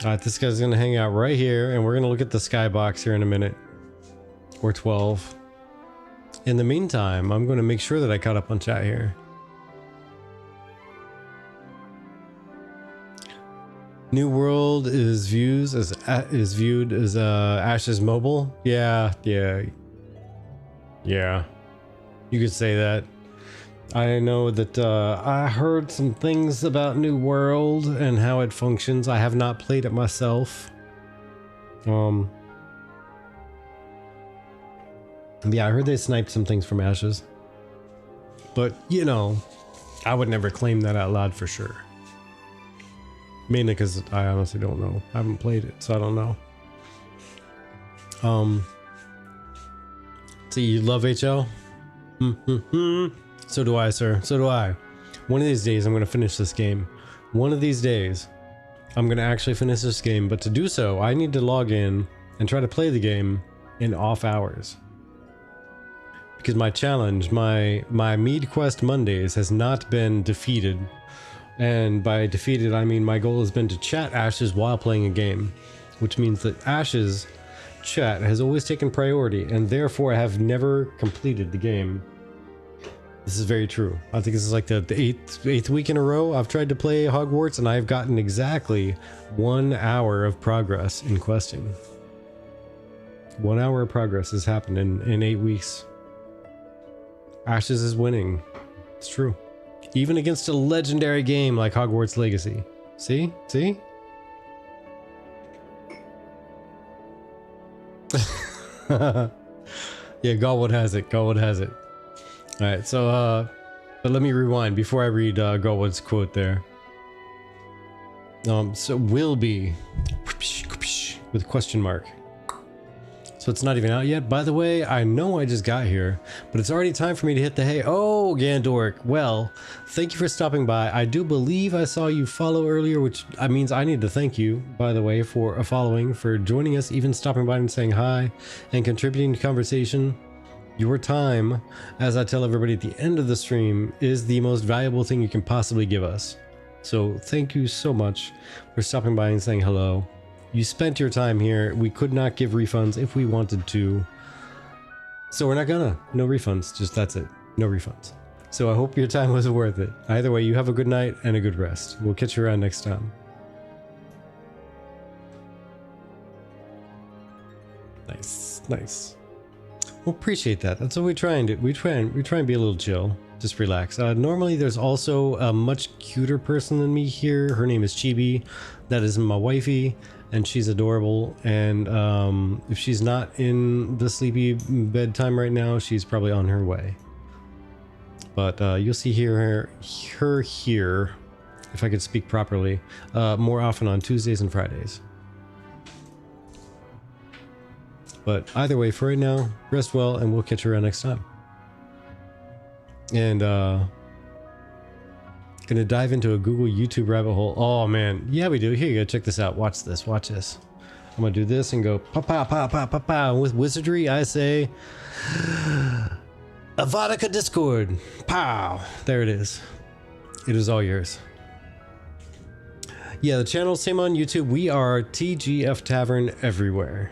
Alright, this guy's gonna hang out right here, and we're gonna look at the skybox here in a minute. Or 12. In the meantime, I'm gonna make sure that I caught up on chat here. New World is viewed as Ash's mobile. Yeah. You could say that. I know that I heard some things about New World and how it functions. I have not played it myself. Yeah, I heard they sniped some things from Ashes. But, you know, I would never claim that out loud for sure. Mainly because I honestly don't know. I haven't played it, so I don't know. So you love HL? So do I, sir. So do I. One of these days, I'm going to finish this game. One of these days, I'm going to actually finish this game. But to do so, I need to log in and try to play the game in off hours. because my challenge, my Mead Quest Mondays has not been defeated. And by defeated, I mean my goal has been to chat Ashes while playing a game, which means that Ashes chat has always taken priority, and therefore I have never completed the game. This is very true. I think this is like the eighth week in a row I've tried to play Hogwarts, and I've gotten exactly 1 hour of progress in questing. 1 hour of progress has happened in 8 weeks. Ashes is winning. It's true. Even against a legendary game like Hogwarts Legacy. See? See? Yeah, Galwood has it. Galwood has it. Alright, so, but let me rewind before I read Galwood's quote there. So will be with a question mark. So it's not even out yet. By the way, I know I just got here, but it's already time for me to hit the hay. Oh, Gandork. Well, thank you for stopping by. I do believe I saw you follow earlier, which means I need to thank you, by the way, for following, for joining us, even stopping by and saying hi, and contributing to conversation. Your time, as I tell everybody at the end of the stream, is the most valuable thing you can possibly give us. So thank you so much for stopping by and saying hello. You spent your time here. We could not give refunds if we wanted to. So we're not gonna. No refunds. Just that's it. No refunds. So I hope your time was worth it. Either way, you have a good night and a good rest. We'll catch you around next time. Nice. Nice. Well, appreciate that. That's what we try and do. We try and be a little chill. Just relax. Normally there's also a much cuter person than me here. Her name is Chibi. That is my wifey, and she's adorable. And if she's not in the sleepy bedtime right now, she's probably on her way. But you'll see her here, if I could speak properly, more often on Tuesdays and Fridays. But either way, for right now, rest well, and we'll catch you around next time. And gonna dive into a Google YouTube rabbit hole. Oh man, yeah we do. Here you go, check this out. Watch this, watch this. I'm gonna do this and go pa pa pa pa pa pa. With wizardry I say Avada Discord. Pow! There it is. It is all yours. Yeah, the channel's same on YouTube. We are TGF Tavern everywhere.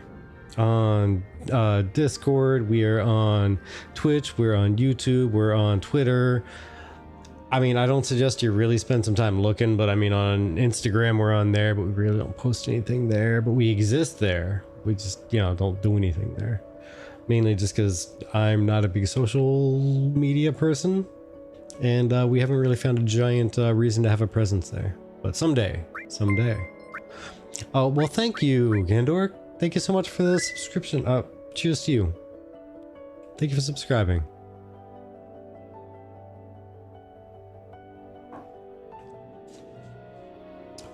On Discord, we are on Twitch, we're on YouTube, we're on Twitter. I mean, I don't suggest you really spend some time looking, but I mean, on Instagram we're on there, but we really don't post anything there, but we exist there. We just, you know, don't do anything there. Mainly just because I'm not a big social media person, and we haven't really found a giant reason to have a presence there. But someday. Oh, well, thank you, Gandork. Thank you so much for the subscription. Cheers to you. Thank you for subscribing.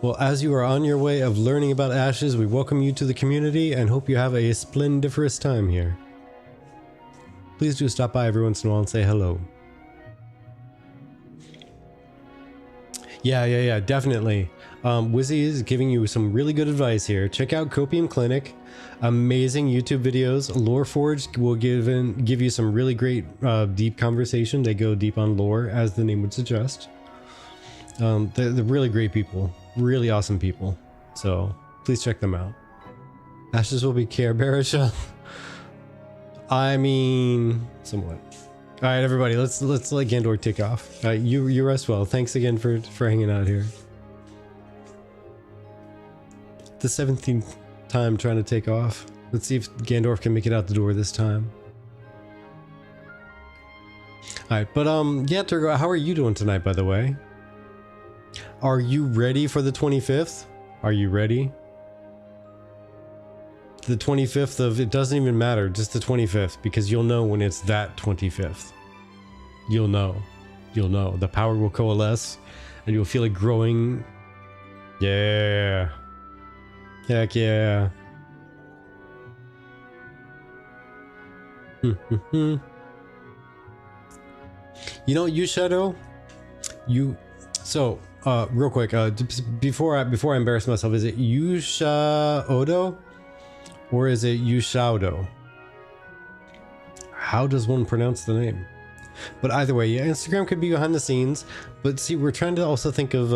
Well, as you are on your way of learning about Ashes, we welcome you to the community and hope you have a splendiferous time here. Please do stop by every once in a while and say hello. Yeah, definitely. Wizzy is giving you some really good advice here. Check out Copium Clinic. Amazing YouTube videos. Loreforge will give you some really great deep conversation. They go deep on lore, as the name would suggest. They're really great people. Really awesome people. So please check them out. Ashes will be Care Bearish. I mean, somewhat. All right, everybody, let's let Gandork take off. You rest well. Thanks again for hanging out here. The 17th time trying to take off. Let's see if Gandorf can make it out the door this time. All right, but yeah, Turgo, how are you doing tonight, by the way? Are you ready for the 25th? Are you ready? The 25th of, it doesn't even matter, just the 25th, because you'll know when it's that 25th. You'll know. You'll know. The power will coalesce, and you'll feel it growing. Yeah. Heck yeah. You know, you Shadow, you. So, real quick, before I embarrass myself, is it Yusha Odo, or is it Yushaudo? how does one pronounce the name? But either way, yeah, Instagram could be behind the scenes. But see, we're trying to also think of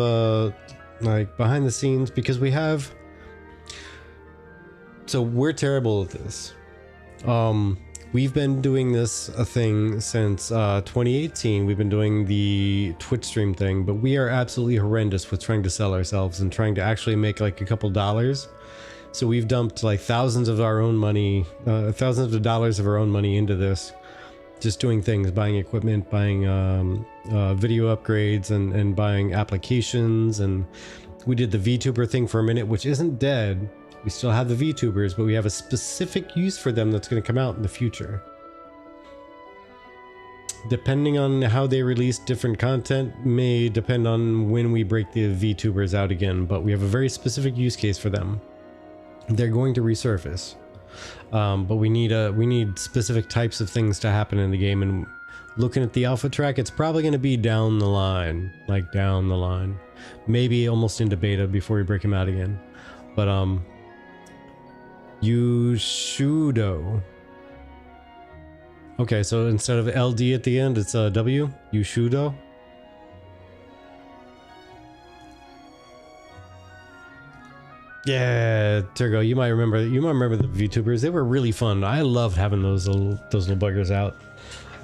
like behind the scenes, because we have. So we're terrible at this. We've been doing this a thing since 2018. We've been doing the Twitch stream thing, but we are absolutely horrendous with trying to sell ourselves and trying to actually make like a couple dollars. So we've dumped like thousands of our own money, thousands of dollars of our own money into this, just doing things, buying equipment, buying video upgrades, and buying applications. And we did the VTuber thing for a minute, which isn't dead. We still have the VTubers, but we have a specific use for them that's going to come out in the future. Depending on how they release different content may depend on when we break the VTubers out again, but we have a very specific use case for them. They're going to resurface, but we need specific types of things to happen in the game. And looking at the alpha track, it's probably going to be down the line, like down the line, maybe almost into beta before we break them out again. But Yushudo. Okay, so instead of LD at the end, it's W. Yushudo. Yeah, Turgo, you might remember the VTubers. They were really fun. I loved having those little buggers out.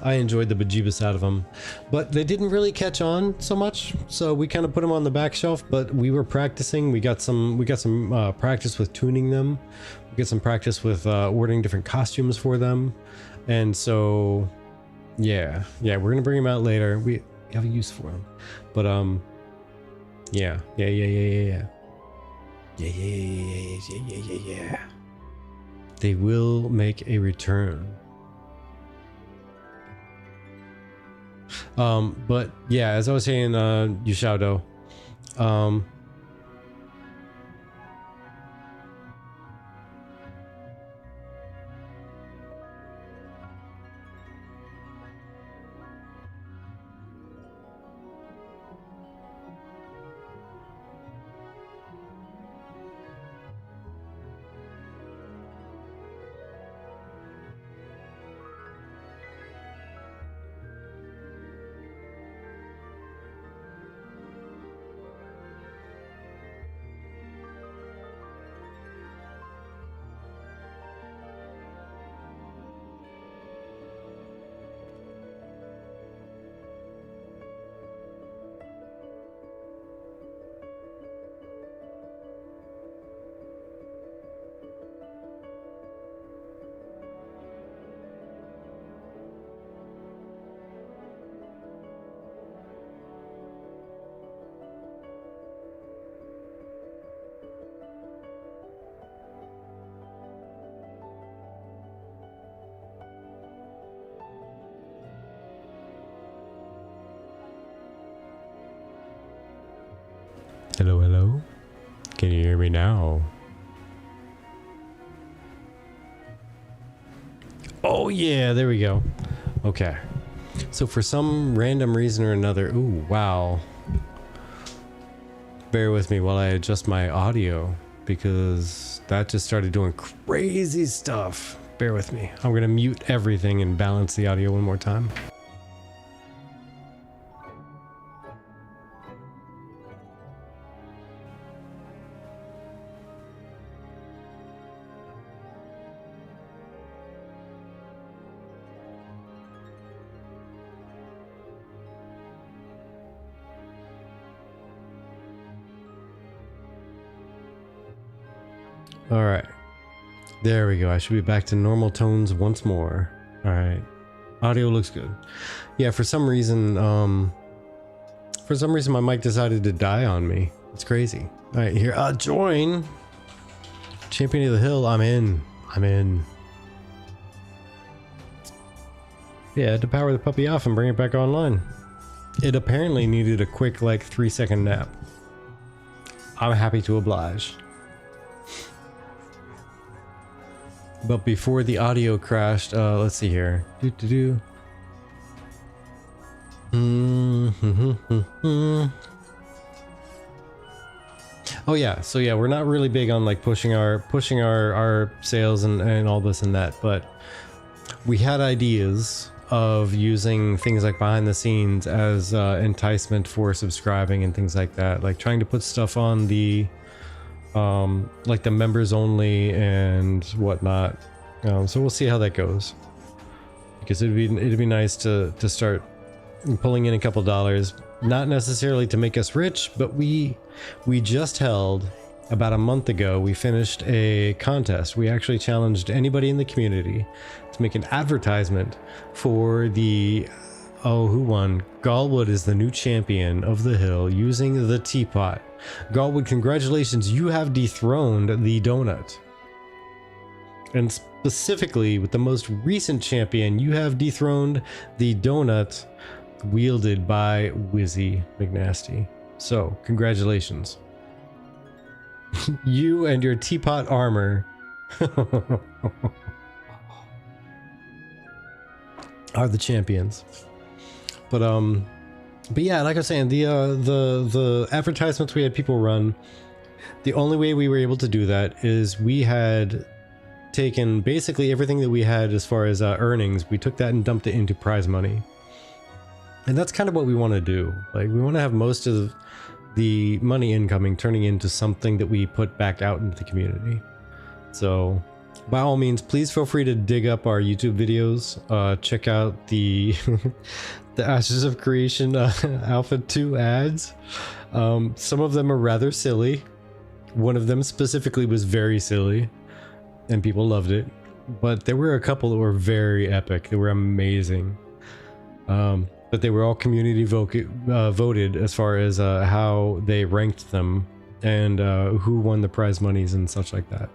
I enjoyed the bejeebus out of them, but they didn't really catch on so much, so we kind of put them on the back shelf. But we were practicing. We got some practice with tuning them. We got some practice with ordering different costumes for them, and so yeah, we're gonna bring them out later. We have a use for them, but yeah. They will make a return. But yeah, as I was saying, Yushado, hello, can you hear me now? Oh yeah, there we go. Okay, so for some random reason or another, ooh, wow, bear with me while I adjust my audio, because that just started doing crazy stuff. Bear with me. I'm gonna mute everything and balance the audio one more time. All right, there we go. I should be back to normal tones once more. All right, audio looks good. Yeah, for some reason my mic decided to die on me. It's crazy. All right, here, join Champion of the Hill. I'm in. Yeah, I had to power the puppy off and bring it back online. It apparently needed a quick, like, 3-second nap. I'm happy to oblige. But before the audio crashed, let's see here. Oh yeah, so yeah, we're not really big on like pushing our sales and all this and that, but we had ideas of using things like behind the scenes as enticement for subscribing and things like that, like trying to put stuff on the like the members only and whatnot. So we'll see how that goes, because it'd be nice to start pulling in a couple dollars, not necessarily to make us rich, but we just held, about a month ago, we finished a contest. We actually challenged anybody in the community to make an advertisement for the, who won? Gallwood is the new champion of the hill using the teapot. Gallwood, congratulations, you have dethroned the donut. And specifically with the most recent champion, you have dethroned the donut wielded by Wizzy McNasty. So, congratulations. You and your teapot armor are the champions. But yeah, like I was saying, the advertisements we had people run, the only way we were able to do that is we had taken basically everything that we had as far as earnings, we took that and dumped it into prize money. And that's kind of what we want to do. Like, we want to have most of the money incoming turning into something that we put back out into the community. So by all means, please feel free to dig up our YouTube videos, check out the the Ashes of Creation Alpha 2 ads. Some of them are rather silly. One of them specifically was very silly and people loved it, but there were a couple that were very epic. They were amazing. But they were all community voted as far as how they ranked them and who won the prize monies and such like that.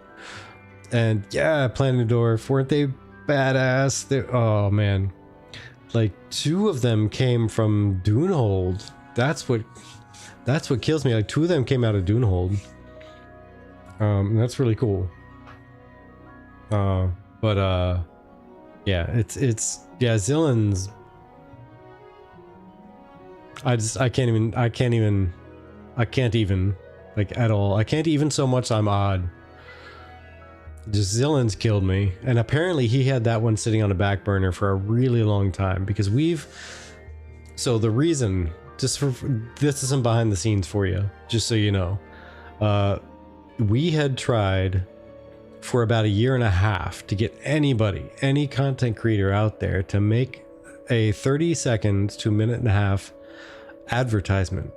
And yeah, Planetdorf, weren't they badass? Oh man, like 2 of them came from Dunehold. That's what kills me. Like 2 of them came out of Dunehold. That's really cool. But yeah, it's yeah, Zillion's. I can't even like at all. I can't even so much I'm odd. Just Zillion's killed me. And apparently he had that one sitting on a back burner for a really long time because so the reason, this is some behind the scenes for you, just so you know. We had tried for about 1.5 years to get any content creator out there to make a 30 seconds to 1.5 minutes advertisement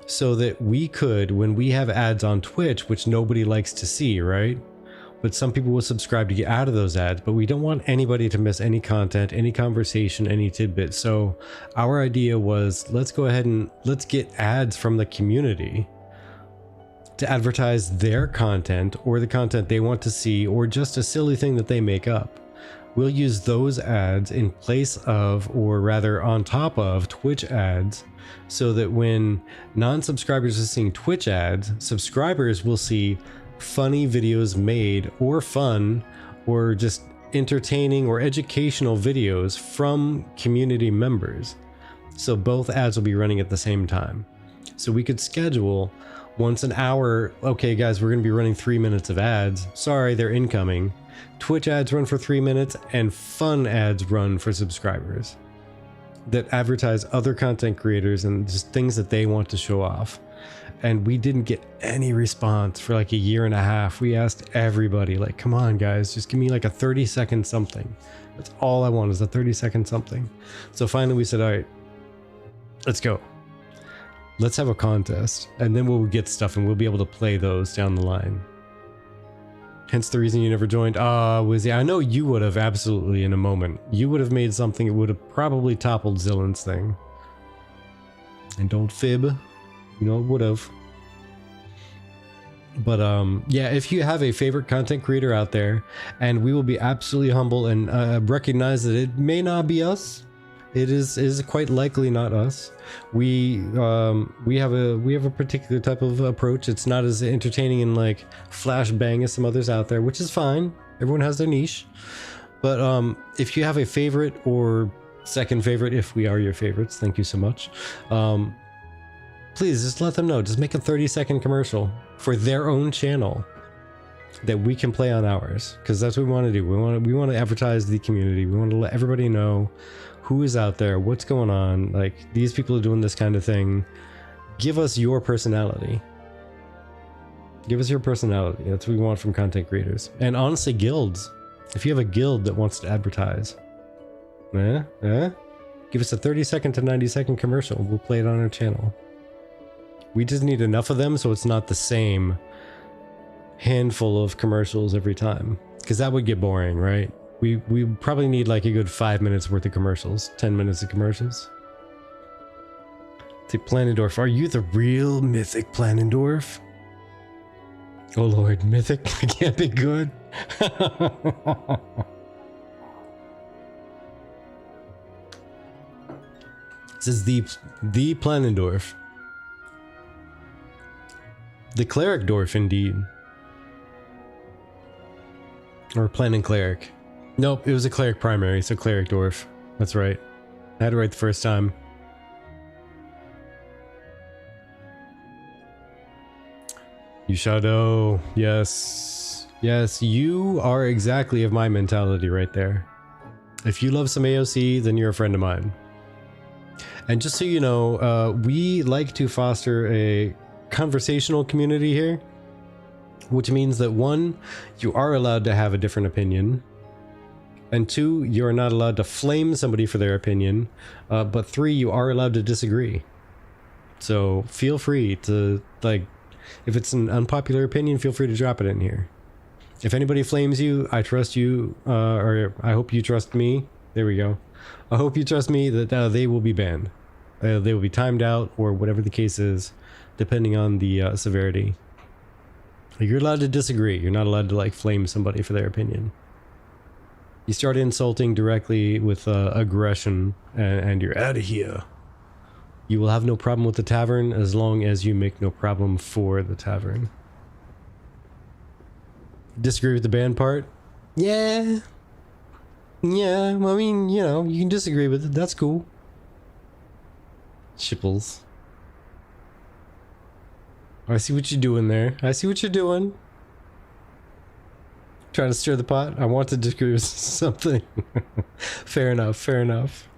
so that we could, when we have ads on Twitch, which nobody likes to see, right? But some people will subscribe to get out of those ads, but we don't want anybody to miss any content, any conversation, any tidbit. So our idea was, let's go ahead and let's get ads from the community to advertise their content or the content they want to see, or just a silly thing that they make up. We'll use those ads in place of, or rather on top of, Twitch ads, so that when non-subscribers are seeing Twitch ads, subscribers will see funny videos made, or fun, or just entertaining or educational videos from community members. So both ads will be running at the same time. So we could schedule once an hour, okay guys, we're going to be running 3 minutes of ads. Sorry, they're incoming. Twitch ads run for 3 minutes and fun ads run for subscribers that advertise other content creators and just things that they want to show off. And we didn't get any response for like 1.5 years. We asked everybody, like, come on guys, just give me like a 30-second something. That's all I want, is a 30-second something. So finally we said, all right, let's go. Let's have a contest, and then we'll get stuff and we'll be able to play those down the line. Hence the reason you never joined. Wizzy, I know you would have, absolutely, in a moment. You would have made something that would have probably toppled Zillion's thing. And don't fib. You know, it would have. But yeah, if you have a favorite content creator out there, and we will be absolutely humble and recognize that it may not be us. It is quite likely not us. We have a particular type of approach. It's not as entertaining and like flashbang as some others out there, which is fine. Everyone has their niche. But if you have a favorite or second favorite, if we are your favorites, thank you so much. Please just let them know. Just make a 30-second commercial for their own channel. that we can play on ours, because that's what we want to do. We want to advertise the community. We want to let everybody know who is out there, what's going on. Like, these people are doing this kind of thing. Give us your personality. Give us your personality. That's what we want from content creators. And honestly, guilds. If you have a guild that wants to advertise, give us a 30-second to 90-second commercial. We'll play it on our channel. We just need enough of them so it's not the same handful of commercials every time, because that would get boring, right? We probably need like a good 5 minutes worth of commercials, 10 minutes of commercials. Take Planendorf. Are you the real mythic Planendorf? Oh lord, mythic can't be good. This is the Planendorf. The cleric dwarf, indeed. Or Planen cleric. Nope, it was a cleric primary, so cleric dwarf. That's right. I had it right the first time. You shadow. Yes. Yes, you are exactly of my mentality right there. If you love some AOC, then you're a friend of mine. And just so you know, we like to foster a conversational community here, which means that 1, you are allowed to have a different opinion, and 2, you're not allowed to flame somebody for their opinion, but 3, you are allowed to disagree. So feel free to, like, if it's an unpopular opinion, feel free to drop it in here. If anybody flames you, I trust you, or I hope you trust me. There we go. I hope you trust me that they will be banned. They will be timed out, or whatever the case is, depending on the severity. You're allowed to disagree. You're not allowed to like flame somebody for their opinion. You start insulting directly with aggression, and you're out of here. You will have no problem with the tavern as long as you make no problem for the tavern. Disagree with the ban part? Yeah. Yeah, I mean, you know, you can disagree with it. That's cool. Shipples. I see what you're doing there. I see what you're doing. Trying to stir the pot. I want to disagree with something. Fair enough. Fair enough.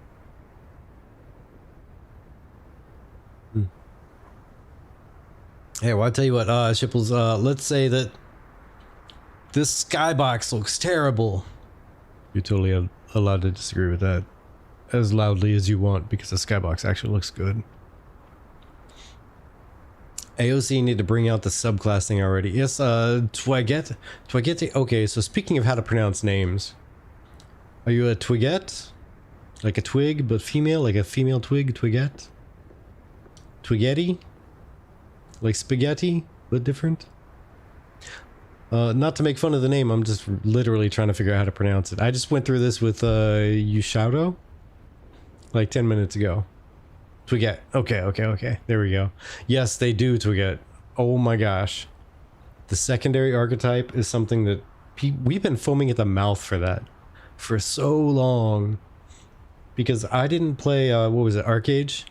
Hey, well, I'll tell you what, Shipples, let's say that this skybox looks terrible. You're totally allowed to disagree with that as loudly as you want, because the skybox actually looks good. AOC need to bring out the subclass thing already. Yes, Twigette? Twigette? Okay, so speaking of how to pronounce names, are you a Twigette? Like a twig, but female? Like a female twig? Twigette? Twigetti? Like spaghetti, but different? Not to make fun of the name, I'm just literally trying to figure out how to pronounce it. I just went through this with Yushado like 10 minutes ago. Twigette. Okay. There we go. Yes, they do Twigette. Oh my gosh. The secondary archetype is something that we've been foaming at the mouth for that for so long. Because I didn't play, what was it, Arcage?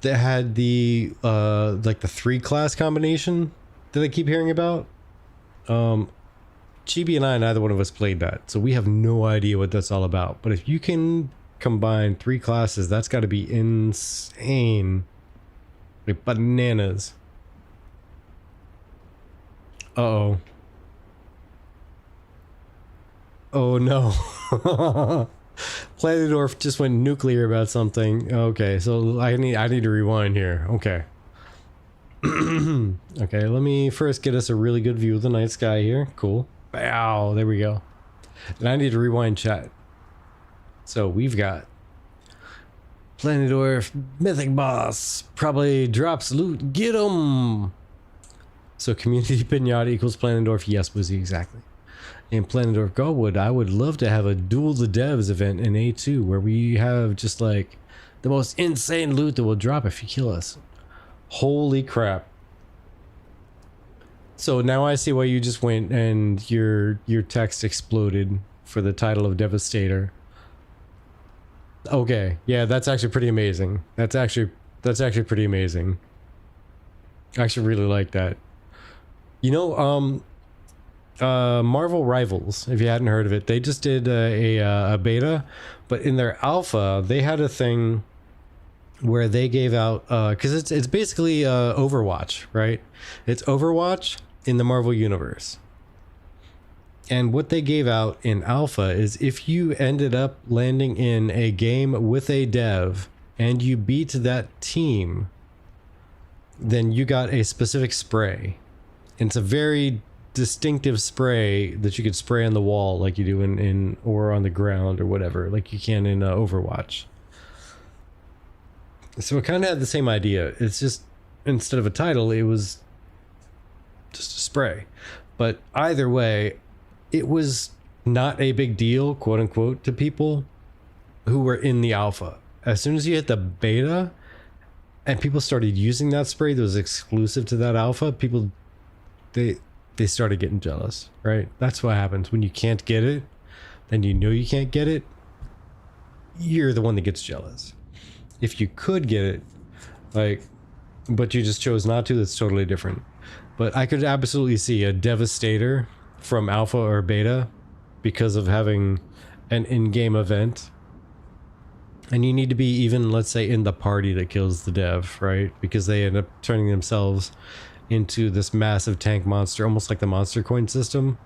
That had the, like the 3-class combination that I keep hearing about. Chibi and I, neither one of us played that, so we have no idea what that's all about. But if you can combine 3 classes, that's got to be insane. Like bananas. Uh-oh. Oh no. Planendorf just went nuclear about something. Okay, so I need to rewind here. Okay. Okay, let me first get us a really good view of the night sky here. Cool. Wow, there we go. And I need to rewind chat. So we've got Planendorf, mythic boss, probably drops loot, get 'em! So community pinata equals Planendorf, yes, Wizzy, exactly. And Planendorf Godwood, I would love to have a Duel the Devs event in A2 where we have just like the most insane loot that will drop if you kill us. Holy crap. So now I see why you just went and your text exploded for the title of Devastator. Okay, yeah, that's actually pretty amazing. That's actually pretty amazing. I actually really like that. You know, Marvel Rivals, if you hadn't heard of it. They just did a beta, but in their alpha, they had a thing where they gave out, because it's basically Overwatch, right? It's Overwatch in the Marvel Universe. And what they gave out in alpha is if you ended up landing in a game with a dev and you beat that team, then you got a specific spray. And it's a very distinctive spray that you could spray on the wall like you do in or on the ground or whatever, like you can in Overwatch. So it kind of had the same idea. It's just, instead of a title, it was just a spray. But either way, it was not a big deal, quote unquote, to people who were in the alpha. As soon as you hit the beta and people started using that spray that was exclusive to that alpha, people, they started getting jealous, right? That's what happens when you can't get it, then you know you can't get it, you're the one that gets jealous. If you could get it, like, but you just chose not to, that's totally different. But I could absolutely see a devastator from alpha or beta because of having an in-game event. And you need to be even, let's say, in the party that kills the dev, right? Because they end up turning themselves into this massive tank monster, almost like the monster coin system.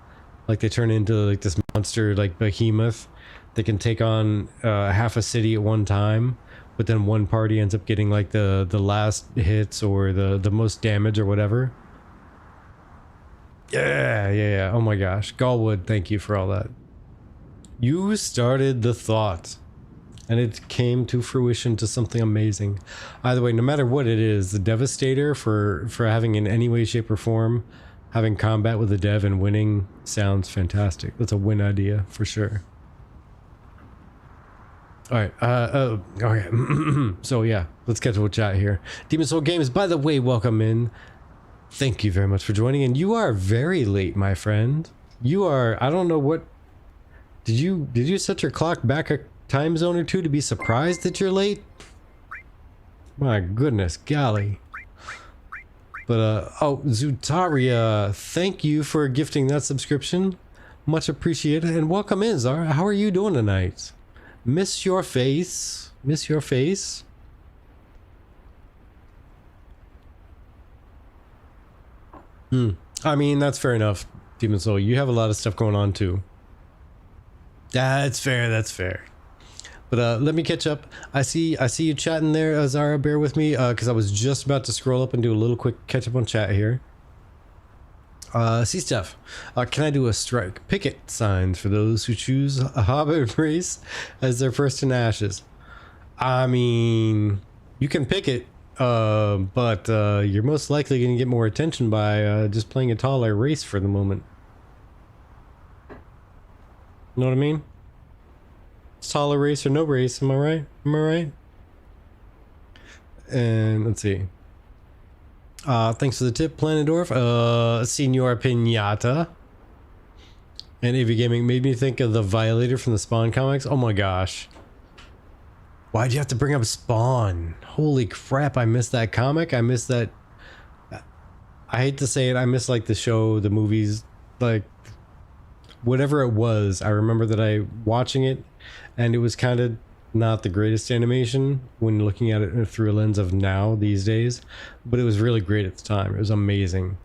Like they turn into like this monster, like behemoth that can take on half a city at one time. But then one party ends up getting like the last hits or the most damage or whatever. Yeah. Oh my gosh. Galwood, thank you for all that. You started the thought. And it came to fruition to something amazing. Either way, no matter what it is, the Devastator for having in any way, shape, or form, having combat with the dev and winning sounds fantastic. That's a win idea for sure. Alright, okay. So yeah, let's get to a chat here. Demon Soul Games, by the way, welcome in. Thank you very much for joining, and you are very late, my friend. You are, I don't know what, did you set your clock back a time zone or two to be surprised that you're late? My goodness, golly. But, oh, Zutaria, thank you for gifting that subscription. Much appreciated, and welcome in, Zara. How are you doing tonight? Miss your face. Miss your face. I mean, that's fair enough, Demon Soul. You have a lot of stuff going on, too. That's fair, that's fair. But let me catch up. I see you chatting there, Zara. Bear with me, because I was just about to scroll up and do a little quick catch up on chat here. See Steph. Can I do a strike? Picket signs for those who choose a Hobbit race as their first in ashes. I mean, you can picket, but you're most likely going to get more attention by just playing a taller race for the moment. Know what I mean? Taller race or no race, am I right? Am I right? And let's see. Thanks for the tip, Planendorf. Senor Pinata. And AV Gaming made me think of the Violator from the Spawn comics. Oh my gosh. Why'd you have to bring up Spawn? Holy crap, I missed that comic. I missed that. I hate to say it, I miss like the show, the movies, like whatever it was. I remember that I watching it and it was kind of not the greatest animation when looking at it through a lens of now these days, but it was really great at the time. It was amazing.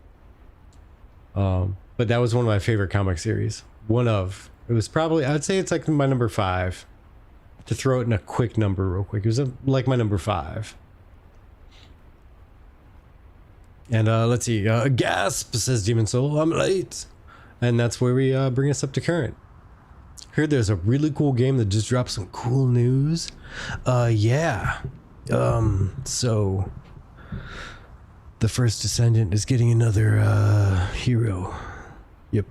But that was one of my favorite comic series. It was probably, I'd say it's like my number 5. To throw it in a quick number real quick. It was like my number 5. And let's see, gasp, says Demon Soul, I'm late. And that's where we bring us up to current. Heard there's a really cool game that just dropped some cool news. Yeah. So the first descendant is getting another hero. Yep.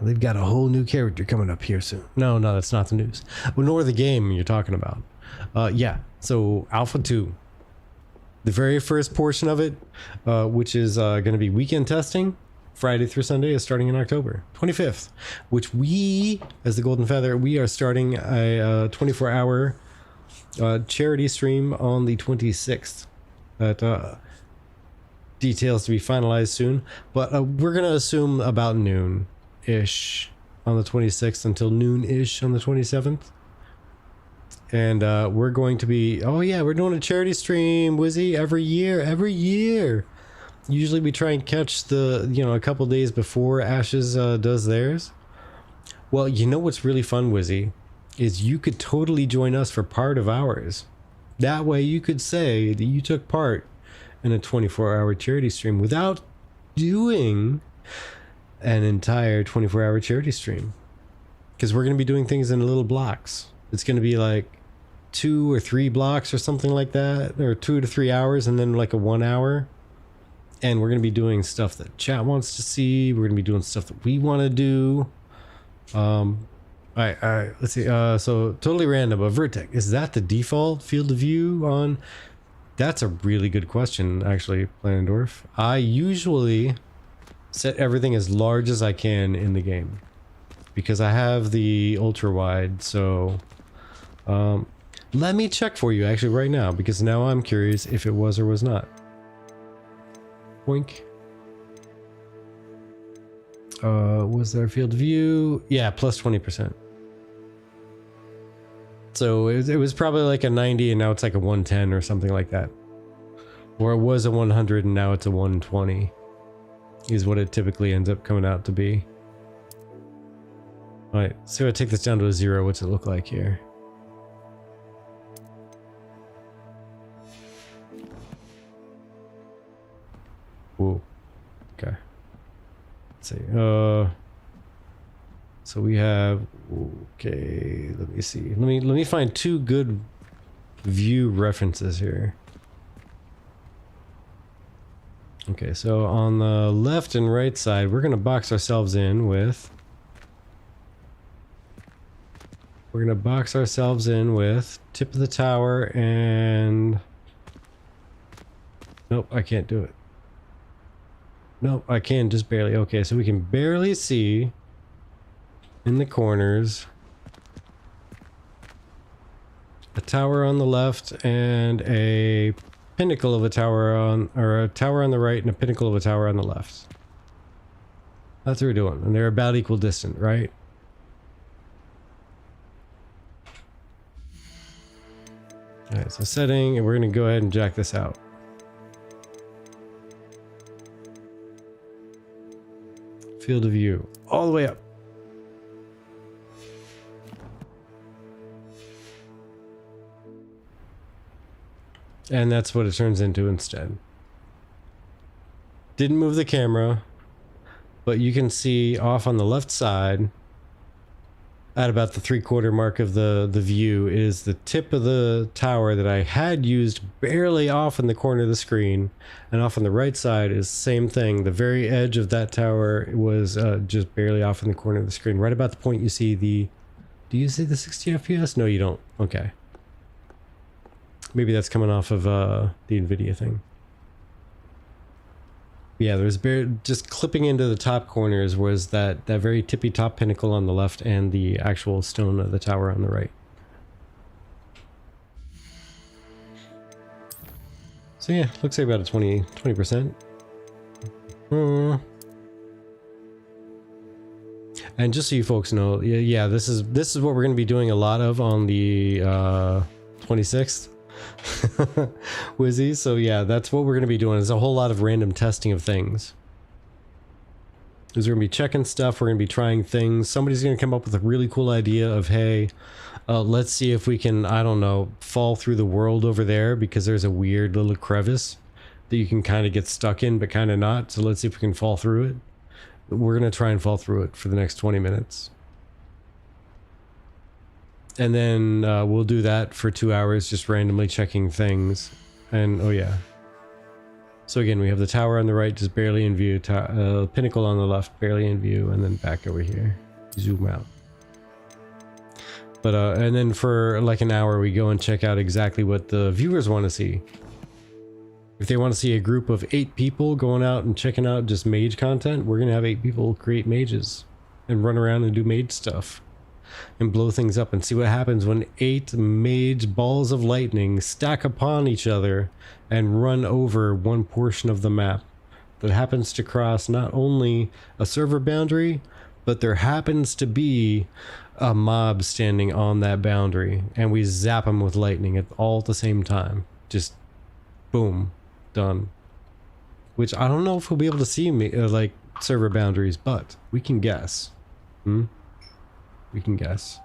They've got a whole new character coming up here soon. No, that's not the news. Well, nor the game you're talking about. Yeah. So Alpha 2. The very first portion of it, which is going to be weekend testing, Friday through Sunday, is starting in October 25th, which we, as the Golden Feather, we are starting a 24-hour charity stream on the 26th. That details to be finalized soon, but we're going to assume about noon. ish on the 26th until noon ish on the 27th. And we're going to be, oh yeah, we're doing a charity stream, Wizzy, every year. Usually we try and catch the, you know, a couple days before Ashes does theirs. Well, you know what's really fun, Wizzy, is you could totally join us for part of ours. That way you could say that you took part in a 24-hour charity stream without doing an entire 24-hour charity stream. Because we're going to be doing things in little blocks. It's going to be like 2 or 3 blocks or something like that, or 2 to 3 hours, and then like a 1 hour. And we're going to be doing stuff that chat wants to see. We're going to be doing stuff that we want to do. All right, let's see. So totally random, but Virtek, is that the default field of view on? That's a really good question, actually, Planendorf. I usually set everything as large as I can in the game because I have the ultra wide. So let me check for you actually right now, because now I'm curious if it was or was not. Boink. Was there a field of view? Yeah, plus 20%. So it was probably like a 90 and now it's like a 110 or something like that. Or it was a 100 and now it's a 120 is what it typically ends up coming out to be. All right, so I take this down to a 0. What's it look like here? Whoa. Okay. Let's see. So we have, okay, let me see. Let me find 2 good view references here. Okay, so on the left and right side, we're gonna box ourselves in with tip of the tower and nope, I can't do it. Nope, I can just barely. Okay, so we can barely see in the corners a tower on the left and a pinnacle of a tower on, or a tower on the right and a pinnacle of a tower on the left. That's what we're doing, and they're about equal distant, right? Alright, so setting, and we're gonna go ahead and jack this out. Field of view, all the way up. And that's what it turns into instead. Didn't move the camera, but you can see off on the left side, at about the 3/4 mark of the view, is the tip of the tower that I had used barely off in the corner of the screen, and off on the right side is the same thing. The very edge of that tower was just barely off in the corner of the screen, right about the point you see the... Do you see the 60 FPS? No, you don't. Okay. Maybe that's coming off of the NVIDIA thing. Yeah, there's just clipping into the top corners was that very tippy top pinnacle on the left and the actual stone of the tower on the right. So yeah, looks like about a 20%. And just so you folks know, yeah, this is what we're going to be doing a lot of on the 26th. Wizzy, so yeah, that's what we're going to be doing. Is a whole lot of random testing of things. Because we're going to be checking stuff, we're going to be trying things. Somebody's going to come up with a really cool idea of, hey, let's see if we can, I don't know, fall through the world over there, because there's a weird little crevice that you can kind of get stuck in but kind of not. So let's see if we can fall through it. We're going to try and fall through it for the next 20 minutes. And then we'll do that for 2 hours, just randomly checking things. And oh yeah. So again, we have the tower on the right, just barely in view. Pinnacle on the left, barely in view, and then back over here. Zoom out. But and then for like an hour, we go and check out exactly what the viewers want to see. If they want to see a group of 8 people going out and checking out just mage content, we're gonna have 8 people create mages and run around and do mage stuff. And blow things up and see what happens when 8 mage balls of lightning stack upon each other and run over one portion of the map that happens to cross not only a server boundary but there happens to be a mob standing on that boundary, and we zap them with lightning all at the same time. Just boom, done. Which I don't know if we'll be able to see like server boundaries, but we can guess. We can guess.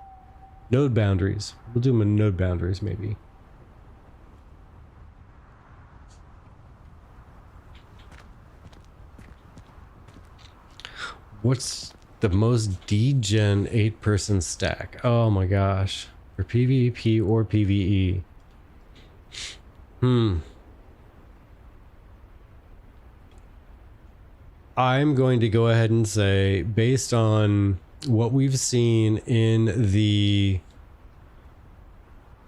Node boundaries. We'll do them in node boundaries maybe. What's the most degen 8-person stack? Oh my gosh. For PvP or PvE? I'm going to go ahead and say, based on what we've seen in the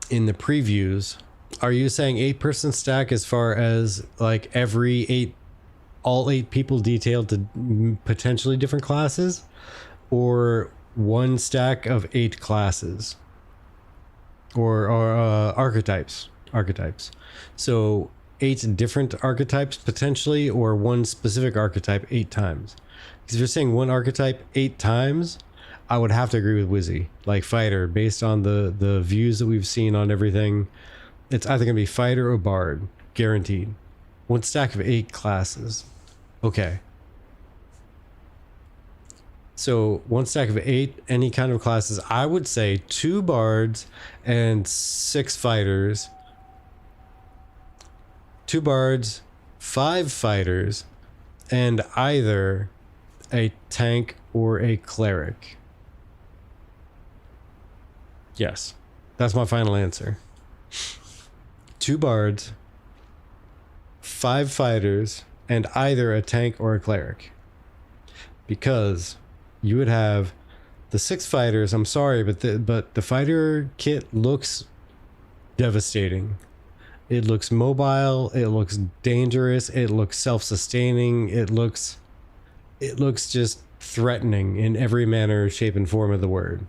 previews, are you saying 8-person stack as far as like all 8 people detailed to potentially different classes, or one stack of 8 classes, or archetypes? So 8 different archetypes potentially, or one specific archetype 8 times. Because if you're saying one archetype 8 times, I would have to agree with Wizzy. Like fighter, based on the views that we've seen on everything, it's either gonna be fighter or bard, guaranteed. One stack of 8 classes. Okay. So one stack of 8, any kind of classes. I would say 2 bards and 6 fighters. 2 bards, 5 fighters, and either a tank or a cleric. Yes, that's my final answer. 2 bards, 5 fighters, and either a tank or a cleric. Because you would have the 6 fighters. I'm sorry, but the fighter kit looks devastating. It looks mobile, it looks dangerous, it looks self-sustaining, it looks just threatening in every manner, shape, and form of the word.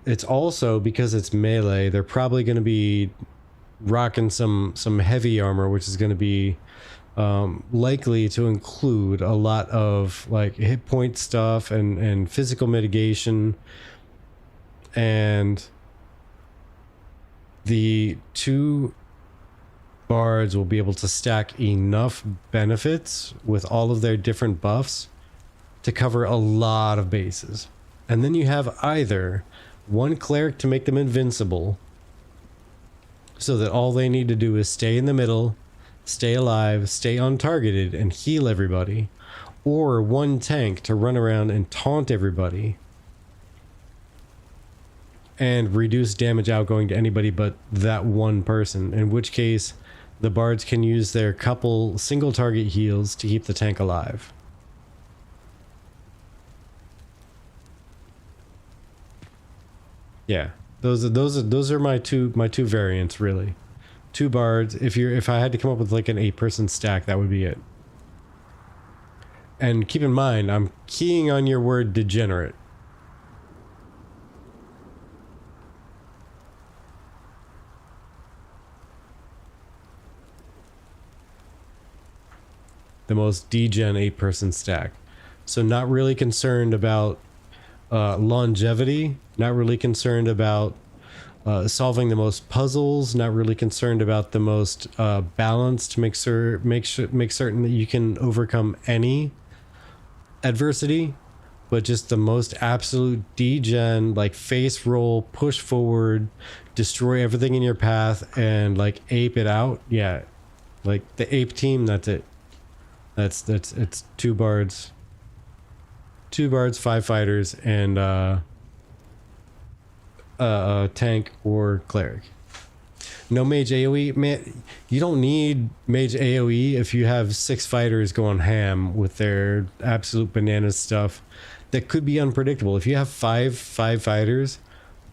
It's also, because it's melee, they're probably going to be rocking some heavy armor, which is going to be likely to include a lot of like hit point stuff and physical mitigation, and the 2 bards will be able to stack enough benefits with all of their different buffs to cover a lot of bases. And then you have either one cleric to make them invincible, so that all they need to do is stay in the middle, stay alive, stay untargeted, and heal everybody, or one tank to run around and taunt everybody and reduce damage outgoing to anybody but that one person, in which case the bards can use their couple single target heals to keep the tank alive. Yeah, those are my two variants, really. 2 bards. If I had to come up with like an 8-person stack, that would be it. And keep in mind, I'm keying on your word degenerate. The most degen 8-person stack. So not really concerned about longevity, not really concerned about solving the most puzzles, not really concerned about the most balance to make certain that you can overcome any adversity, but just the most absolute degen, like face roll, push forward, destroy everything in your path, and like ape it out. Yeah, like the ape team. That's it. It's 2 bards, 5 fighters, and a tank or cleric. No mage AoE. Man, you don't need mage AoE if you have 6 fighters going ham with their absolute bananas stuff that could be unpredictable. If you have 5 fighters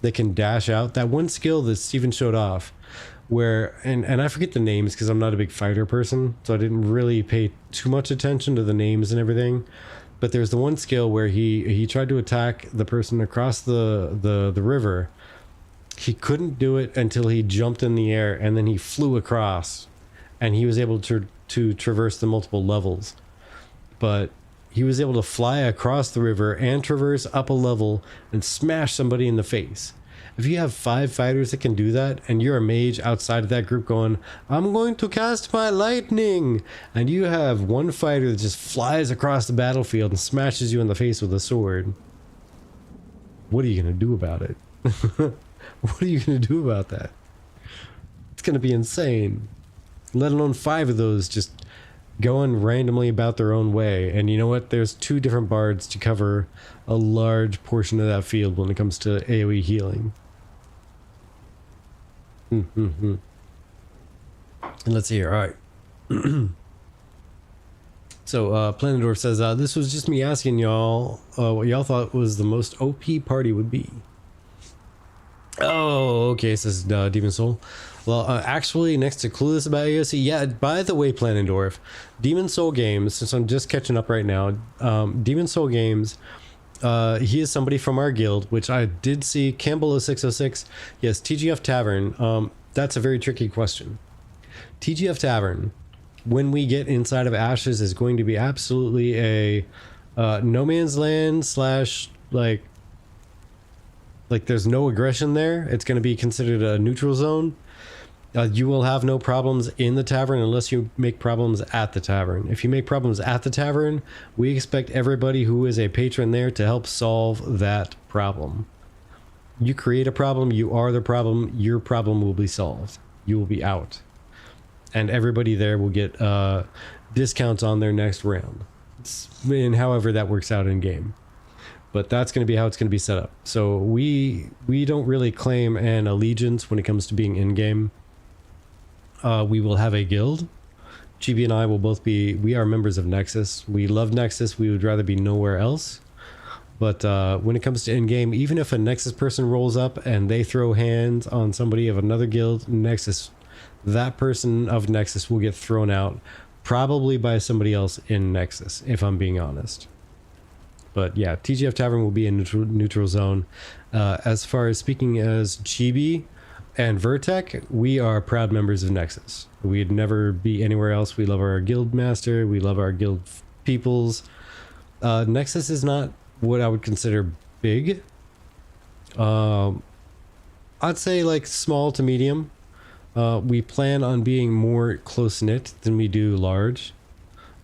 that can dash out, that one skill that Steven showed off, where, and I forget the names because I'm not a big fighter person, so I didn't really pay too much attention to the names and everything. But there's the one skill where he tried to attack the person across the river. He couldn't do it until he jumped in the air, and then he flew across, and he was able to traverse the multiple levels. But he was able to fly across the river and traverse up a level and smash somebody in the face. If you have 5 fighters that can do that, and you're a mage outside of that group going, I'm going to cast my lightning, and you have one fighter that just flies across the battlefield and smashes you in the face with a sword, what are you going to do about it? What are you going to do about that? It's going to be insane. Let alone 5 of those just going randomly about their own way. And you know what? There's 2 different bards to cover a large portion of that field when it comes to AoE healing. And let's see here. All right. So Planendorf says, this was just me asking y'all what y'all thought was the most OP party would be. Oh, okay, says Demon Soul. Well, actually, next to Clueless about AOC, yeah, by the way, Planendorf, Demon Soul Games, since I'm just catching up right now, Demon Soul Games, he is somebody from our guild, which I did see, Campbell0606, yes, TGF Tavern, that's a very tricky question. TGF Tavern, when we get inside of Ashes, is going to be absolutely a no man's land / like there's no aggression there. It's going to be considered a neutral zone. You will have no problems in the tavern unless you make problems at the tavern. If you make problems at the tavern, we expect everybody who is a patron there to help solve that problem. You create a problem, you are the problem, your problem will be solved. You will be out. And everybody there will get discounts on their next round. And however that works out in game. But that's going to be how it's going to be set up. So we don't really claim an allegiance when it comes to being in-game. We will have a guild. Chibi and I will both be, we are members of Nexus. We love Nexus. We would rather be nowhere else. But when it comes to in-game, even if a Nexus person rolls up and they throw hands on somebody of another guild, Nexus, that person of Nexus will get thrown out, probably by somebody else in Nexus, if I'm being honest. But yeah, TGF Tavern will be a neutral zone. As far as speaking as Chibi and Virtek, we are proud members of Nexus. We'd never be anywhere else. We love our guild master. We love our guild peoples. Nexus is not what I would consider big. I'd say like small to medium. We plan on being more close-knit than we do large.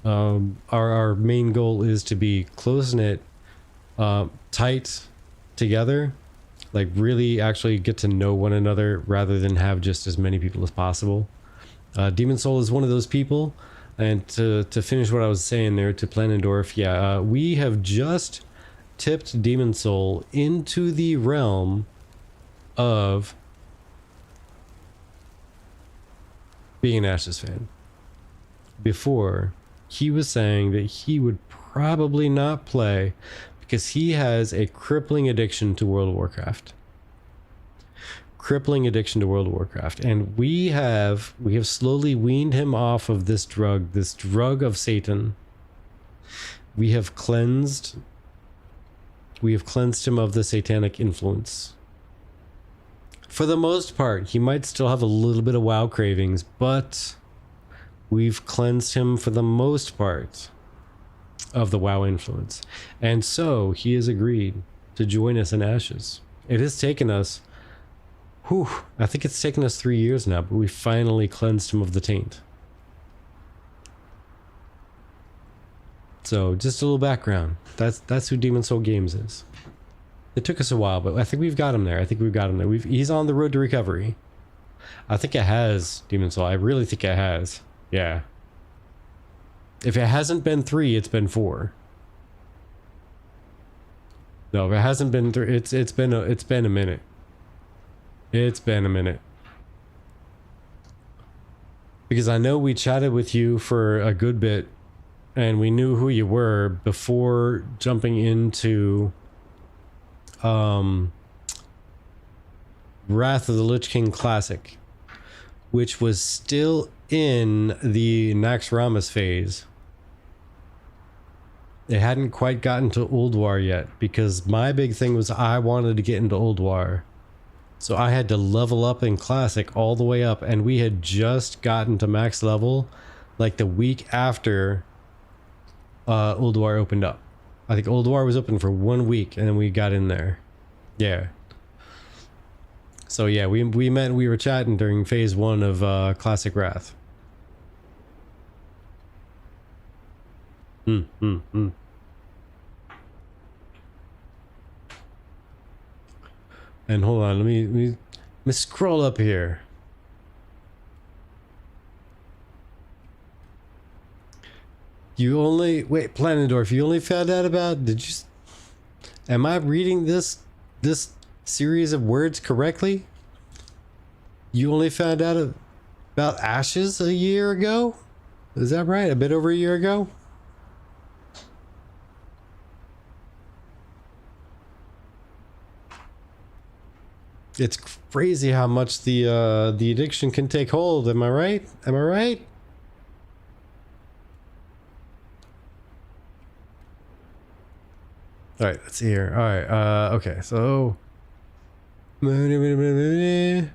Our main goal is to be close-knit, tight together, like really actually get to know one another rather than have just as many people as possible. Demon Soul is one of those people. And to finish what I was saying there to Planendorf, yeah, we have just tipped Demon Soul into the realm of being an Ashes fan. Before, he was saying that he would probably not play because he has a crippling addiction to World of Warcraft. Crippling addiction to World of Warcraft. And we have slowly weaned him off of this drug of Satan. We have cleansed him of the satanic influence. For the most part, he might still have a little bit of WoW cravings, but we've cleansed him for the most part of the WoW influence. And so he has agreed to join us in Ashes. It has taken us, I think it's taken us 3 years now, but we finally cleansed him of the taint. So just a little background. That's who Demon Soul Games is. It took us a while, but I think we've got him there. He's on the road to recovery. I think it has, Demon Soul. I really think it has. Yeah. If it hasn't been 3, it's been 4. No, if it hasn't been 3, it's been a minute. It's been a minute. Because I know we chatted with you for a good bit, and we knew who you were before jumping into Wrath of the Lich King Classic, which was still in the Naxxramas phase. It hadn't quite gotten to Ulduar yet, because my big thing was I wanted to get into Ulduar. So I had to level up in Classic all the way up, and we had just gotten to max level like the week after Ulduar opened up. I think Ulduar was open for 1 week and then we got in there. Yeah. So yeah, we met, we were chatting during phase 1 of Classic Wrath. And hold on, let me scroll up here. You only wait, Planendorf. You only found out about? Did you? Am I reading this series of words correctly? You only found out about ashes a year ago? Is that right? A bit over a year ago? It's crazy how much the addiction can take hold. Am I right? Am I right? All right, let's see here. All right, okay, so okay,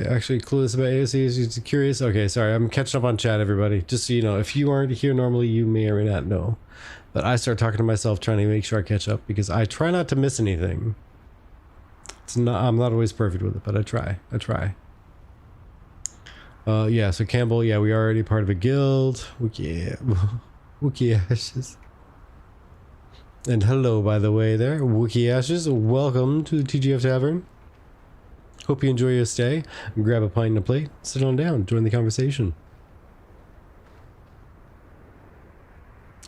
actually clueless about AOC, just curious. Okay, sorry, I'm catching up on chat, everybody. Just so you know, if you aren't here normally, you may or may not know. But I start talking to myself, trying to make sure I catch up, because I try not to miss anything. It's not, I'm not always perfect with it, but I try. Yeah, so Campbell, yeah, we are already part of a guild. Yeah. Wookie Ashes. And hello, by the way, there, Wookie Ashes. Welcome to the TGF Tavern. Hope you enjoy your stay. Grab a pint and a plate. Sit on down. Join the conversation.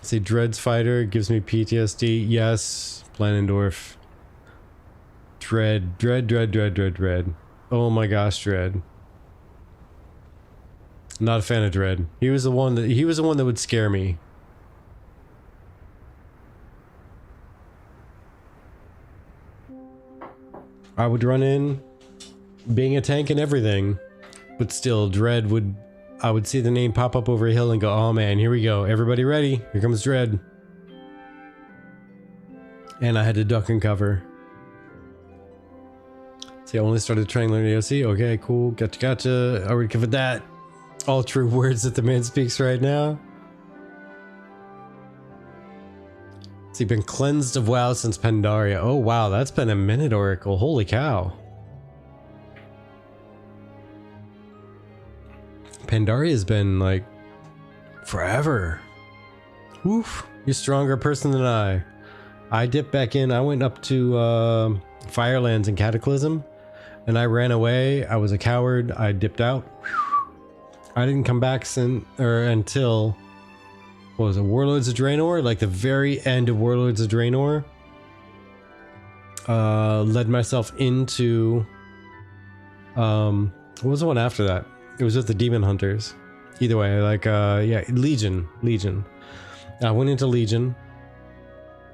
Say Dread's Fighter gives me PTSD. Yes, Planendorf. Dread. Oh my gosh, Dread. Not a fan of Dread. He was the one that would scare me. I would run in, being a tank and everything, but still, Dread would... I would see the name pop up over a hill and go, oh man, here we go. Everybody ready? Here comes Dread. And I had to duck and cover. See, I only started trying to learn AOC. Okay, cool. Gotcha. Already covered that. All true words that the man speaks right now. So you've been cleansed of WoW since Pandaria. Oh wow, that's been a minute, Oracle. Holy cow. Pandaria has been like forever. Oof, you're a stronger person than I. I dipped back in. I went up to Firelands and Cataclysm and I ran away. I was a coward. I dipped out. I didn't come back until... what was it, Warlords of Draenor? Like the very end of Warlords of Draenor. Led myself into... what was the one after that? It was with the Demon Hunters. Either way, like, yeah, Legion. I went into Legion.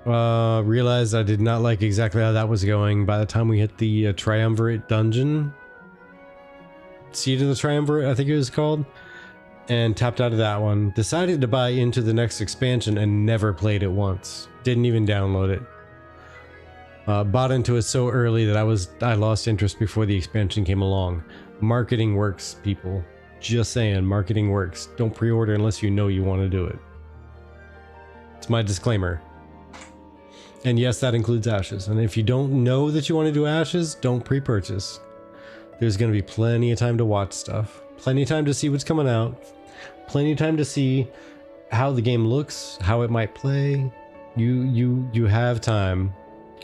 Realized I did not like exactly how that was going. By the time we hit the Triumvirate dungeon. Seed of the Triumvirate, I think it was called. And tapped out of that one. Decided to buy into the next expansion and never played it once. Didn't even download it. Bought into it so early that I lost interest before the expansion came along. Marketing works, people. Just saying, marketing works. Don't pre-order unless you know you want to do it. It's my disclaimer. And yes, that includes Ashes. And if you don't know that you want to do Ashes, don't pre-purchase. There's going to be plenty of time to watch stuff. Plenty of time to see what's coming out. Plenty of time to see how the game looks, how it might play. You have time.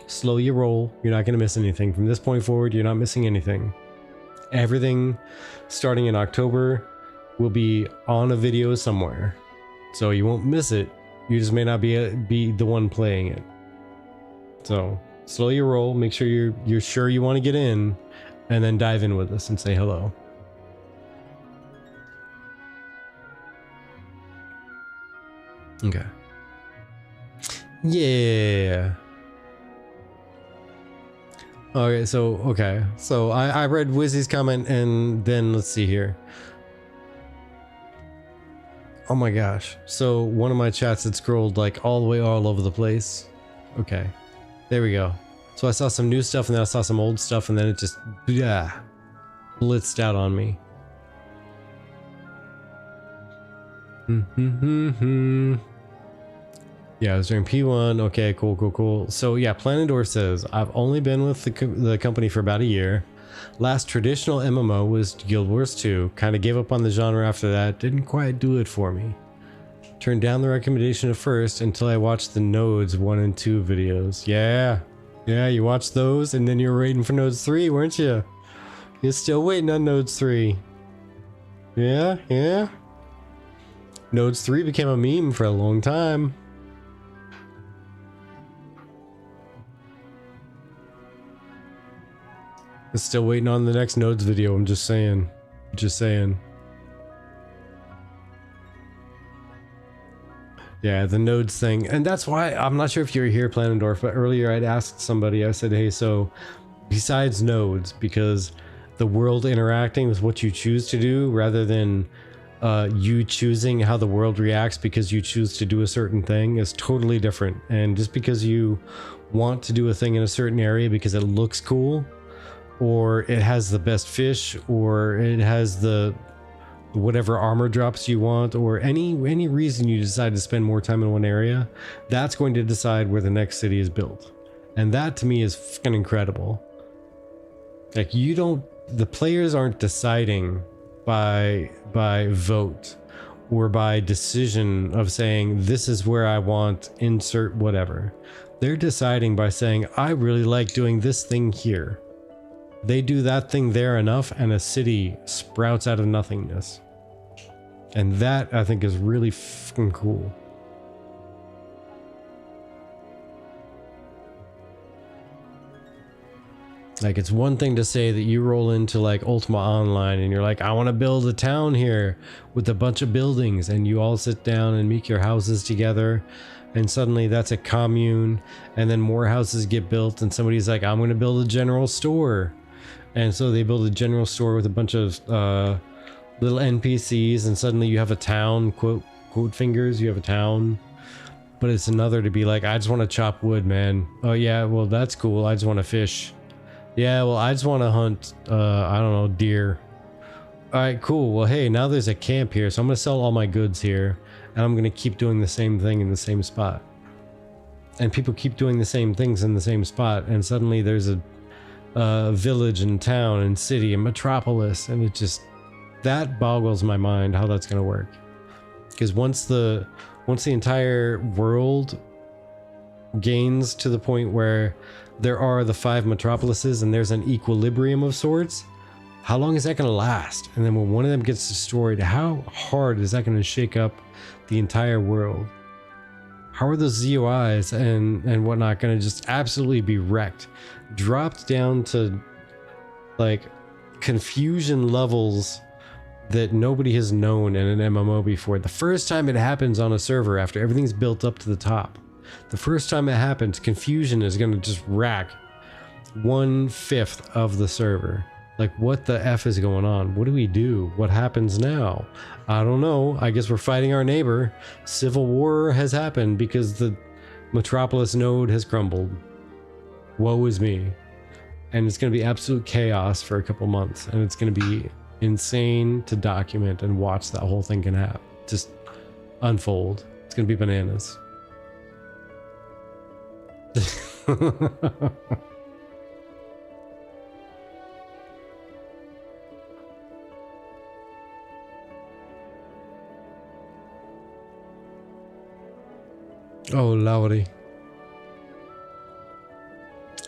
Slow your roll. You're not going to miss anything. From this point forward, you're not missing anything. Everything starting in October will be on a video somewhere. So you won't miss it. You just may not be the one playing it. So slow your roll. Make sure you're sure you want to get in. And then dive in with us and say hello. Okay. Yeah. Okay, so I read Wizzy's comment and then let's see here. Oh my gosh. So one of my chats had scrolled like all the way all over the place. Okay. There we go. So I saw some new stuff and then I saw some old stuff and then it just blitzed out on me. Yeah, I was doing P1. Okay, cool. So yeah, Planador says, I've only been with the company for about a year. Last traditional MMO was Guild Wars 2. Kind of gave up on the genre after that. Didn't quite do it for me. Turned down the recommendation at first until I watched the Nodes 1 and 2 videos. Yeah, you watched those and then you were waiting for Nodes 3, weren't you? You're still waiting on Nodes 3. Yeah. Nodes 3 became a meme for a long time. Still waiting on the next Nodes video, I'm just saying. Yeah, the Nodes thing. And that's why, I'm not sure if you were here, Planendorf, but earlier I'd asked somebody, I said, hey, so besides Nodes, because the world interacting with what you choose to do rather than you choosing how the world reacts because you choose to do a certain thing is totally different. And just because you want to do a thing in a certain area because it looks cool, or it has the best fish, or it has the whatever armor drops you want, or any reason you decide to spend more time in one area, that's going to decide where the next city is built. And that to me is fucking incredible. Like, the players aren't deciding by vote or by decision of saying this is where I want insert whatever. They're deciding by saying I really like doing this thing here. They do that thing there enough and a city sprouts out of nothingness. And that, I think, is really fucking cool. Like, it's one thing to say that you roll into like Ultima Online and you're like, I want to build a town here with a bunch of buildings, and you all sit down and make your houses together, and suddenly that's a commune, and then more houses get built and somebody's like, I'm going to build a general store. And so they build a general store with a bunch of little NPCs, and suddenly you have a town, quote fingers, you have a town. But it's another to be like, I just want to chop wood, man. Oh yeah, well that's cool. I just want to fish. Yeah, well I just want to hunt, I don't know, deer. All right, cool. Well, hey, now there's a camp here, so I'm going to sell all my goods here, and I'm going to keep doing the same thing in the same spot. And people keep doing the same things in the same spot, and suddenly there's a village and town and city and metropolis, and it just, that boggles my mind how that's going to work. Because once the entire world gains to the point where there are the 5 metropolises and there's an equilibrium of sorts, how long is that going to last? And then when one of them gets destroyed, how hard is that going to shake up the entire world? How are those ZOIs and whatnot going to just absolutely be wrecked? Dropped down to like confusion levels that nobody has known in an MMO before. The first time it happens on a server after everything's built up to the top, the first time it happens, confusion is going to just rack 1/5 of the server. Like, what the F is going on? What do we do? What happens now? I don't know. I guess we're fighting our neighbor. Civil war has happened because the Metropolis node has crumbled. Woe is me. And it's going to be absolute chaos for a couple months. And it's going to be insane to document and watch that whole thing can happen. Just unfold. It's going to be bananas. Oh, lordy.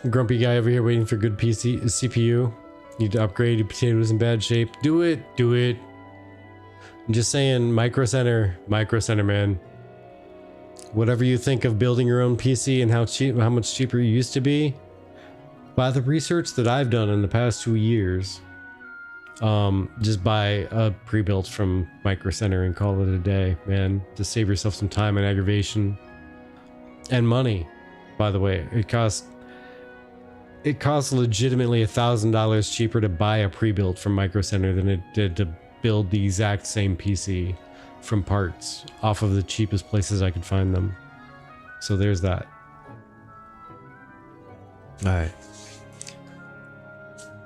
Grumpy guy over here waiting for good CPU. Need to upgrade. Your potatoes in bad shape. Do it. I'm just saying, Micro Center, man. Whatever you think of building your own PC and how much cheaper it used to be, by the research that I've done in the past 2 years, just buy a pre-built from Micro Center and call it a day, man. Just save yourself some time and aggravation. And money, by the way. It costs legitimately $1,000 cheaper to buy a pre-built from Micro Center than it did to build the exact same PC from parts off of the cheapest places I could find them. So there's that. All right.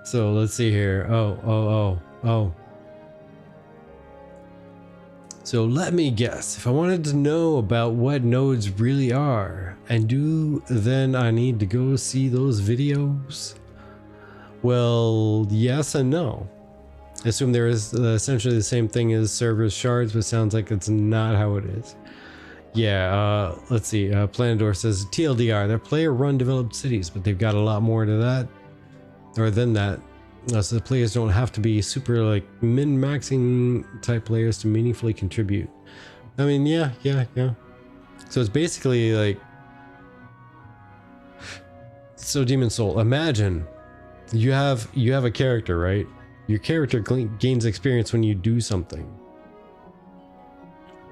So let's see here. Oh. So let me guess, if I wanted to know about what nodes really are and do, then I need to go see those videos. Well, yes and no. I assume there is essentially the same thing as servers shards, but sounds like it's not how it is. Yeah, let's see. Planador says TLDR, they're player-run developed cities, but they've got a lot more to that, or than that. So the players don't have to be super like min-maxing type players to meaningfully contribute. I mean, yeah. So it's basically like, so Demon Soul, imagine you have a character, right? Your character gains experience when you do something.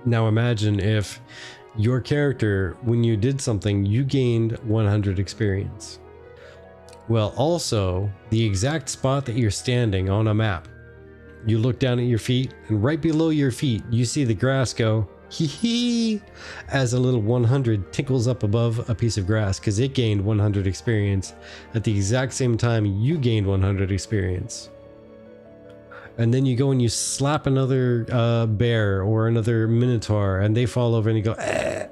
Now imagine if your character, when you did something, you gained 100 experience. Well, also, the exact spot that you're standing on a map, you look down at your feet, and right below your feet, you see the grass go, hee hee, as a little 100 tickles up above a piece of grass, because it gained 100 experience at the exact same time you gained 100 experience. And then you go and you slap another bear or another minotaur, and they fall over and you go, eh,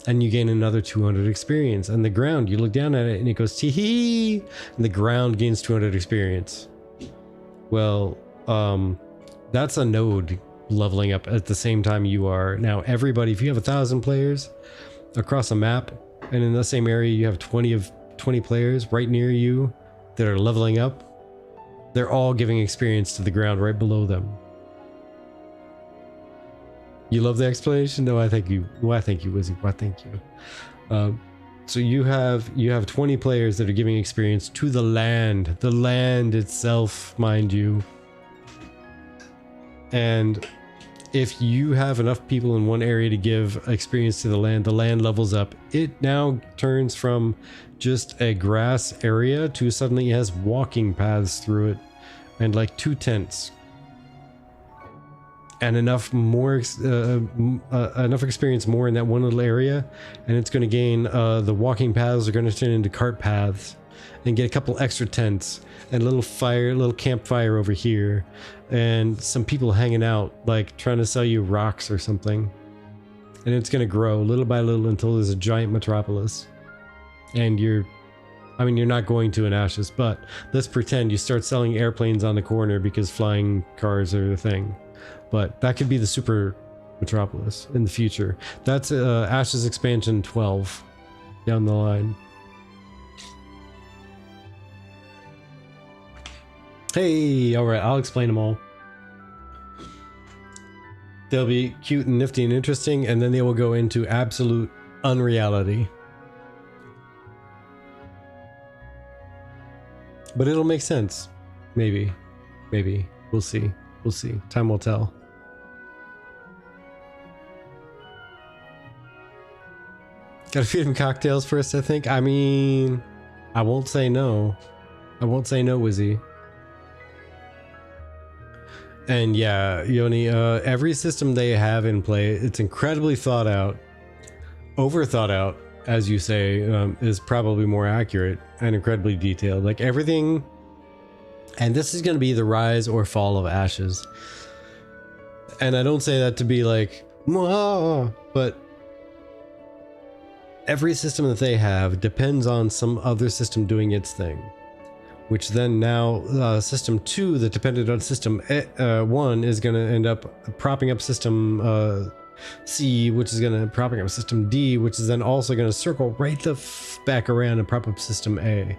and you gain another 200 experience. And the ground, you look down at it and it goes tee hee, and the ground gains 200 experience. Well, that's a node leveling up at the same time you are. Now everybody, if you have 1,000 players across a map, and in the same area you have 20 players right near you that are leveling up, they're all giving experience to the ground right below them. You love the explanation? No, I thank you. Why thank you, Wizzy? Why thank you? So you have 20 players that are giving experience to the land itself, mind you. And if you have enough people in one area to give experience to the land levels up. It now turns from just a grass area to suddenly it has walking paths through it and like 2 tents. And enough experience more in that one little area, and it's going to gain the walking paths are going to turn into cart paths, and get a couple extra tents and a little campfire over here, and some people hanging out like trying to sell you rocks or something, and it's going to grow little by little until there's a giant metropolis. And you're not going to in Ashes, but let's pretend you start selling airplanes on the corner because flying cars are the thing. But that could be the super metropolis in the future. That's Ashes expansion 12 down the line. Hey, all right, I'll explain them all. They'll be cute and nifty and interesting, and then they will go into absolute unreality. But it'll make sense. Maybe. We'll see. Time will tell. Gotta feed him cocktails first, I think. I mean, I won't say no. Wizzy. And yeah, Yoni, every system they have in play, it's incredibly thought out. Over thought out, as you say, is probably more accurate and incredibly detailed. Like everything, and this is going to be the rise or fall of Ashes. And I don't say that to be like, mwah, but every system that they have depends on some other system doing its thing. Which then now system 2 that depended on system 1 is going to end up propping up system C, which is going to propping up system D, which is then also going to circle right the back around and prop up system A.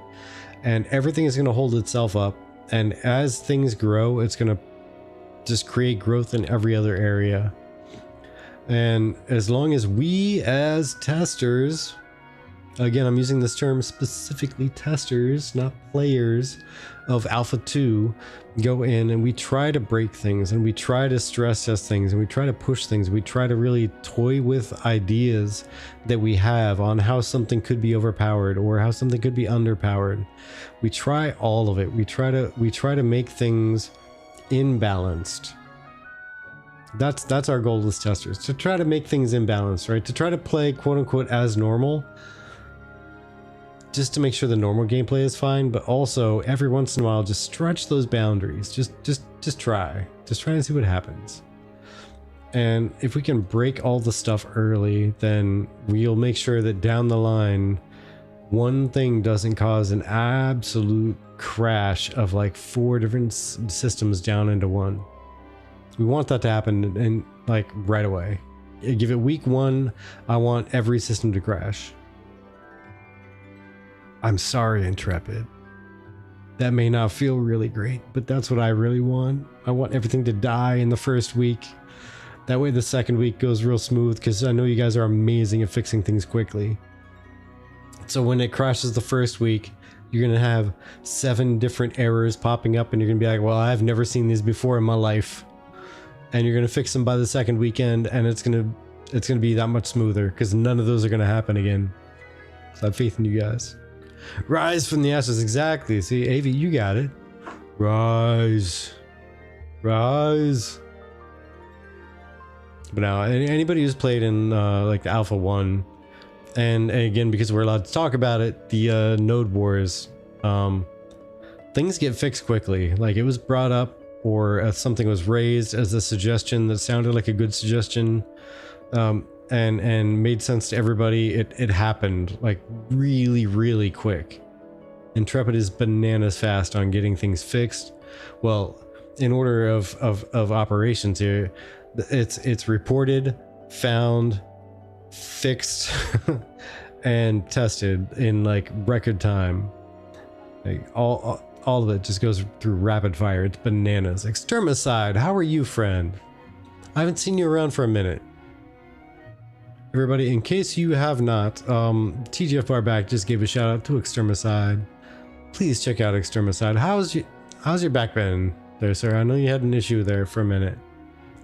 And everything is going to hold itself up. And as things grow, it's going to just create growth in every other area. And as long as we as testers, again, I'm using this term specifically, testers, not players of Alpha 2, go in and we try to break things and we try to stress test things and we try to push things. We try to really toy with ideas that we have on how something could be overpowered or how something could be underpowered. We try all of it. We try to make things imbalanced. That's our goal as testers, to try to make things imbalanced, right? To try to play quote unquote as normal, just to make sure the normal gameplay is fine, but also every once in a while just stretch those boundaries. Just try and see what happens. And if we can break all the stuff early, then we'll make sure that down the line, one thing doesn't cause an absolute crash of like 4 different systems down into one. We want that to happen and like right away. Give it week 1, I want every system to crash. I'm sorry, Intrepid. That may not feel really great, but that's what I really want. I want everything to die in the first week. That way the second week goes real smooth, because I know you guys are amazing at fixing things quickly. So when it crashes the first week, you're going to have 7 different errors popping up, and you're going to be like, well, I've never seen these before in my life. And you're going to fix them by the second weekend, and it's going to be that much smoother, because none of those are going to happen again. So I have faith in you guys. Rise from the ashes, exactly. See, Avi, you got it. Rise. Rise. But now, anybody who's played in like the Alpha 1, and again, because we're allowed to talk about it, the Node Wars, things get fixed quickly. Like, it was brought up, or something was raised as a suggestion that sounded like a good suggestion, and made sense to everybody. It happened like really quick. Intrepid is bananas fast on getting things fixed. Well, in order of operations here, it's reported, found, fixed, and tested in like record time. Like all of it just goes through rapid fire. It's bananas. Extermicide, how are you, friend? I haven't seen you around for a minute. Everybody, in case you have not, TGF Barback just gave a shout out to Extermicide. Please check out Extermicide. How's your back been there, sir? I know you had an issue there for a minute.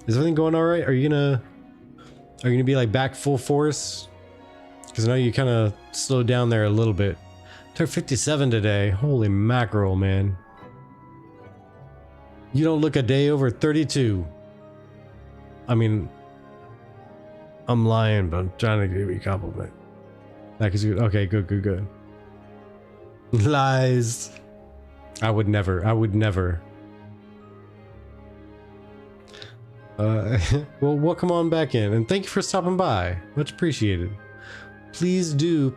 Is everything going all right? Are you gonna be like back full force? Because I know you kind of slowed down there a little bit. Took 57 today. Holy mackerel, man. You don't look a day over 32. I mean, I'm lying, but I'm trying to give you a compliment. That is good. Okay, good. Lies. I would never. Well, welcome on back in, and thank you for stopping by. Much appreciated. Please do.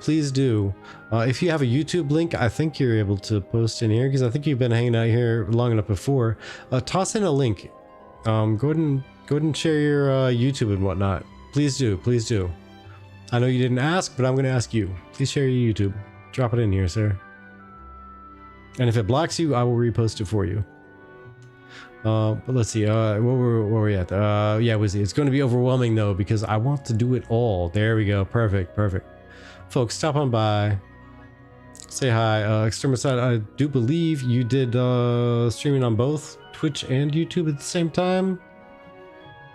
If you have a YouTube link, I think you're able to post in here, because I think you've been hanging out here long enough before. Toss in a link. Go ahead and share your YouTube and whatnot. Please do. I know you didn't ask, but I'm going to ask you. Please share your YouTube. Drop it in here, sir. And if it blocks you, I will repost it for you. But let's see, where were we at? Yeah, it's going to be overwhelming though, because I want to do it all. There we go. Perfect. Folks, stop on by. Say hi. Extermicide, I do believe you did streaming on both Twitch and YouTube at the same time.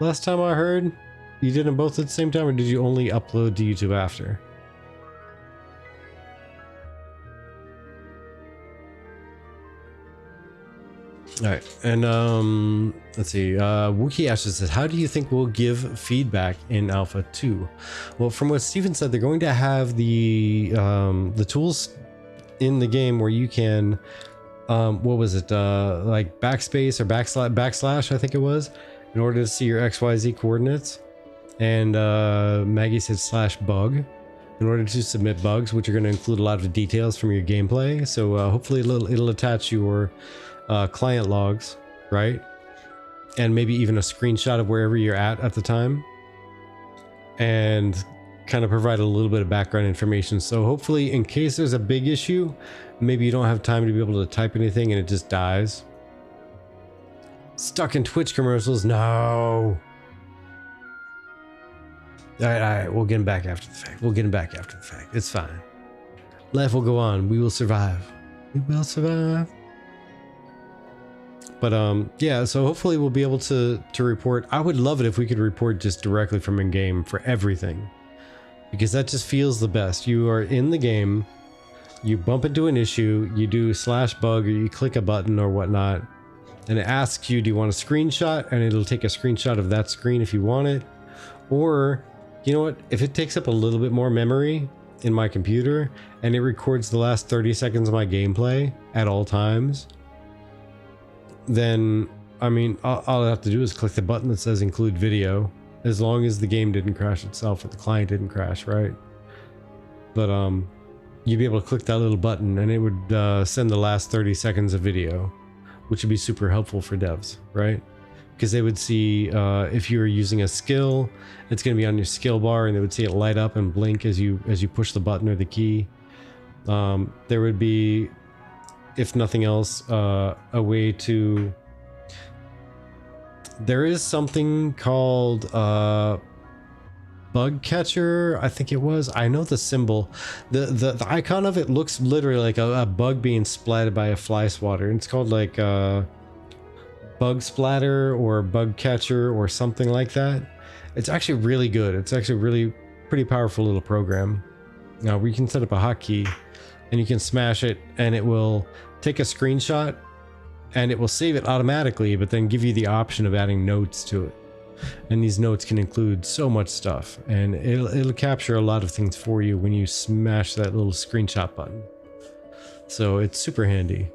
Last time I heard, you did them both at the same time, or did you only upload to YouTube after? All right, and let's see. Wookie Ashes says, "How do you think we'll give feedback in Alpha 2?" Well, from what Steven said, they're going to have the tools in the game where you can, what was it, like backspace or backslash, I think it was, in order to see your XYZ coordinates. And Maggie said /bug in order to submit bugs, which are going to include a lot of the details from your gameplay. So hopefully it'll attach your client logs, right? And maybe even a screenshot of wherever you're at the time, and kind of provide a little bit of background information. So hopefully, in case there's a big issue, maybe you don't have time to be able to type anything and it just dies. Stuck in Twitch commercials? No. All right, we'll get him back after the fact. It's fine. Life will go on. We will survive. But yeah, so hopefully we'll be able to report. I would love it if we could report just directly from in-game for everything, because that just feels the best. You are in the game, you bump into an issue, you do /bug, or you click a button or whatnot, and it asks you, do you want a screenshot? And it'll take a screenshot of that screen if you want it. Or, you know what, if it takes up a little bit more memory in my computer and it records the last 30 seconds of my gameplay at all times, then, I mean, all I have to do is click the button that says include video, as long as the game didn't crash itself or the client didn't crash, right? But you'd be able to click that little button and it would send the last 30 seconds of video, which would be super helpful for devs, right? Because they would see if you were using a skill, it's going to be on your skill bar, and they would see it light up and blink as you push the button or the key. There would be, if nothing else, a way to. There is something called bug catcher, I think it was. I know the symbol. The icon of it looks literally like a bug being splatted by a fly swatter. It's called like bug splatter or bug catcher or something like that. It's actually really good. It's actually really pretty powerful little program. Now we can set up a hotkey and you can smash it and it will take a screenshot and it will save it automatically, but then give you the option of adding notes to it. And these notes can include so much stuff, and it'll capture a lot of things for you when you smash that little screenshot button. So it's super handy.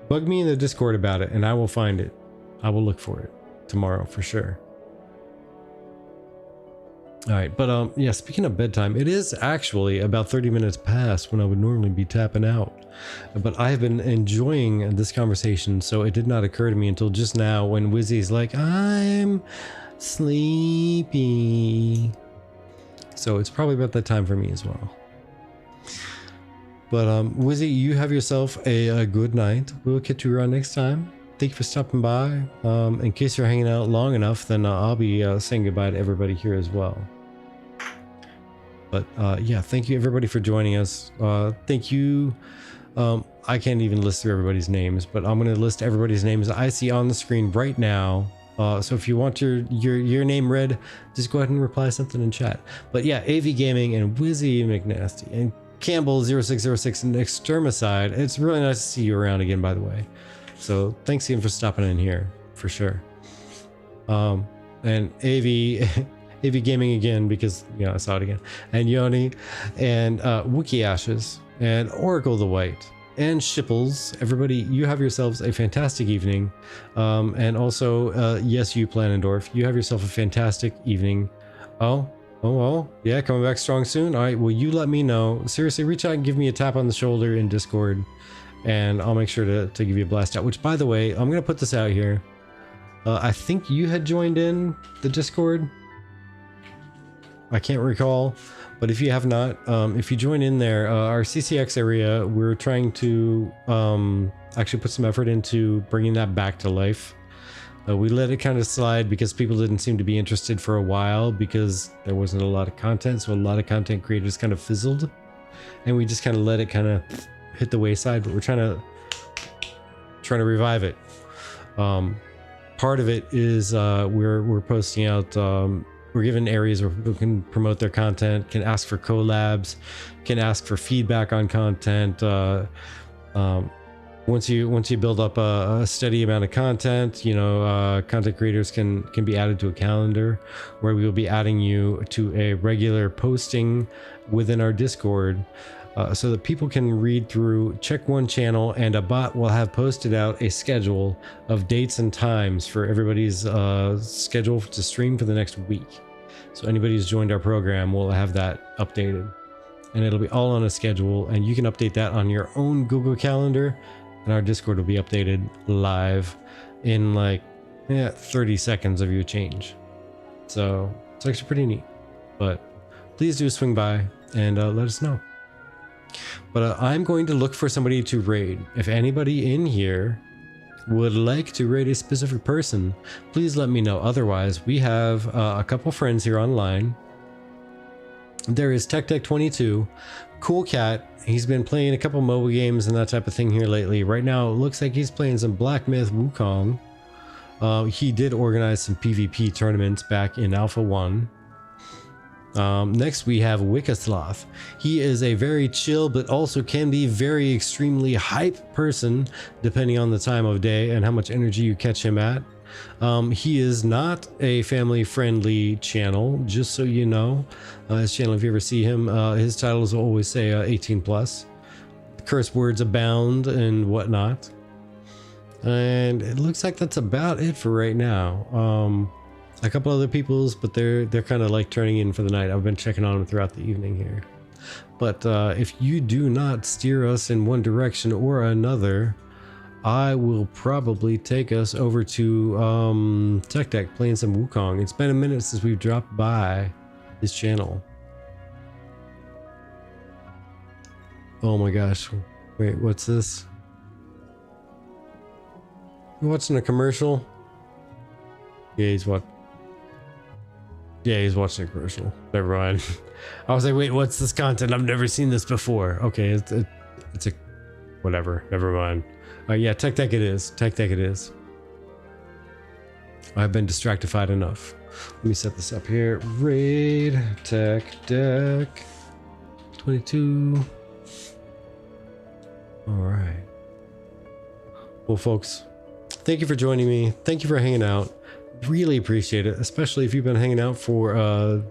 Bug me in the Discord about it and I will find it. I will look for it tomorrow for sure. All right, but yeah, speaking of bedtime, it is actually about 30 minutes past when I would normally be tapping out. But I have been enjoying this conversation, so it did not occur to me until just now when Wizzy's like, I'm sleepy. So it's probably about that time for me as well. But Wizzy, you have yourself a good night. We'll catch you around next time. Thank you for stopping by. In case you're hanging out long enough, then I'll be saying goodbye to everybody here as well. But yeah, thank you everybody for joining us. Thank you. I can't even list through everybody's names, but I'm going to list everybody's names I see on the screen right now. So if you want your name read, just go ahead and reply something in chat. But yeah, AV Gaming and Wizzy McNasty and Campbell0606 and Extermicide. It's really nice to see you around again, by the way. So thanks again for stopping in here, for sure. And AV Gaming again, because, you know, I saw it again. And Yoni, and Wookie Ashes, and Oracle the White, and Shipples. Everybody, you have yourselves a fantastic evening. And also, yes, you Planendorf, you have yourself a fantastic evening. Oh, yeah, coming back strong soon. All right, well, you let me know. Seriously, reach out and give me a tap on the shoulder in Discord, and I'll make sure to give you a blast out. Which, by the way, I'm gonna put this out here. I think you had joined in the Discord. I can't recall, but if you have not, if you join in there, our CCX area, we're trying to actually put some effort into bringing that back to life. We let it kind of slide because people didn't seem to be interested for a while because there wasn't a lot of content, so a lot of content creators kind of fizzled, and we just kind of let it kind of hit the wayside. But we're trying to revive it. Part of it is we're posting out. We're given areas where people can promote their content, can ask for collabs, can ask for feedback on content. Once you build up a steady amount of content, you know, content creators can be added to a calendar where we will be adding you to a regular posting within our Discord, so that people can read through, check one channel, and a bot will have posted out a schedule of dates and times for everybody's schedule to stream for the next week. So anybody who's joined our program will have that updated, and it'll be all on a schedule, and you can update that on your own Google Calendar, and our Discord will be updated live in like 30 seconds of your change. So it's actually pretty neat. But please do swing by and let us know. But I'm going to look for somebody to raid. If anybody in here would like to raid a specific person, please let me know. Otherwise, we have a couple friends here online. There is TechTech22, Cool Cat. He's been playing a couple mobile games and that type of thing here lately. Right now, it looks like he's playing some Black Myth Wukong. He did organize some PvP tournaments back in Alpha 1. Next, we have Wickasloth. He is a very chill, but also can be very extremely hype person, depending on the time of day and how much energy you catch him at. He is not a family-friendly channel, just so you know. His channel, if you ever see him, his titles will always say 18+. Curse words abound and whatnot. And it looks like that's about it for right now. A couple other people's, but they're kind of like turning in for the night. I've been checking on them throughout the evening here. But if you do not steer us in one direction or another, I will probably take us over to Tech Deck playing some Wukong. It's been a minute since we've dropped by his channel. Oh my gosh. Wait, what's this? You watching a commercial? Yeah, he's what? Yeah, he's watching a commercial. Never mind. I was like, wait, what's this content? I've never seen this before. Okay, it's a whatever. Never mind. Yeah, Tech Deck it is. Tech Deck it is. I've been distractified enough. Let me set this up here. Raid Tech Deck 22. All right. Well, folks, thank you for joining me. Thank you for hanging out. Really appreciate it, especially if you've been hanging out for a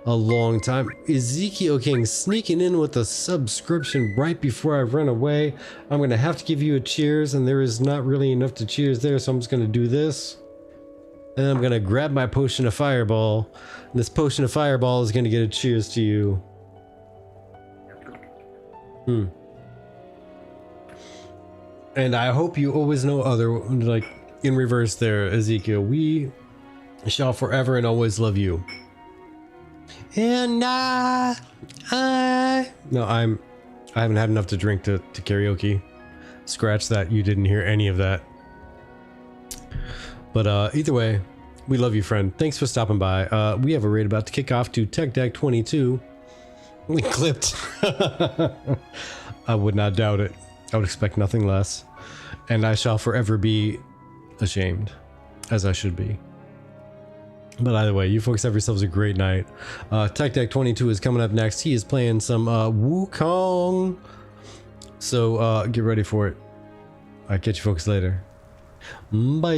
long time. Ezekiel King sneaking in with a subscription right before I run away. I'm gonna have to give you a cheers, and there is not really enough to cheers there, so I'm just gonna do this. And I'm gonna grab my potion of fireball. And this potion of fireball is gonna get a cheers to you. And I hope you always know other, like in reverse there, Ezekiel. We shall forever and always love you. And no, I haven't had enough to drink to karaoke. Scratch that. You didn't hear any of that. But either way, we love you, friend. Thanks for stopping by. We have a raid about to kick off to Tech Deck 22. We clipped. I would not doubt it. I would expect nothing less. And I shall forever be ashamed, as I should be. But either way, you folks have yourselves a great night. Tech Deck 22 is coming up next. He is playing some Wukong. So get ready for it. I'll catch you folks later. Bye.